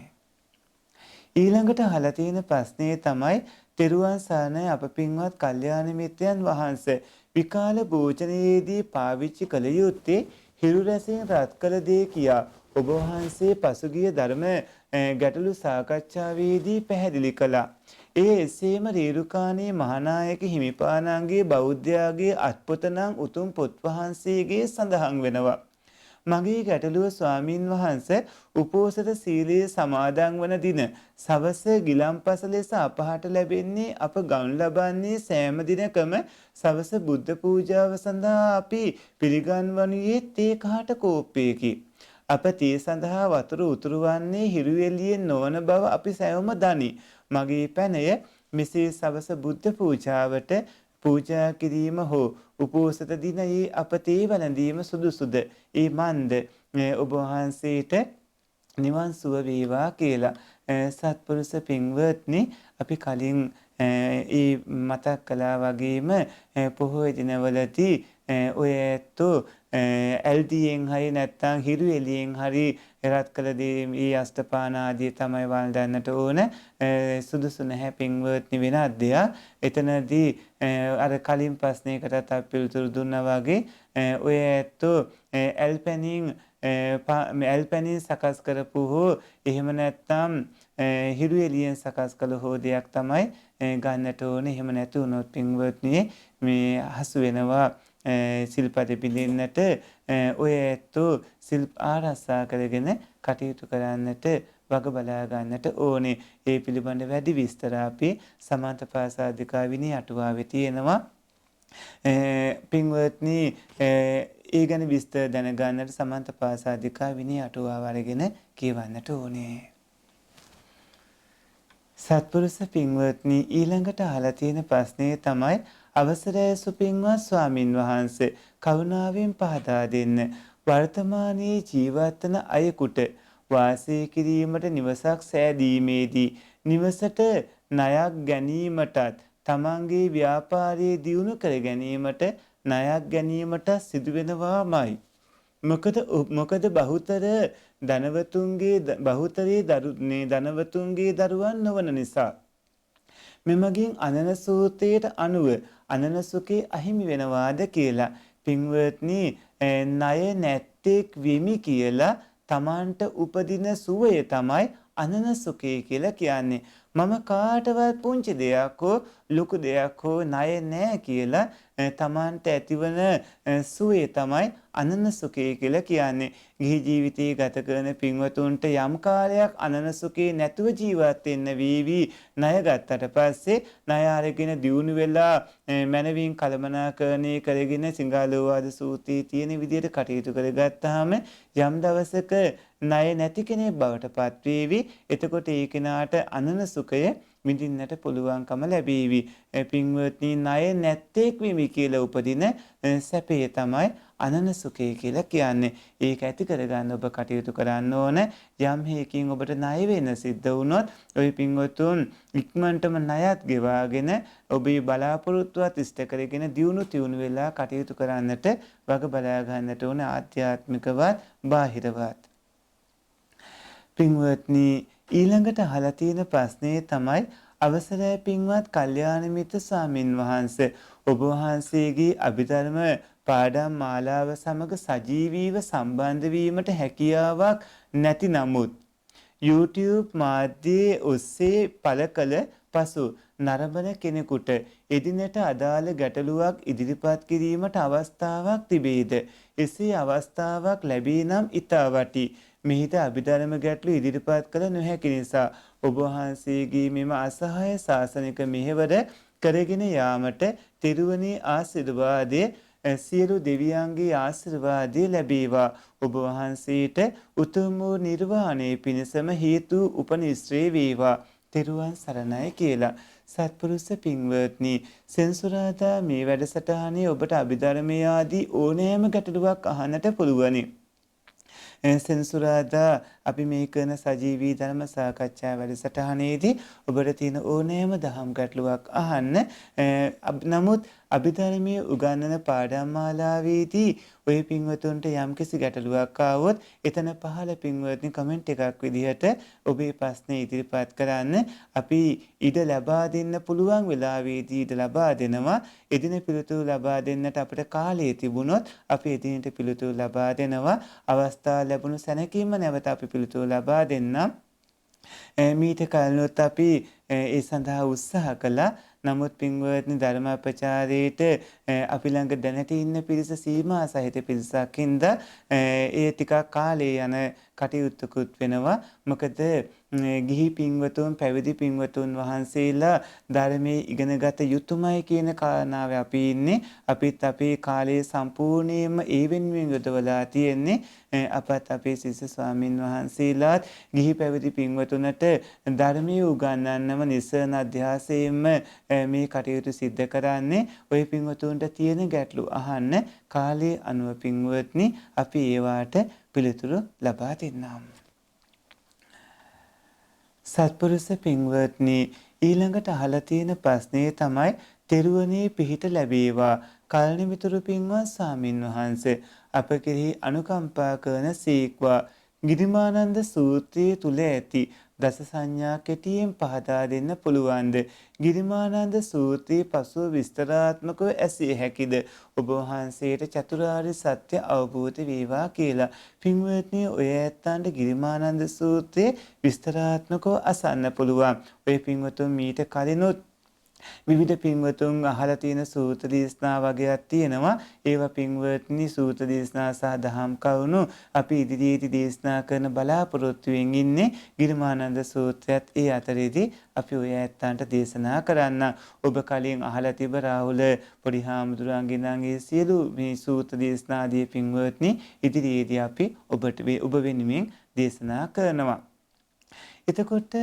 ඊළඟට අහලා තියෙන ප්‍රශ්නේ තමයි තෙරුවන් සරණයි අප පින්වත් කල්යාණ මිත්‍රයන් වහන්සේ විකාල භෝජනයේදී පාවිච්චි කළ යුත්තේ හිරු රැසින් රත් කළ දේ කියා ඔබ වහන්සේ පසුගිය ධර්ම ගැටළු සාකච්ඡාවේදී පැහැදිලි කළා. ඒ එසේම රේරුකාණේ මහානායක හිමිපාණන්ගේ බෞද්ධයාගේ අත්පොත නම් උතුම් පොත් වහන්සේගේ සඳහන් වෙනවා. මගේ ගැටලුව ස්වාමින් වහන්සේ උපෝසත සීලයේ සමාදන් වන දින සවස ගිලම්පස ලෙස අපහට ලැබෙන්නේ අප ගනු ලබන්නේ සෑම දිනකම සවස බුද්ධ පූජාව සඳහා අපි පිළිගන්වනුයේ තේ කහට කෝප්පයකි. අප තේ සඳහා වතුර උතුරු වන්නේ හිරු එළියෙන් නොවන බව අපි සැවම දනි. මගේ පැනය මෙසේ සවස බුද්ධ පූජාවට පූජා කිරීම හෝ උපෝසත දිනයේ අප තේ වළඳීම සුදුසුද? ඒ මන්ද ඔබ වහන්සේට නිවන් සුව වේවා කියලා. සත්පුරුෂ පින්වත්නි අපි කලින් ඒ මතක් කළා වගේම පොහොය දිනවලදී ඔය ඇත්තෝ එල්ඩීෙන් හරි නැත්නම් හිරු එළියෙන් හරි රත් කළ දේ මේ අෂ්ටපාන ආදී තමයි වළඳන්නට ඕන. සුදුසු නැහැ පින්වත්නි වෙනත් දෙයක්. එතනදී අර කලින් ප්‍රශ්නයකටත් අපි පිළිතුරු දුන්නා වගේ ඔය ඇත්තෝ ඇල්පැනින් සකස් කරපු හෝ එහෙම නැත්නම් හිරු එළියෙන් සකස් කළ හෝ දෙයක් තමයි ගන්නට ඕනේ. එහෙම නැතු වුණොත් පින්වත්නි මේ හසු වෙනවා සිල්පද පිළිෙන්නට. ඔය ඇත්තෝ සිල් ආරක්ෂා කරගෙන කටයුතු කරන්නට වග බලා ගන්නට ඕනේ. ඒ පිළිබඳ වැඩි විස්තර අපි සමන්තපාසාදිකා විනී අටුවාවේ තියෙනවා. පින්වත්නි ඒ ගැන විස්තර දැනගන්නට සමන්තපාසාදිකා විනී අටුවාව අරගෙන කියවන්නට ඕනේ. සත්පුරුෂ පින්වත්නි ඊළඟට අහලා තියෙන ප්‍රශ්නේ තමයි අවසරයි සුපින්වත් ස්වාමින් වහන්සේ කරුණාවෙන් පහදා දෙන්න. වර්තමානයේ ජීවත් වන අයෙකුට වාසය කිරීමට නිවසක් සෑදීමේදී නිවසට ණයක් ගැනීමටත් තමන්ගේ ව්‍යාපාරයේ දියුණු කර ගැනීමට ණයක් ගැනීමට සිදුවෙනවාමයි. මොකද බහුතරයේ ධනවතුන්ගේ දරුවන් නොවන නිසා. මෙමගින් අනන සූත්‍රයට අනුව අනන සුඛේ අහිමි වෙනවාද කියලා පින්වත්නි ණය නැත්තේක් වෙමි කියලා Tamanට උපදින සුවය තමයි අනන සුඛය කියලා කියන්නේ. මම කාටවත් පුංචි දෙයක් හෝ ලොකු දෙයක් හෝ ණය නැහැ කියලා Tamanට ඇතිවන සුවය තමයි අනන සුඛය කියලා කියන්නේ. ගිහි ජීවිතයේ ගත කරන පින්වතුන්ට යම් කාලයක් අනන සුඛේ නැතුව ජීවත් වෙන්න වේවි. ණය ගත්තට පස්සේ ණය අරගෙන දියුණු වෙලා මනවින් කළමනාකරණය කරගෙන සිංහලෝවාද සූත්‍රයේ තියෙන විදිහට කටයුතු කරගත්තාම යම් දවසක ණය නැති කෙනෙක් බවට පත් වේවි. එතකොට ඒ කෙනාට අනන සුඛය විඳින්නට පුළුවන්කම ලැබේවි. පින්වත්නි ණය නැත්තේක් වෙමි කියලා උපදින සැපේ තමයි අනන සුඛය කියලා කියන්නේ. ඒක ඇති කරගන්න ඔබ කටයුතු කරන්න ඕන. යම් හේකින් ඔබට ණය වෙන සිද්ධ වුණොත් ওই පින්වතුන් ඉක්මනටම ණයත් ගෙවාගෙන ඔබේ බලාපොරොත්තුවත් ඉෂ්ට කරගෙන දියුණු වෙලා කටයුතු කරන්නට වග බලා ගන්නට ඕන ආධ්‍යාත්මිකවත් බාහිරවත්. පින්වත්නි ඊළඟට අහලා තියෙන ප්‍රශ්නේ තමයි අවසරයි පින්වත් කල්යාණ මිත්‍ර ස්වාමින් වහන්සේ ඔබ වහන්සේගේ අභිධර්ම පාඩම් මාලාව සමග සජීවීව සම්බන්ධ වීමට හැකියාවක් නැති නමුත් YouTube මාධ්‍යයේ ඔස්සේ පළ කළ පසු නරඹන කෙනෙකුට එදිනට අදාළ ගැටලුවක් ඉදිරිපත් කිරීමට අවස්ථාවක් තිබේද? එසේ අවස්ථාවක් ලැබී නම් ඉතා වටී. මෙහිට අභිධර්ම ගැටලු ඉදිරිපත් කළ නොහැකි නිසා ඔබ වහන්සේගේ මෙම අසහාය ශාසනික මෙහෙවර කරගෙන යාමට තෙරුවනේ ආශිර්වාදය සියලු දෙවියන්ගේ ආශිර්වාදය ලැබේවා. ඔබ වහන්සේට උතුම් වූ නිර්වාණය පිණසම හේතු උපනිශ්‍රේ වේවා. තෙරුවන් සරණයි කියලා. සත්පුරුෂ පින්වත්නි සෙන්සුරාදා මේ වැඩසටහනේ ඔබට අභිධර්මයේ ආදී ඕනෑම ගැටලුවක් අහන්නට පුළුවනි. සෙන්සුරාදා අපි මේ කරන සජීවී ධර්ම සාකච්ඡා වැඩසටහනේදී ඔබට තියෙන ඕනෑම දහම් ගැටලුවක් අහන්න. නමුත් අභිධර්මයේ උගන්වන පාඩම් මාලාවේදී ඔය පින්වතුන්ට යම්කිසි ගැටලුවක් ආවොත් එතන පහළ පින්වත්නි කමෙන්ට් එකක් විදිහට ඔබේ ප්‍රශ්නේ ඉදිරිපත් කරන්න. අපි ඉඩ ලබා දෙන්න පුළුවන් වෙලාවේදී ඉඩ ලබා දෙනවා. එදින පිළිතුරු ලබා දෙන්නට අපිට කාලය තිබුණොත් අපි එදිනට පිළිතුරු ලබා දෙනවා. අවස්ථාව ලැබුණු සැනකීම නැවත අපි පිළිතුරු ලබා දෙන්නම්. මීට කලිනුත් අපි ඒ සඳහා උත්සාහ කළා. නමුත් පින්වත්නි ධර්ම ප්‍රචාරයේට අපි ළඟ දැනට ඉන්න පිරිස සීමා සහිත පිරිසක් හින්දා ඒ ටිකක් කාලේ යන කටයුත්තකුත් වෙනවා. මොකද ගිහි පින්වතුන් පැවිදි පින්වතුන් වහන්සේලා ධර්මයේ ඉගෙනගත යුතුමයි කියන කාරණාව අපි ඉන්නේ. අපිත් අපේ කාලය සම්පූර්ණයෙන්ම ඒ වෙනුවෙන් යොදවලා තියෙන්නේ. අපත් අපේ ශිෂ්‍ය ස්වාමින් වහන්සේලාත් ගිහි පැවිදි පින්වතුන්ට ධර්මයේ උගන්වන්නම නිසන අධ්‍යාසයෙන්ම මේ කටයුතු සිද්ධ කරන්නේ. ওই පින්වතුන්ට තියෙන ගැටලු අහන්න කාලයේ අනුව පින්වත්නි අපි ඒවාට පිළිතුරු ලබා දෙන්නම්. සත්පුරුෂ පින්වත්නි ඊළඟට අහලා තියෙන ප්‍රශ්නේ තමයි තෙරුවනේ පිහිට ලැබේවා. කල්නිමිතුරු පින්වත් ස්වාමින් වහන්සේ අප කෙරෙහි අනුකම්පා කරන සීක්වා. ගිරිමානන්ද සූත්‍රයේ තුල ඇති දස සංඥා කෙටියෙන් පහදා දෙන්න පුළුවන්ද? ගිරිමානන්ද සූත්‍රයේ පසුව විස්තරාත්මකව ඇසිය හැකිද? ඔබ වහන්සේට චතුරාර්ය සත්‍ය අවබෝධ වේවා කියලා. පින්වත්නි ඔය ඇත්තන්ට ගිරිමානන්ද සූත්‍රයේ විස්තරාත්මකව අසන්න පුළුවන්. ඔය පින්වතුන් මීට කලිනුත් විවිධ පින්වතුන් අහලා තියෙන සූත්‍ර දේශනා වගේක් තියෙනවා. ඒවා පින්වත්නි සූත්‍ර දේශනා සහ දහම් කරුණු අපි ඉදිරියේදී දේශනා කරන බලාපොරොත්තුවෙන් ඉන්නේ. ගිරිමානන්ද සූත්‍රයත් ඒ අතරේදී අපි ඔය ඇත්තන්ට දේශනා කරන්න. ඔබ කලින් අහලා තිබ රාහුල පොඩි හාමුදුරන්ගෙන් නම් ඒ සියලු මේ සූත්‍ර දේශනාදී පින්වත්නි ඉදිරියේදී අපි ඔබ වෙනුවෙන් දේශනා කරනවා. එතකොට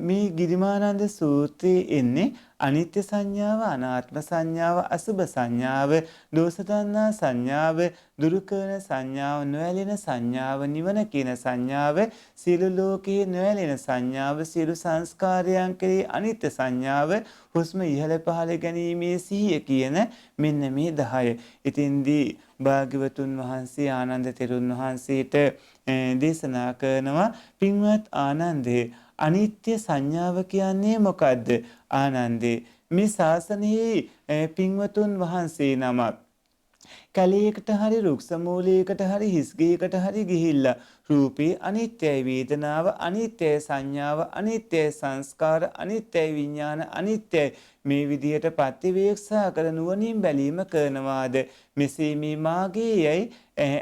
මේ ගිරිමානන්ද සූත්‍රයේ එන්නේ අනිත්‍ය සංඥාව, අනාත්ම සංඥාව, අසුභ සංඥාව, දෝෂ දන්නා සංඥාව, දුරු කරන සංඥාව, නොඇලෙන සංඥාව, නිවන කියන සංඥාව, සියලු ලෝකයේ නොඇලෙන සංඥාව, සියලු සංස්කාරයන් කෙරෙහි අනිත්‍ය සංඥාව, හුස්ම ඉහළ පහළ ගැනීමේ සිහිය කියන මෙන්න මේ 10. ඉතින්දී භාග්‍යවතුන් වහන්සේ ආනන්ද තෙරුන් වහන්සේට දේශනා කරනවා පින්වත් ආනන්දේ අනිත්‍ය සංඥාව කියන්නේ මොකද්ද? ආනන්දේ මේ ශාසනයේ පින්වතුන් වහන්සේ නමක් කැලයකට හරි රුක්ෂ මූලයකට හරි හිස්ගයකට හරි ගිහිල්ලා රූපේ අනිත්‍යයි, වේදනාව අනිත්‍යයි, සංඥාව අනිත්‍යයි, සංස්කාර අනිත්‍යයි, විඥාන අනිත්‍යයි මේ විදිහට ප්‍රතිවේක්ෂා කර නුවණින් බැලීම කරනවාද? මෙසේ මේ මාගේයයි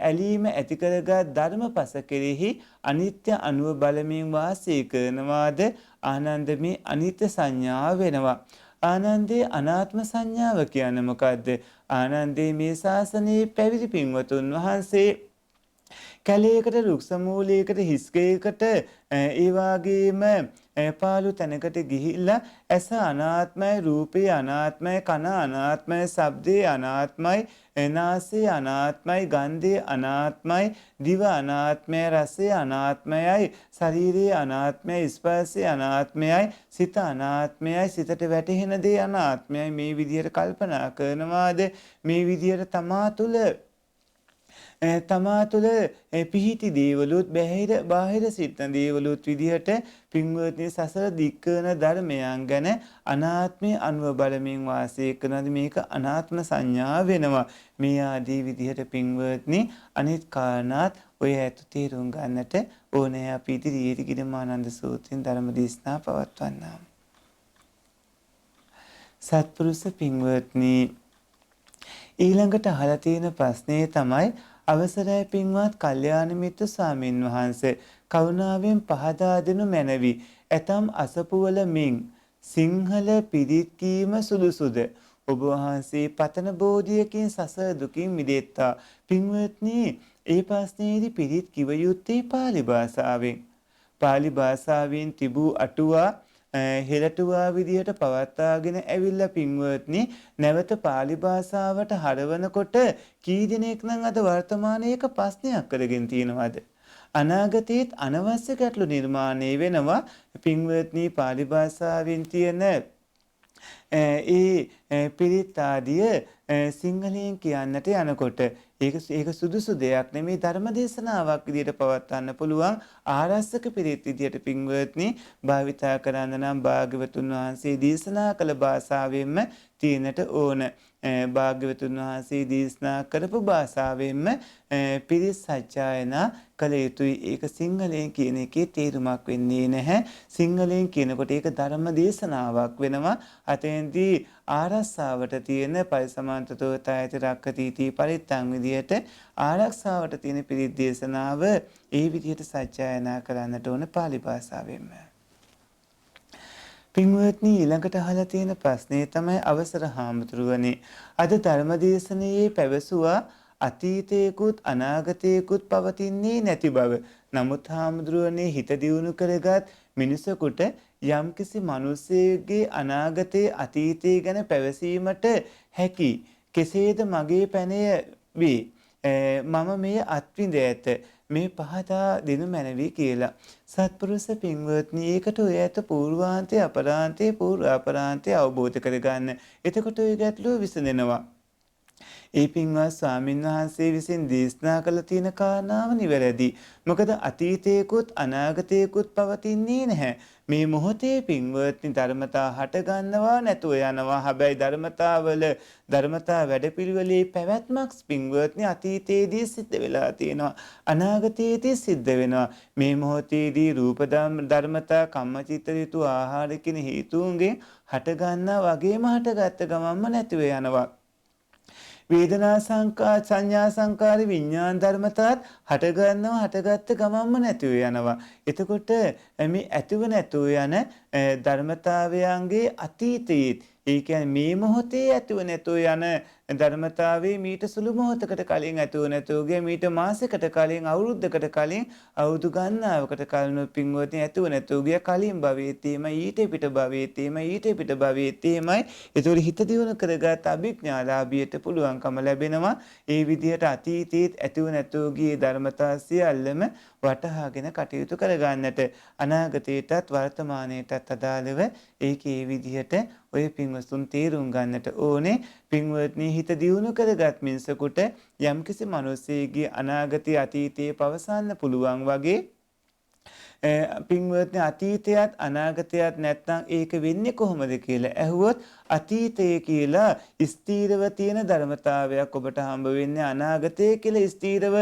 ඇලීම ඇති කරගත් ධර්මපස කෙරෙහි අනිත්‍ය අනුව බලමින් වාසය කරනවාද? ආනන්ද මේ අනිත්‍ය සංඥාව වෙනවා. ආනන්දේ අනාත්ම සංඥාව කියන්නේ මොකද්ද? ආනන්දේ මේ ශාසනයේ පැවිදි පින්වතුන් වහන්සේ කැලයකට රුක්ෂ මූලයකට හිස්කයකට ඒ වගේම පාළු තැනකට ගිහිල්ලා ඇස අනාත්මයි, රූපේ අනාත්මයි, කන අනාත්මයි, ශබ්දේ අනාත්මයි, නාසය අනාත්මයි, ගන්ධය අනාත්මයි, දිව අනාත්මයි, රසය අනාත්මයයි, ශරීරයේ අනාත්මයි, ස්පර්ශය අනාත්මයයි, සිත අනාත්මයයි, සිතට වැටහෙන දේ අනාත්මයයි මේ විදිහට කල්පනා කරනවාද? මේ විදිහට තමා තුළ පිහිටි දේවලුත් බාහිර සිටින දේවලුත් විදිහට පින්වත්නි සසර දික්කන ධර්මයන් ගැන අනාත්මය අනුව බලමින් වාසය කරනද මේක අනාත්ම සංඥා වෙනවා. මේ ආදී විදිහට පින්වත්නි අනිත් කාරණාත් ඔය ඇතු තේරුම් ගන්නට ඕනේ. අපි ඉදිරියේ ගිරමානන්ද සූත්‍රයෙන් ධර්ම දේශනා පවත්වන්නම්. සත්පුරුෂ පින්වත්නි ඊළඟට අහලා තියෙන ප්‍රශ්නේ තමයි අවසරයි පින්වත් කල්යාණ මිත්‍ර ස්වාමින් වහන්සේ කරුණාවෙන් පහදා දෙනු මැනවි. ඇතම් අසපුවල මින් සිංහල පිරිත් කීම සුදුසුද? ඔබ වහන්සේ පතන බෝධියකින් සසර දුකින් මිදෙත්තා. පින්වත්නි ඒ ප්‍රශ්නයේදී පිරිත් කිව යුත්තේ පාලි භාෂාවෙන්. පාලි භාෂාවෙන් තිබූ අටුවා හෙළටුවා විදිහට පවත්වාගෙන ඇවිල්ලා පින්වත්නි නැවත පාලි භාෂාවට හරවනකොට කී දෙනෙක් නම් අද වර්තමානයේ එක ප්‍රශ්නයක් කරගෙන තියෙනවද? අනාගතයේත් අනවශ්‍ය ගැටලු නිර්මාණය වෙනවා. පින්වත්නි පාලි භාෂාවෙන් තියෙන ඒ පිරිත් ආදිය සිංහලෙන් කියන්නට යනකොට ඒක සුදුසු දෙයක් නෙමෙයි. ධර්ම දේශනාවක් විදිහට පවත්වන්න පුළුවන් ආරස්සක පිරිත් විදිහට පින්වත්නි භාවිතා කරන්න නම් භාග්‍යවතුන් වහන්සේ දේශනා කළ භාෂාවෙන්ම තියෙනට ඕන. භාග්‍යවතුන් වහන්සේ දේශනා කරපු භාෂාවෙන්ම පිරිත් සජ්ජායනා කළ යුතුයි. ඒක සිංහලෙන් කියන එකේ තේරුමක් වෙන්නේ නැහැ. සිංහලෙන් කියනකොට ඒක ධර්ම දේශනාවක් වෙනවා. අතෙන්දී ආරස්සාවට තියෙන පරිසමාන්තතෝ තයති රක්කතිති පරිත්තං විදියට ආරක්ෂාවට තියෙන පිරිත් දේශනාව ඒ විදියට සජ්ජායනා කරන්නට ඕන පාලි භාෂාවෙන්ම. පින්වත්නි ඊළඟට අහලා තියෙන ප්‍රශ්නේ තමයි අවසර හාමුදුරුවනේ අද ධර්මදේශනයේ පැවසුවා අතීතයකුත් අනාගතයකුත් පවතින්නේ නැති බව. නමුත් හාමුදුරුවනේ හිත දියුණු කරගත් මිනිසෙකුට යම්කිසි මිනිසෙකුගේ අනාගතයේ අතීතය ගැන පැවසීමට හැකි. කෙසේද මගේ පැනය වේ? මම මේ අත්විඳ ඇත. මේ පහදා දෙනු මැනවි කියලා. සත්පුරුෂ පින්වත්නි ඒකට ඔය ඇත පූර්වාන්තය අපරාන්තය පූර්වාපරාන්තය අවබෝධ කරගන්න. එතකොට ඔය ගැටලුව විසඳෙනවා. ඒ පින්වත් ස්වාමින් වහන්සේ විසින් දේශනා කළ තියෙන කාරණාව නිවැරදි. මොකද අතීතයකුත් අනාගතයකුත් පවතින්නේ නැහැ. මේ මොහොතේ පින්වත්නි ධර්මතා හට ගන්නවා නැතුව යනවා. හැබැයි ධර්මතා වැඩපිළිවෙලේ පැවැත්මක් පින්වත්නි අතීතයේදී සිද්ධ වෙලා තියෙනවා. අනාගතයේදී සිද්ධ වෙනවා. මේ මොහොතේදී රූප ධර්මතා කම්මචිත්ත ඍතු ආහාර කියන හේතුන්ගෙන් හට ගන්නා වගේම හටගත්ත ගමන්ම නැතිව යනවා. වේදනා සංඥා සංකාර විඥාන ධර්මතාත් හටගත්ත ගමන්ම නැතිව යනවා. එතකොට මේ ඇතිව නැතුව යන ධර්මතාවයන්ගේ අතීතයේ ඒ කියන්නේ මේ මොහොතේ ඇතිව නැතුව යන ධර්මතාවයේ මීට සුළු මොහොතකට කලින් ඇතිව නැතුව ගිය මීට මාසයකට කලින් අවුරුද්දකට කලින් අවුරුදු ගණනාවකට කලින් පින්වත්නි ඇතිව නැතුව ගිය කලින් භවයේ තේම ඊට පිට භවයේ තේම ඊට පිට භවයේ තේමයි. ඒතකොට හිත දියුණු කරගත් අභිඥාලාභියට පුළුවන්කම ලැබෙනවා ඒ විදිහට අතීතයේ ඇතිව නැතුව ගිය ධර්මතා සියල්ලම වටහාගෙන කටයුතු කරගන්නට අනාගතයටත් වර්තමානයටත් අදාළව ඒකේ විදිහට ඔය පින්වතුන් තේරුම් ගන්නට ඕනේ. පින්වත්නි හිත දියුණු කරගත් මිනිසෙකුට යම්කිසි මිනිසෙකගේ අනාගතයේ අතීතයේ පවසන්න පුළුවන් වගේ පින්වත්නි අතීතයත් අනාගතයත් නැත්නම් ඒක වෙන්නේ කොහොමද කියලා ඇහුවොත් අතීතය කියලා ස්ථීරව තියෙන ධර්මතාවයක් ඔබට හම්බ වෙන්නේ අනාගතය කියලා ස්ථීරව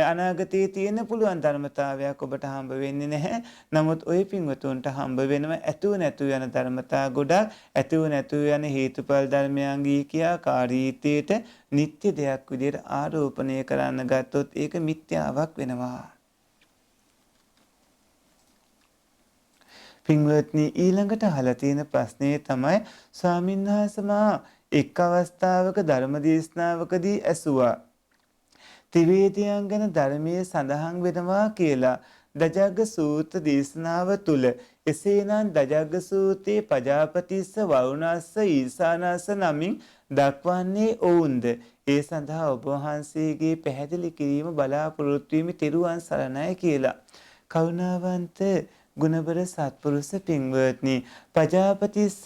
අනාගතයේ තියෙන පුළුවන් ධර්මතාවයක් ඔබට හම්බ වෙන්නේ නැහැ. නමුත් ওই පින්වතුන්ට හම්බ වෙනව ඇතුව නැතුව යන ධර්මතා ගොඩක් ඇතුව නැතුව යන හේතුඵල ධර්මයන්ගේ ක්‍රියාකාරීත්වයට නිත්‍ය දෙයක් විදිහට ආරෝපණය කරන්න ගත්තොත් ඒක මිත්‍යාවක් වෙනවා. පින්වත්නි ඊළඟට අහලා තියෙන ප්‍රශ්නේ තමයි ස්වාමීන් වහන්සේ මා එක් අවස්ථාවක ධර්ම දේශනාවකදී ඇසුවා ත්‍රිවේදයන් ගැන ධර්මයේ සඳහන් වෙනවා කියලා දජග්ග සූත්‍ර දේශනාව තුල එසේනම් දජග්ග සූත්‍රයේ පජාපතිස්ස වරුණස්ස ඊසානස්ස නමින් දක්වන්නේ ඔවුන්ද ඒ සඳහා ඔබ වහන්සේගේ පැහැදිලි කිරීම බලාපොරොත්තු වෙමි තෙරුවන් සරණයි කියලා කරුණාවන්ත ගුණබර සත්පුරුෂ පින්වත්නි පජාපතිස්ස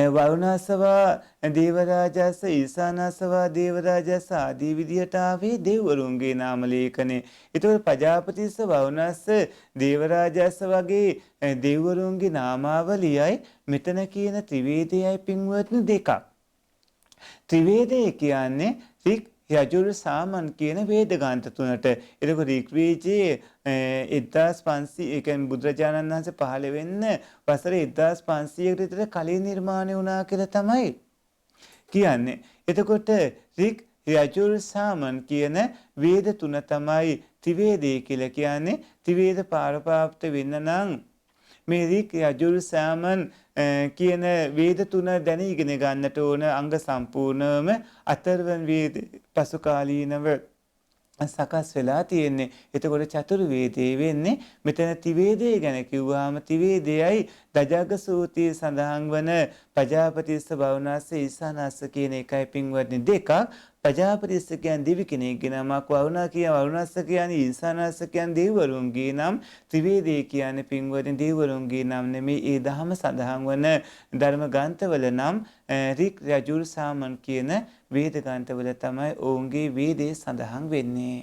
වරුණාසවා දේවරාජස්ස ඊසානසවා දේවරාජස්ස ආදී විදිහට ආවේ දෙවරුන්ගේ නාම ලේඛනේ. ඒතකොට පජාපතිස්ස වරුණස්ස දේවරාජස්ස වගේ දෙවරුන්ගේ නාමාවලියයි මෙතන කියන ත්‍රිවේදයයි පින්වත්නි දෙකක්. ත්‍රිවේදය කියන්නේ රික් යජුර් සාමන් කියන වේදගාන්ත තුනට. එතකොට ඍග්වේදයේ 1500 ඒ කියන්නේ බුදුරජාණන් වහන්සේ පහළ වෙන්න වසර 1500කට විතර කලින් නිර්මාණය වුණා කියලා තමයි කියන්නේ. එතකොට ඍග් යජුර් සාමන් කියන වේද තුන තමයි ත්‍රිවේදය කියලා කියන්නේ. ත්‍රිවේද පාරපාප්ත වෙන්න නම් මේ ඍග් යජුර් සාමන් කියන වේද තුන දැන ඉගෙන ගන්නට ඕන අංග සම්පූර්ණවම අතරවන් වේද පසු කාලීනව සකස් වෙලා තියෙන්නේ. එතකොට චතුරු වේදේ වෙන්නේ මෙතන ත්‍රිවේදය ගැන කිව්වහම ත්‍රිවේදයයි දජග්ග සූත්‍රයේ සඳහන් වන පජාපතිස්ස වරුණස්ස ඊසානස්ස කියන එකයි පින්වත්නි දෙකක්. පජාපතිස්ස කියන්නේ දෙවි කෙනෙක්ගේ නමක් වරුණස්ස කියන්නේ ඊසානස්ස කියන්නේ දෙවිවරුන්ගේ නම් ත්‍රිවේදය කියන්නේ පින්වත්නි දෙවිවරුන්ගේ නම් නෙමේ. ඒ දහම සඳහන් වන ධර්ම ග්‍රන්ථවල නම් ඍග් යජුර් සාමන් කියන වේද ග්‍රන්ථවල තමයි ඔවුන්ගේ වේදේ සඳහන් වෙන්නේ.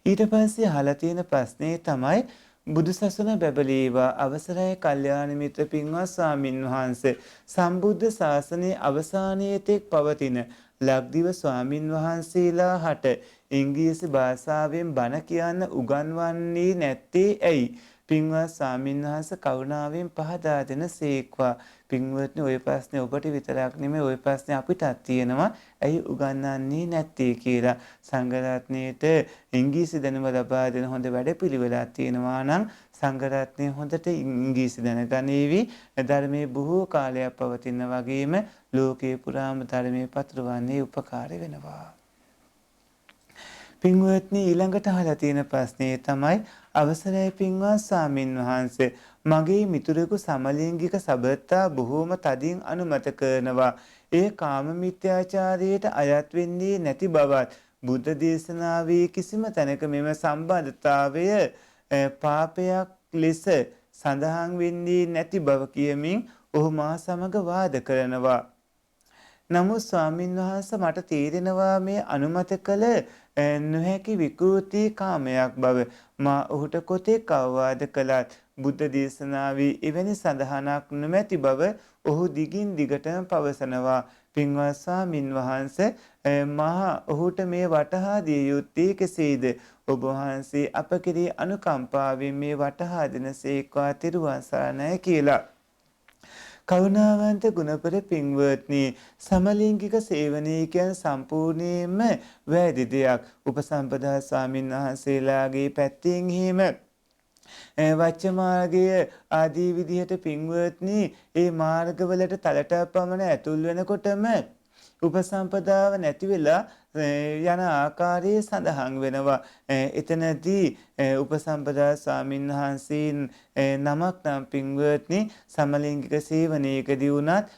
ඊට පස්සේ අහලා තියෙන ප්‍රශ්නේ තමයි බුදුසසුන බැබලේවා අවසරයි කල්යාණ මිත්‍ර පින්වත් ස්වාමින් වහන්සේ සම්බුද්ධ ශාසනයේ අවසානයේ තෙක් පවතින ලක්දිව ස්වාමින් වහන්සේලා හට ඉංග්‍රීසි භාෂාවෙන් බණ කියන්න උගන්වන්නේ නැත්තේ ඇයි? පින්වත් ස්වාමින් වහන්සේ කරුණාවෙන් පහදා දෙන සේක්වා. පින්වත්නි ওই ප්‍රශ්නේ ඔබට විතරක් නෙමෙයි ওই ප්‍රශ්නේ අපිටත් තියෙනවා. ඇයි උගන්වන්නේ නැත්තේ කියලා. සංඝ රත්නයේට ඉංග්‍රීසි දැනුම ලබා දෙන හොඳ වැඩපිළිවෙලක් තියෙනවා නම් සංඝ රත්නය හොඳට ඉංග්‍රීසි දැනගනීවි. ධර්මයේ බොහෝ කාලයක් පවතින වගේම ලෝකේ පුරාම ධර්මයේ පතුරවන්නේ උපකාර වෙනවා. පින්වත්නි ඊළඟට අහලා තියෙන ප්‍රශ්නේ තමයි අවසරයි පින්වත් ස්වාමින් වහන්සේ මගේ මිතුරෙකු සමලිංගික සබඳතා බොහෝම තදින් අනුමත කරනවා. ඒ කාම මිත්‍යාචාරයට අයත් වෙන්නේ නැති බවත් බුද්ධ දේශනාවේ කිසිම තැනක මෙම සම්බන්ධතාවය පාපයක් ලෙස සඳහන් වෙන්නේ නැති බව කියමින් ඔහු මා සමග වාද කරනවා. නමුත් ස්වාමින් වහන්සේ මට තේරෙනවා මේ අනුමත කළ නොහැකි විකෘති කාමයක් බව. මා ඔහුට කොතෙක් අවවාද කළත් බුද්ධ දේශනාවේ එවැනි සඳහනක් නොමැති බව ඔහු දිගින් දිගටම පවසනවා. පින්වත් ස්වාමින් වහන්සේ මා ඔහුට මේ වටහා දිය යුත්තේ කෙසේද? ඔබ වහන්සේ අප කෙරෙහි අනුකම්පාවෙන් මේ වටහා දෙනසේක්වා තෙරුවන් සරණයි කියලා. කරුණාවන්ත ගුණපර පින්වත්නි සමලිංගික සේවනය කියන සම්පූර්ණයෙන්ම වැරදි දෙයක්. උපසම්පදා ස්වාමින් වහන්සේලාගේ පැත්තෙන් එහෙම වච්ච මාර්ගය ආදී විදිහට පින්වත්නි ඒ මාර්ගවලට තලට පමණ ඇතුල් වෙනකොටම උපසම්පදාව නැති වෙලා යන ආකාරයේ සඳහන් වෙනවා. එතනදී උපසම්පදා ස්වාමින් වහන්සේ නමක් නම් පින්වත්නි සමලිංගික සේවනයකදී වුණත්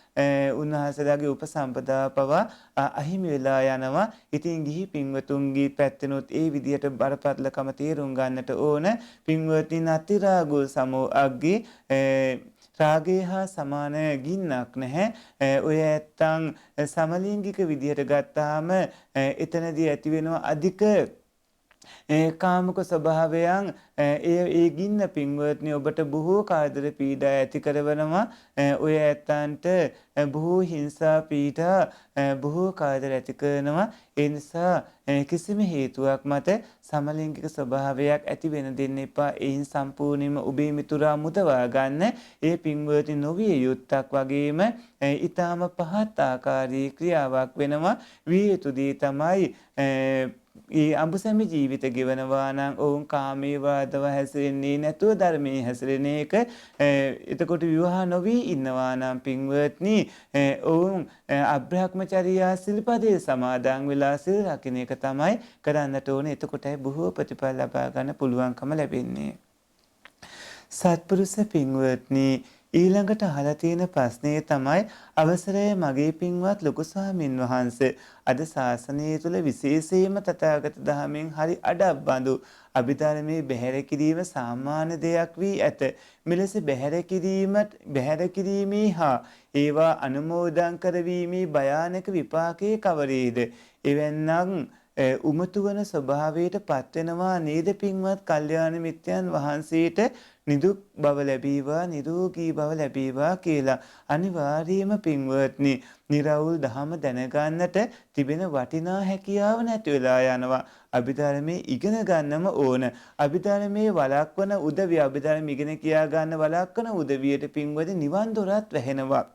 උන්වහන්සේලාගේ උපසම්පදා පවා අහිමි වෙලා යනවා. ඉතින් ගිහි පින්වතුන්ගේ පැත්තෙනොත් ඒ විදිහට බරපතලකම තේරුම් ගන්නට ඕන. පින්වත්නි නතිරාගෝ සමෝ අග්ගේ රාගය හා සමාන ගින්නක් නැහැ. ඔය ඇත්තන් සමලිංගික විදිහට ගත්තාම එතනදී ඇති වෙනවා අධික කාමක ස්වභාවයන් ඒ ගින්න පින්වත්නි ඔබට බොහෝ කාදර පීඩා ඇති කරවනවා. ඔය ඇත්තන්ට බොහෝ හිංසා පීඩා බොහෝ කාදර ඇති කරනවා. ඒ නිසා කිසිම හේතුවක් මත සමලිංගික ස්වභාවයක් ඇති වෙන දෙන්න එපා. එයින් සම්පූර්ණයෙන්ම ඔබේ මිතුරා මුදවා ගන්න. ඒ පින්වත්නි නොවිය යුත්තක් වගේම ඊටාම පහත් ආකාරී ක්‍රියාවක් වෙනවා. විය යුතු දේ තමයි ඒ අඹසැමි ජීවිත ගෙවනවා නම් ඔවුන් කාමයේ වාදව හැසිරෙන්නේ නැතුව ධර්මයේ හැසිරෙන එක. එතකොට විවාහ නොවි ඉන්නවා නම් පින්වත්නි ඔවුන් අබ්‍රහ්මචර්යා සිල්පදේ සමාදන් වෙලා සිල් රකින්න එක තමයි කරන්නට ඕනේ. එතකොටයි බොහෝ ප්‍රතිඵල ලබා ගන්න පුළුවන්කම ලැබෙන්නේ. සත්පුරුෂ පින්වත්නි ඊළඟට අහලා තියෙන ප්‍රශ්නය තමයි අවසරය මගේ පින්වත් ලොකු ස්වාමින් වහන්සේ අද ශාසනය තුළ විශේෂයෙන්ම තථාගත දහමෙන් හරි අඩක් බඳු අභිධර්මයේ බැහැර කිරීම සාමාන්‍ය දෙයක් වී ඇත. මෙලෙස බැහැර කිරීමේ හා ඒවා අනුමෝදන් කරවීමේ භයානක විපාකයේ කවරේද? එවැන්නම් උමතු වන ස්වභාවයට පත්වෙනවා නේද පින්වත් කල්යාණ මිත්‍රයන් වහන්සේට නිදුක් බව ලැබීවා නිරෝගී බව ලැබීවා කියලා. අනිවාර්යයෙන්ම පින්වත්නි නිරවුල් දහම දැනගන්නට තිබෙන වටිනා හැකියාව නැති වෙලා යනවා. අභිධර්මයේ ඉගෙන ගන්නම ඕන. අභිධර්මයේ වළක්වන උදවිය අභිධර්ම ඉගෙන කියා ගන්න වළක්වන උදවියට පින්වත්නි නිවන් දොරත් වැහෙනවා.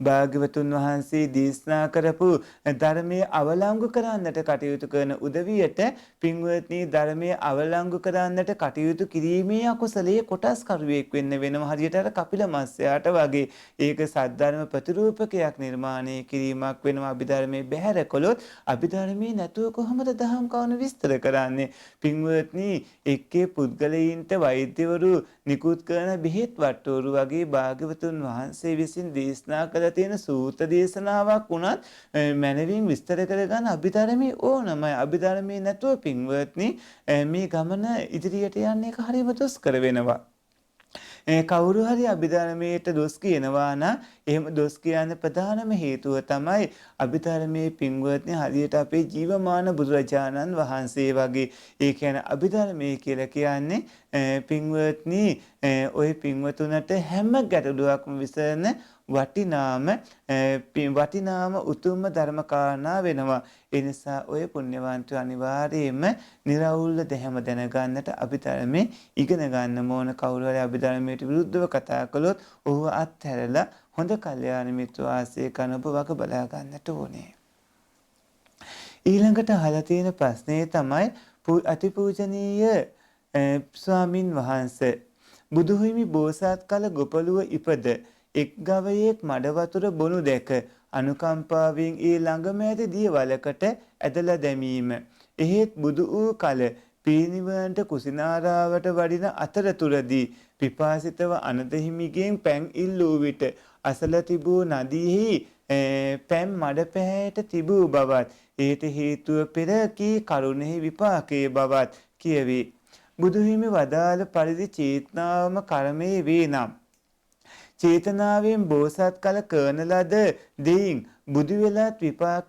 භාග්‍යවතුන් වහන්සේ දේශනා කරපු ධර්මයේ අවලංගු කරන්නට කටයුතු කරන උදවියට පින්වත්නි ධර්මයේ අවලංගු කරන්නට කටයුතු කිරීමේ අකුසලයේ කොටස් කරුවෙක් වෙන්න වෙනවා. හරියට අර කපිල මස්සයාට වගේ ඒක සද්ධර්ම ප්‍රතිරූපකයක් නිර්මාණය කිරීමක් වෙනවා. අභිධර්මයේ බැහැර කළොත් අභිධර්මයේ නැතුව කොහොමද දහම් කවන විස්තර කරන්නේ? පින්වත්නි එක්කේ පුද්ගලයින්ට වෛද්‍යවරු නිකුත් කරන බෙහෙත් වට්ටෝරු වගේ භාග්‍යවතුන් වහන්සේ විසින් දේශනා කළ තියෙන සූත්‍ර දේශනාවක් වුණත් මනවින් විස්තර කරගන්න අභිධර්මයේ ඕනමයි. අභිධර්මයේ නැතුව පින්වත්නි මේ ගමන ඉදිරියට යන්නේ හරිම දුෂ්කර වෙනවා. කවුරු හරි අභිධර්මයට දොස් කියනවා නම් එහෙම දොස් කියන්න ප්‍රධානම හේතුව තමයි අභිධර්මයේ පින්වත්නි හරියට අපේ ජීවමාන බුදුරජාණන් වහන්සේ වගේ. ඒ කියන්නේ අභිධර්මයේ කියලා කියන්නේ පින්වත්නි ওই පින්වතුන්ට හැම ගැටලුවක්ම විසඳන වටිනාම උතුම්ම ධර්ම කාරණා වෙනවා. ඒ නිසා ඔය පුණ්‍යවන්තයෝ අනිවාර්යයෙන්ම නිර්වුල්ව දැහැම දැනගන්නට අභිධර්මයේ ඉගෙන ගන්න ඕන. කවුරු හරි අභිධර්මයට විරුද්ධව කතා කළොත් ඔහුව අත්හැරලා හොඳ කල්යාණ මිත්‍ර ආශ්‍රය කරන ඔබ වග බලා ගන්නට ඕනේ. ඊළඟට අහලා තියෙන ප්‍රශ්නේ තමයි අතිපූජනීය ස්වාමින් වහන්සේ බුදුහිමි බෝසත් කල ගොපලුව ඉපද එක් ගවයෙක් මඩ වතුර බොනු දැක අනුකම්පාවෙන් ඒ ළඟම ඇති දියවලකට ඇදලා දැමීම. එහෙත් බුදු වූ කල පිරිනිවනට කුසිනාරාවට වඩින අතරතුරදී පිපාසිතව අනද හිමිගෙන් පැන් ඉල්ලූ විට අසල තිබූ නදියෙහි පැන් මඩ පැහැයට තිබූ බවත් ඒට හේතුව පෙර කී කරුණෙහි විපාකයේ බවත් කියවේ. බුදුහිමි වදාළ පරිදි චේතනාවම කර්මයේ වේ නම් චේතනාවෙන් බෝසත් කල කරන ලද දෙයින් බුදු වෙලත් විපාක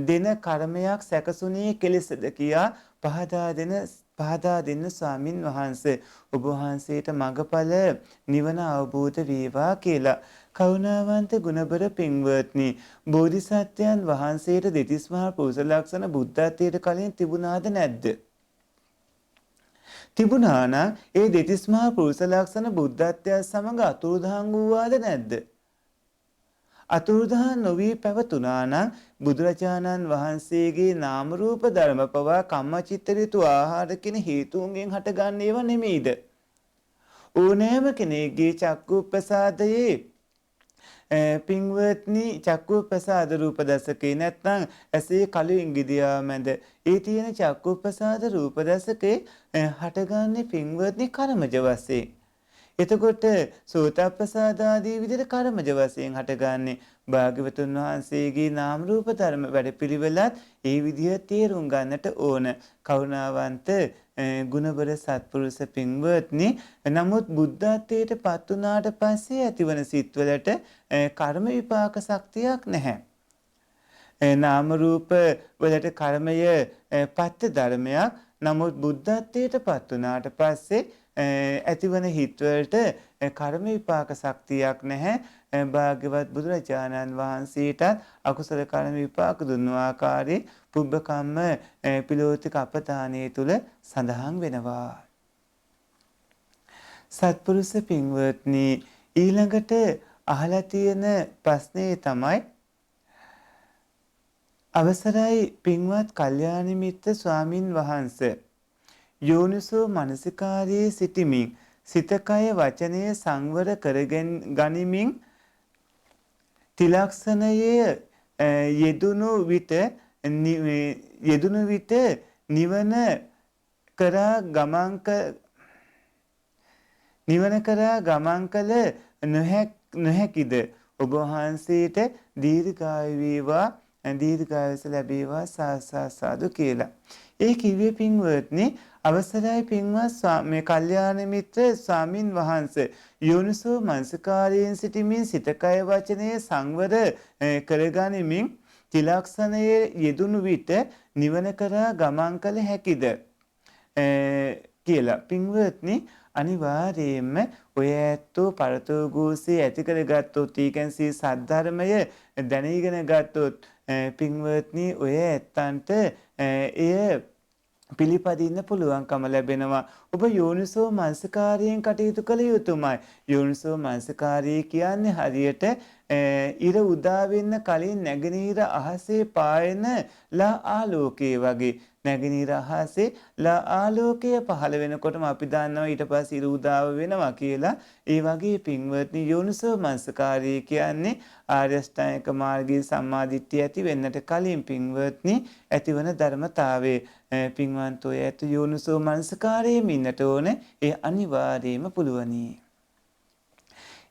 දෙන කර්මයක් සැකසුනේ කෙලෙසද කියා පහදා දෙන්න ස්වාමින් වහන්සේ. ඔබ වහන්සේට මඟඵල නිවන අවබෝධ වේවා කියලා. කරුණාවන්ත ගුණබර පින්වත්නි බෝධිසත්වයන් වහන්සේට දෙතිස් මහා පුරුෂ ලක්ෂණ බුද්ධත්වයට කලින් තිබුණාද නැද්ද? තිබුණා නම් ඒ දෙතිස් මහා පුරුෂ ලක්ෂණ බුද්ධත්වයට සමග අතුරුදහන් වූවාද නැද්ද? අතුරුදහන් නොවී පැවතුණා නම් බුදුරජාණන් වහන්සේගේ නාම රූප ධර්ම පවා කම්මචිත්ත ඍතු ආහාර කියන හේතුන්ගෙන් හටගන්නේ ඒවා නෙමෙයිද? ඕනෑම කෙනෙක්ගේ චක්කු ප්‍රසාදයේ පින්වත්නි චක්කු ප්‍රසාද රූප දසකේ නැත්නම් ඇසේ කළු ඉංගිදියා මැද ඒ තියෙන චක්කු ප්‍රසාද රූප දසකේ හටගන්නේ පින්වත්නි කර්මජ වශයෙන්. එතකොට සෝත ප්‍රසාද ආදී විදිහට කර්මජ වශයෙන් හටගන්නේ භාග්‍යවතුන් වහන්සේගේ නාම රූප ධර්ම වැඩපිළිවෙලත් ඒ විදිහ තේරුම් ගන්නට ඕන. කරුණාවන්ත ගුණබර සත්පුරුෂ පින්වත්නි. නමුත් බුද්ධත්වයට පත් වුණාට පස්සේ ඇතිවන සිත්වලට කර්ම විපාක ශක්තියක් නැහැ. නාම රූප වලට කර්මය පත්‍ය ධර්මයක්. නමුත් බුද්ධත්වයට පත් වුණාට පස්සේ ඇතිවන හිත්වලට කර්ම විපාක ශක්තියක් නැහැ. භාග්‍යවත් බුදුරජාණන් වහන්සේටත් අකුසල කර්ම විපාක දුන්නු ආකාරයේ පුබ්බකම්ම පිලෝතික අපදානයේ තුල සඳහන් වෙනවා. සත්පුරුෂ පින්වත්නි, ඊළඟට අහලා තියෙන ප්‍රශ්නේ තමයි අවසරයි පින්වත් කල්යාණ මිත්‍ර ස්වාමින් වහන්සේ, යෝනිසෝ මනසිකාරයේ සිටිමින් සිත කය වචනය සංවර කරගෙන ගනිමින් තිලක්ෂණයේ යෙදුණු විට නිවන කරා ගමන් කළ නොහැකිද? ඔබ වහන්සේට දීර්ඝායු වේවා, දීර්ඝායුෂ ලැබේවා සාදු කියලා. ඒ කිව්වේ පින්වත්නි, අවසරයි පින්වත් මේ කල්යාණ මිත්‍ර ස්වාමින් වහන්සේ, යෝනිසෝ මනසිකාරයෙන් සිටමින් සිත කය වචනය සංවර කරගනිමින් තිලක්ෂණයේ යෙදුණු විට නිවන කරා ගමන් කළ හැකිද කියලා. පින්වත්නි, අනිවාර්යයෙන්ම ඔය ඇත්තෝ පරතෝ ගෝසේ ඇති කරගත්තොත්, ඊකන්සී සද්ධර්මය දැනීගෙන ගත්තොත් පින්වත්නි, ඔය ඇත්තන්ට එය පිළිපදින්න පුළුවන්කම ලැබෙනවා. ඔබ යෝනිසෝ මනසිකාරයෙන් කටයුතු කළ යුතුමයි. යෝනිසෝ මනසිකාරය කියන්නේ හරියට ඉර උදා වෙන්න කලින් නැගෙනහිර අහසේ පායන ලා ආලෝකයේ වගේ. නැගෙනහිර අහසේ ලා ආලෝකය පහළ වෙනකොටම අපි දන්නවා ඊට පස්සේ ඉර උදාව වෙනවා කියලා. ඒ වගේ පින්වත්නි, යෝනිසෝ මනසිකාරය කියන්නේ ආර්ය අෂ්ටාංගික මාර්ගයේ සම්මාදිට්ඨිය ඇති වෙන්නට කලින් පින්වත්නි ඇතිවන ධර්මතාවයේ පින්වන්තෝ ඇත යෝනිසෝ මනසිකාරයෙන් ඉන්නට ඕන. ඒ අනිවාර්යයෙන්ම පුළුවනි.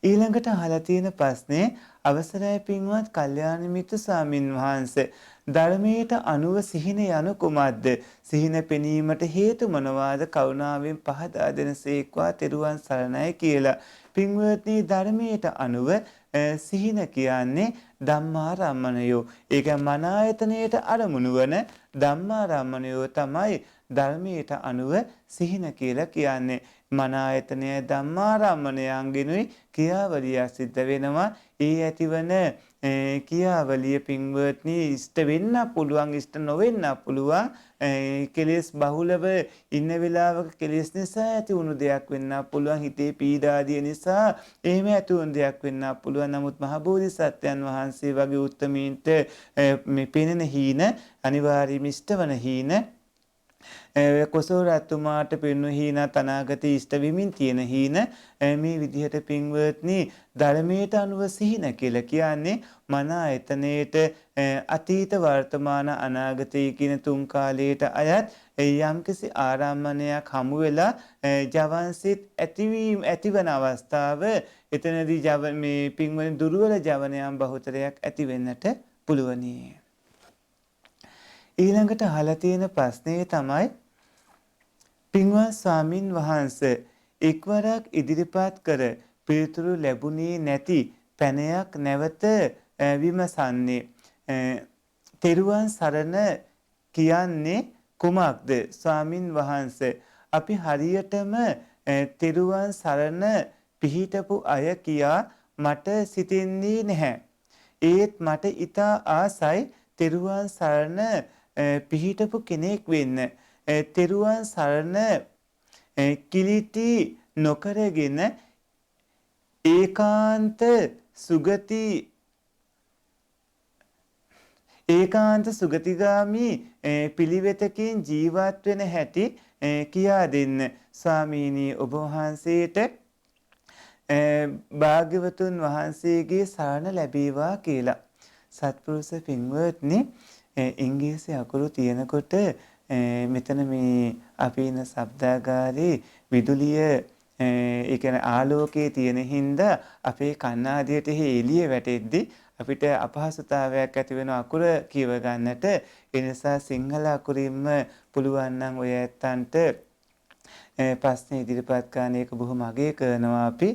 ඊළඟට අහලා තියෙන ප්‍රශ්නේ, අවසරයි පින්වත් කල්යාණ මිත්‍ර ස්වාමින් වහන්සේ, ධර්මයට අනුව සිහින යනු කුමක්ද? සිහින පෙනීමට හේතු මොනවාද? කරුණාවෙන් පහදා දෙනසේක්වා. තෙරුවන් සරණයි කියලා. පින්වත්නි, ධර්මයට අනුව සිහින කියන්නේ ධම්මාරම්මණයෝ. ඒක මන ආයතනයේට අරමුණු වන ධම්මාරම්මණයෝ තමයි ධර්මයට අනුව සිහින කියලා කියන්නේ. මන ආයතනය ධම්මාරම්මණයන්ගෙනුයි ක්‍රියාවලිය සිද්ධ වෙනවා. ඒ ඇතිවන ක්‍රියාවලිය පින්වත්නි ඉෂ්ට වෙන්න පුළුවන්, ඉෂ්ට නොවෙන්න පුළුවන්. කෙලෙස් බහුලව ඉන්න වෙලාවක කෙලෙස් නිසා ඇති වුණු දෙයක් වෙන්න පුළුවන්. හිතේ පීඩාදිය නිසා එහෙම ඇති වුණු දෙයක් වෙන්න පුළුවන්. නමුත් මහ බෝධිසත්වයන් වහන්සේ වගේ උත්තමීන්ට මේ පෙනෙන හීන අනිවාර්යයෙන්ම ඉෂ්ට වන හීන, කොසල් රජතුමාට පෙනුණු හීන, අනාගත ඉෂ්ට වෙමින් තියෙන හීන, මේ විදිහට පින්වත්නි ධර්මයට අනුව සිහින කියලා කියන්නේ මන ආයතනයේට අතීත වර්තමාන අනාගතය කියන තුන් කාලයට අයත් යම්කිසි ආරම්මණයක් හමු වෙලා ජවන්සිත ඇතිවන අවස්ථාව, එතනදී මේ පින්වත්නි දුර්වල ජවනයන් බහුතරයක් ඇති වෙන්නට පුළුවනි. ඊළඟට අහලා තියෙන ප්‍රශ්නේ තමයි, පින්වත් ස්වාමින් වහන්සේ, එක්වරක් ඉදිරිපත් කර පිළිතුරු ලැබුණේ නැති පැනයක් නැවත විමසන්නේ තෙරුවන් සරණ කියන්නේ කුමක්ද? ස්වාමින් වහන්සේ, අපි හරියටම තෙරුවන් සරණ පිහිටපු අය කියා මට සිතෙන්නේ නැහැ. ඒත් මට ඊටා ආසයි තෙරුවන් සරණ පිහිටපු කෙනෙක් වෙන්න. තෙරුවන් සරණ කිලිටි නොකරගෙන ඒකාන්ත සුගතිගාමි පිළිවෙතකින් ජීවත් වෙන හැටි කියා දෙන්න. ස්වාමීනි, ඔබ වහන්සේට භාග්‍යවතුන් වහන්සේගේ සරණ ලැබේවා කියලා. සත්පුරුෂ පින්වත්නි, ඉංග්‍රීසි අකුරු තියෙනකොට මෙතන මේ අපි ඉන්න ශබ්දාගාරේ විදුලිය, ඒ කියන්නේ ආලෝකයේ තියෙන හින්දා අපේ කණ්ණාඩියට එළිය වැටෙද්දී අපිට අපහසුතාවයක් ඇති වෙන අකුර කියව ගන්නට. ඒ නිසා සිංහල අකුරින්ම පුළුවන් නම් ඔය ඇත්තන්ට ප්‍රශ්න ඉදිරිපත් කරන එක බොහොම අගය කරනවා අපි.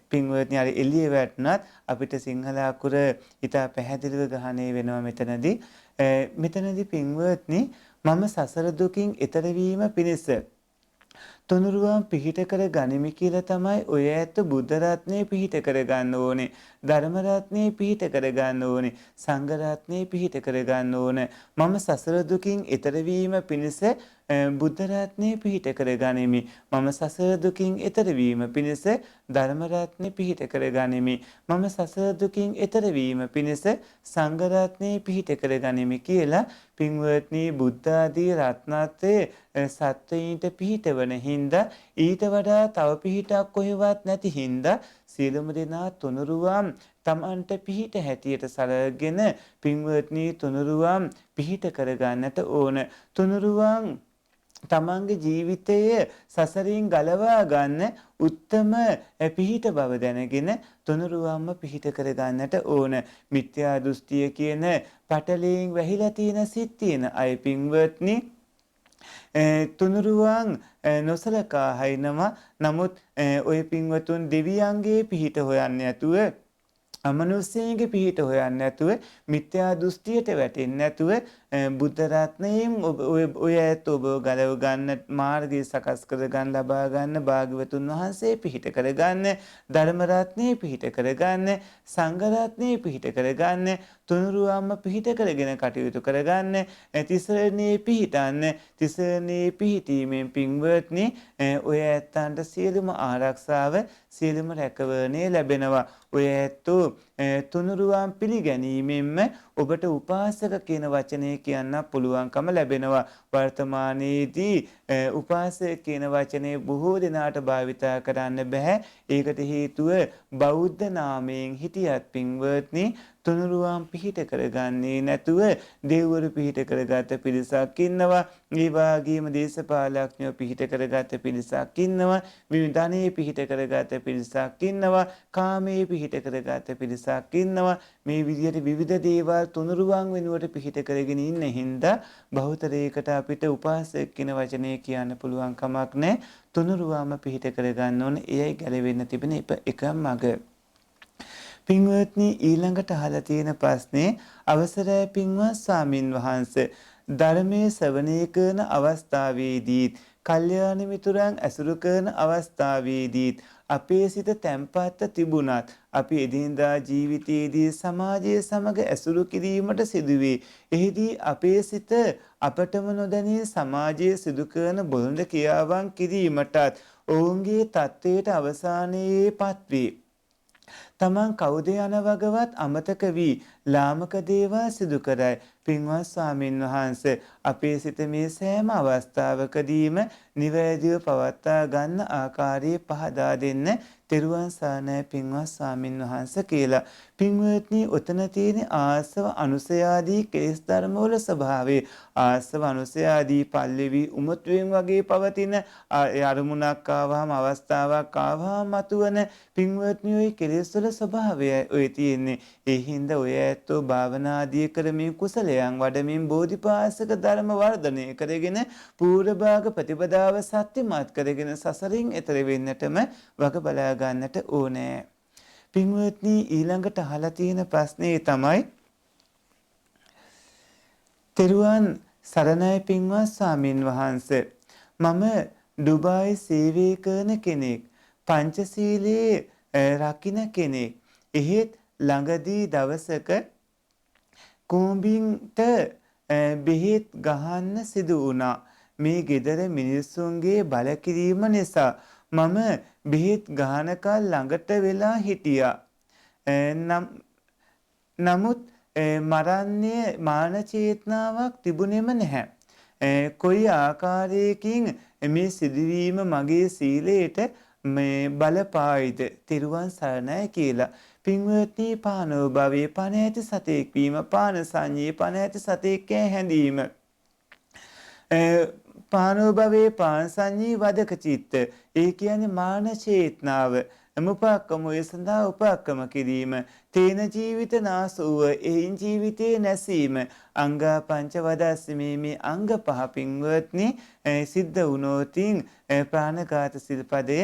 පින්වත්නි අර එළිය වැටුණත් අපිට සිංහල අකුර ඉතා පැහැදිලිව ග්‍රහණය වෙනවා මෙතනදී. මෙතනදී පින්වත්නි මම සසර දුකින් එතර වීම පිණිස තුනුරුවන් පිහිට කර ගනිමි කියලා තමයි ඔය ඇත්ත බුද්ධ රත්නේ පිහිට කර ගන්න ඕනේ. ධර්ම රත්නේ පිහිට කර ගන්න ඕනේ. සංඝ රත්නේ පිහිට කර ගන්න ඕනේ. මම සසර දුකින් එතර වීම පිණිස බුද්ධ රත්නේ පිහිට කර ගනිමි. මම සසර දුකින් එතර වීම පිණිස ධර්ම රත්නේ පිහිට කර ගනිමි. මම සසර දුකින් එතර වීම පිණිස සංඝ රත්නේ පිහිට කර ගනිමි කියලා පින්වත්නි බුද්ධ ආදී රත්නත්‍රයේ සත්වයින්ට පිහිටවන හින්දා ඊට වඩා තව පිහිටක් කොහෙවත් නැති හින්දා සියලුම දෙනා තුනුරුවම් තමන්ට පිහිට හැටියට සලකගෙන පින්වත්නි තුනුරුවම් පිහිට කරගන්නට ඕන. තුනුරුවම් තමන්ගේ ජීවිතය සසරින් ගලවා ගන්න උත්තම පිහිට බව දැනගෙන තුනුරුවම්ම පිහිට කරගන්නට ඕන. මිත්‍යා දෘෂ්ටිය කියන පටලයෙන් වැහිලා තියෙන සිත් තියෙන අය පින්වත්නි තුනුරුවන් නොසලකා හරිනවා. නමුත් ඔය පින්වතුන් දෙවියන්ගේ පිහිට හොයන්නේ නැතුව අමනුෂ්‍යයන්ගේ පිහිට හොයන්නේ නැතුව මිත්‍යා දෘෂ්ටියට වැටෙන්නේ නැතුව බුද්ධ රත්නයෙන් ඔය ඇත්ත ඔබ ගලව ගන්න මාර්ගය සකස් කර ගන්න ලබා ගන්න භාග්‍යවතුන් වහන්සේ පිහිට කර ගන්න ධර්ම රත්නේ පිහිට කර ගන්න සංඝ රත්නේ පිහිට කර ගන්න තුනුරුවම්ම පිහිට කරගෙන කටයුතු කර ගන්න තිසරණේ පිහිටන්න තිසරණේ පිහිටීමෙන් පින්වත්නි ඔය ඇත්තන්ට සියලුම ආරක්ෂාව සියලුම රැකවරණේ ලැබෙනවා. ඔය ඇත්තෝ තුනුරුවන් පිළිගැනීමෙන්ම ඔබට උපාසක කියන වචනේ කියන්න පුළුවන්කම ලැබෙනවා. වර්තමානයේදී උපාසක කියන වචනේ බොහෝ දෙනාට භාවිතා කරන්න බෑ. ඒකට හේතුව බෞද්ධ නාමයෙන් හිටියත් පින්වත්නි තුනුරුවන් පිහිට කරගන්නේ නැතුව දෙව්වරු පිහිට කරගත පිරිසක් ඉන්නවා. ඒ වගේම දේශපාලඥයෝ පිහිට කරගත පිරිසක් ඉන්නවා. විවිධානේ පිහිට කරගත පිරිසක් ඉන්නවා. කාමයේ පිහිට කරගත පිරිසක් ඉන්නවා. මේ විදිහට විවිධ දේවල් තුනුරුවන් වෙනුවට පිහිට කරගෙන ඉන්න හින්දා බහුතරයකට අපිට උපාසක කියන වචනේ කියන්න පුළුවන් කමක් නැහැ. තුනුරුවම පිහිට කරගන්න ඕනේ. එයයි ගැලවෙන්න තිබෙන එක මඟ. පින්වත්නි ඊළඟට අහලා තියෙන ප්‍රශ්නේ අවසරයි පින්වත් ස්වාමින් වහන්සේ ධර්මයේ ශ්‍රවණය කරන අවස්ථාවේදී කල්යාණ මිතුරන් ඇසුරු කරන අවස්ථාවේදී අපේ සිත තැම්පත්ව තිබුණත් අපි එදිනදා ජීවිතයේදී සමාජය සමග ඇසුරු කිරීමට සිදුවේ. එහිදී අපේ සිත අපටම නොදැනී සමාජයේ සිදු කරන බොළඳ ක්‍රියාවන් කිරීමටත් ඔවුන්ගේ තත්වයට අවසානයේ පත්වේ. තමන් කවුද යන වගවත් අමතක වී ලාමක දේවල් සිදු කරයි. පින්වත් ස්වාමින් වහන්සේ අපේ සිත මේ සෑම අවස්ථාවකදීම නිවැරදිව පවත්වා ගන්න ආකාරයේ පහදා දෙන්න තෙරුවන් සරණයි පින්වත් ස්වාමින් වහන්සේ කියලා. පින්වත්නි ඔතන තියෙන ආසව අනුසයාදී කෙලෙස් ධර්මවල ස්වභාවය ආසව අනුසයාදී පල්ලෙවි උමතුයෙන් වගේ පවතින අරමුණක් ආවම අවස්ථාවක් ආවම මතුවන පින්වත්නි ඔය කෙලෙස් වල ස්වභාවය ඔය තියෙන්නේ. ඒ හින්දා ඔය ඇත්තෝ භාවනාදී කරමින් කුසලයන් වඩමින් බෝධිපාසක ධර්ම වර්ධනය කරගෙන පූර්ව භාග ප්‍රතිපදාව සත්‍යමත් කරගෙන සසරින් එතර වෙන්නටම වග බලා ගන්නට ඕනේ. පින්වත්නි ඊළඟට අහලා තියෙන ප්‍රශ්නේ තමයි තෙරුවන් සරණයි පින්වත් ස්වාමින් වහන්සේ මම ඩුබායි සේවය කරන කෙනෙක් පංචශීලයේ රකින්න කෙනෙක්. එහෙත් ළඟදී දවසක කුඹින්ට බෙහෙත් ගහන්න සිදු වුණා. මේ ගෙදර මිනිස්සුන්ගේ බලකිරීම නිසා මම බෙහෙත් ගහනකල් ළඟට වෙලා හිටියා. නමුත් මරන්නේ මාන චේතනාවක් තිබුණෙම නැහැ. කොයි ආකාරයකින් මේ සිදුවීම මගේ සීලයට මේ බලපායිද තිරුවන් සරණයි කියලා. පින්වත්නි පානෝ භවයේ පණ ඇති සතෙක් වීම පාන සංඤේ පණ ඇති සතෙක් හැඳීම පානෝ භවයේ පාන සංඤී වදක චිත්ත ඒ කියන්නේ මාන චේතනාව. උපක්කම ඒ සඳහා උපක්කම කිරීම. තේන ජීවිත නාසුව එයින් ජීවිතේ නැසීම. අංගා පංච වදස්සමේ මේ අංග පහ පින්වත්නි සිද්ධ වුණොතින් ප්‍රාණඝාත සිල්පදය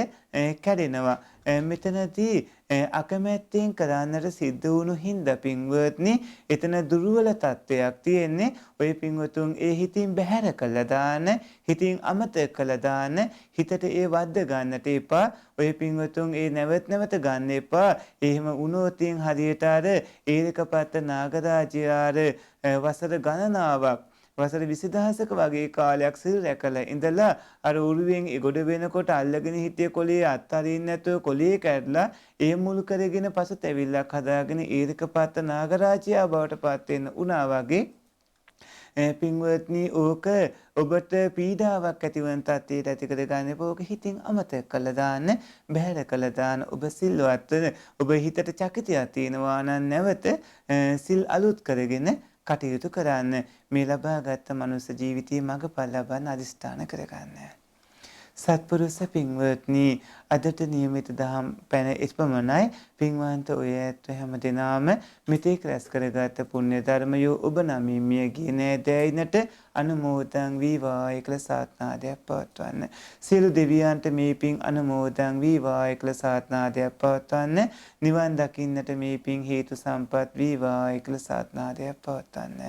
කැඩෙනවා. මෙතනදී අකමැත්තෙන් කරන්නට සිද්ධ වුණු හින්දා පින්වත්නි එතන දුර්වල තත්වයක් තියෙන්නේ. ඔය පින්වතුන් ඒ හිතින් බැහැර කළා දාන්න, හිතින් අමතක කළා දාන්න, හිතට ඒ වද්ද ගන්නට එපා. ඔය පින්වතුන් ඒ නැවත නැවත ගන්න එපා. එහෙම වුණොතින් හරියට අර ඒරකපත්ත නාගරාජයාර වසර ගණනාවක් වසර 20000ක වගේ කාලයක් සිල් රැකලා ඉඳලා අර උරුවෙන් ගොඩ වෙනකොට අල්ලගෙන හිටිය කොලේ අත්තරින්න නැතුව කොලේ කැඩලා ඒ මුල් කරගෙන පසු තැවිල්ලක් හදාගෙන ඒරකපත්ත නාගරාජයා බවට පත් වෙන්න උනා වගේ පින්වත්නි ඕක ඔබට පීඩාවක් ඇතිවන තත්ත්වයට ඇති කර ගන්න එපා. ඕක හිතින් අමතක කළා දාන්න, බැහැර කළා දාන්න. ඔබ සිල්වත් වෙන ඔබ හිතට චකිතයක් තියෙනවා නම් නැවත සිල් අලුත් කරගෙන කටයුතු කරන්න. මේ ලබාගත් මනුස්ස ජීවිතයේ මඟපල් ලබන්න අදිස්ථාන කරගන්න. සත්පුරුෂ පින්වත්නි අදට නියමිත දහම් පැන එපමණයි. පින්වන්ත ඔය ඇත්ත හැම දිනාම මෙතෙක් රැස් කරගත් පුණ්‍ය ධර්මයෝ ඔබ නමින් මිය ගිය නෑදෑයිනට අනුමෝදන් වේවා කියලා සාත්නාදයක් පවත්වන්න. සියලු දෙවියන්ට මේ පින් අනුමෝදන් වේවා කියලා සාත්නාදයක් පවත්වන්න. නිවන් දකින්නට මේ පින් හේතු සම්පත් වේවා කියලා සාත්නාදයක් පවත්වන්න.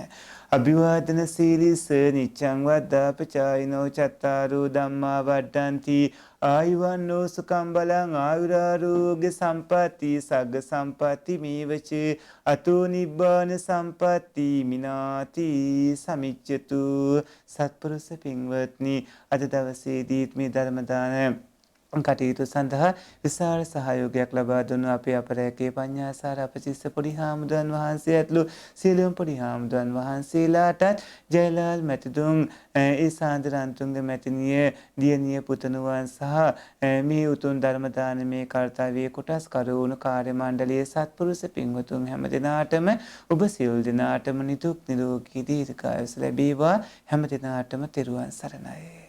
අභිවාදන සීලිස නිච්ඡං වද්දාපචායිනෝ චත්තාරෝ ධම්මා වඩ්ඩಂತಿ ආයුවන්නෝ සුඛං බලං ආයුරාරෝග්‍ය සම්පatti සග්ග සම්පatti මේවච අතෝ නිබ්බාන සම්පatti මිනාති සමිච්ඡතු. සත්පුරුෂ පින්වත්නි අද දවසේදීත් මේ ධර්ම දාන කටයුතු සඳහා විශාල සහයෝගයක් ලබා දුණු අපේ අපරැකේ පඤ්ඤාසාර අපචිස්ස පොඩි හාමුදුරන් වහන්සේ ඇතුළු සියලුම පොඩි හාමුදුරන් වහන්සේලාටත් ජයලාල් මැතිතුන් ඒ සාන්දරන්තුන්ගේ මැතිනිය දියණිය පුතණුවන් සහ මේ උතුම් ධර්ම දානමේ කාර්යයේ කොටස් කරුණු කාර්ය මණ්ඩලයේ සත්පුරුෂ පින්වතුන් හැම දිනාටම ඔබ සියලු දිනාටම නිදුක් නිරෝගී දීර්ඝායුෂ ලැබේවා. හැම දිනාටම තෙරුවන් සරණයි.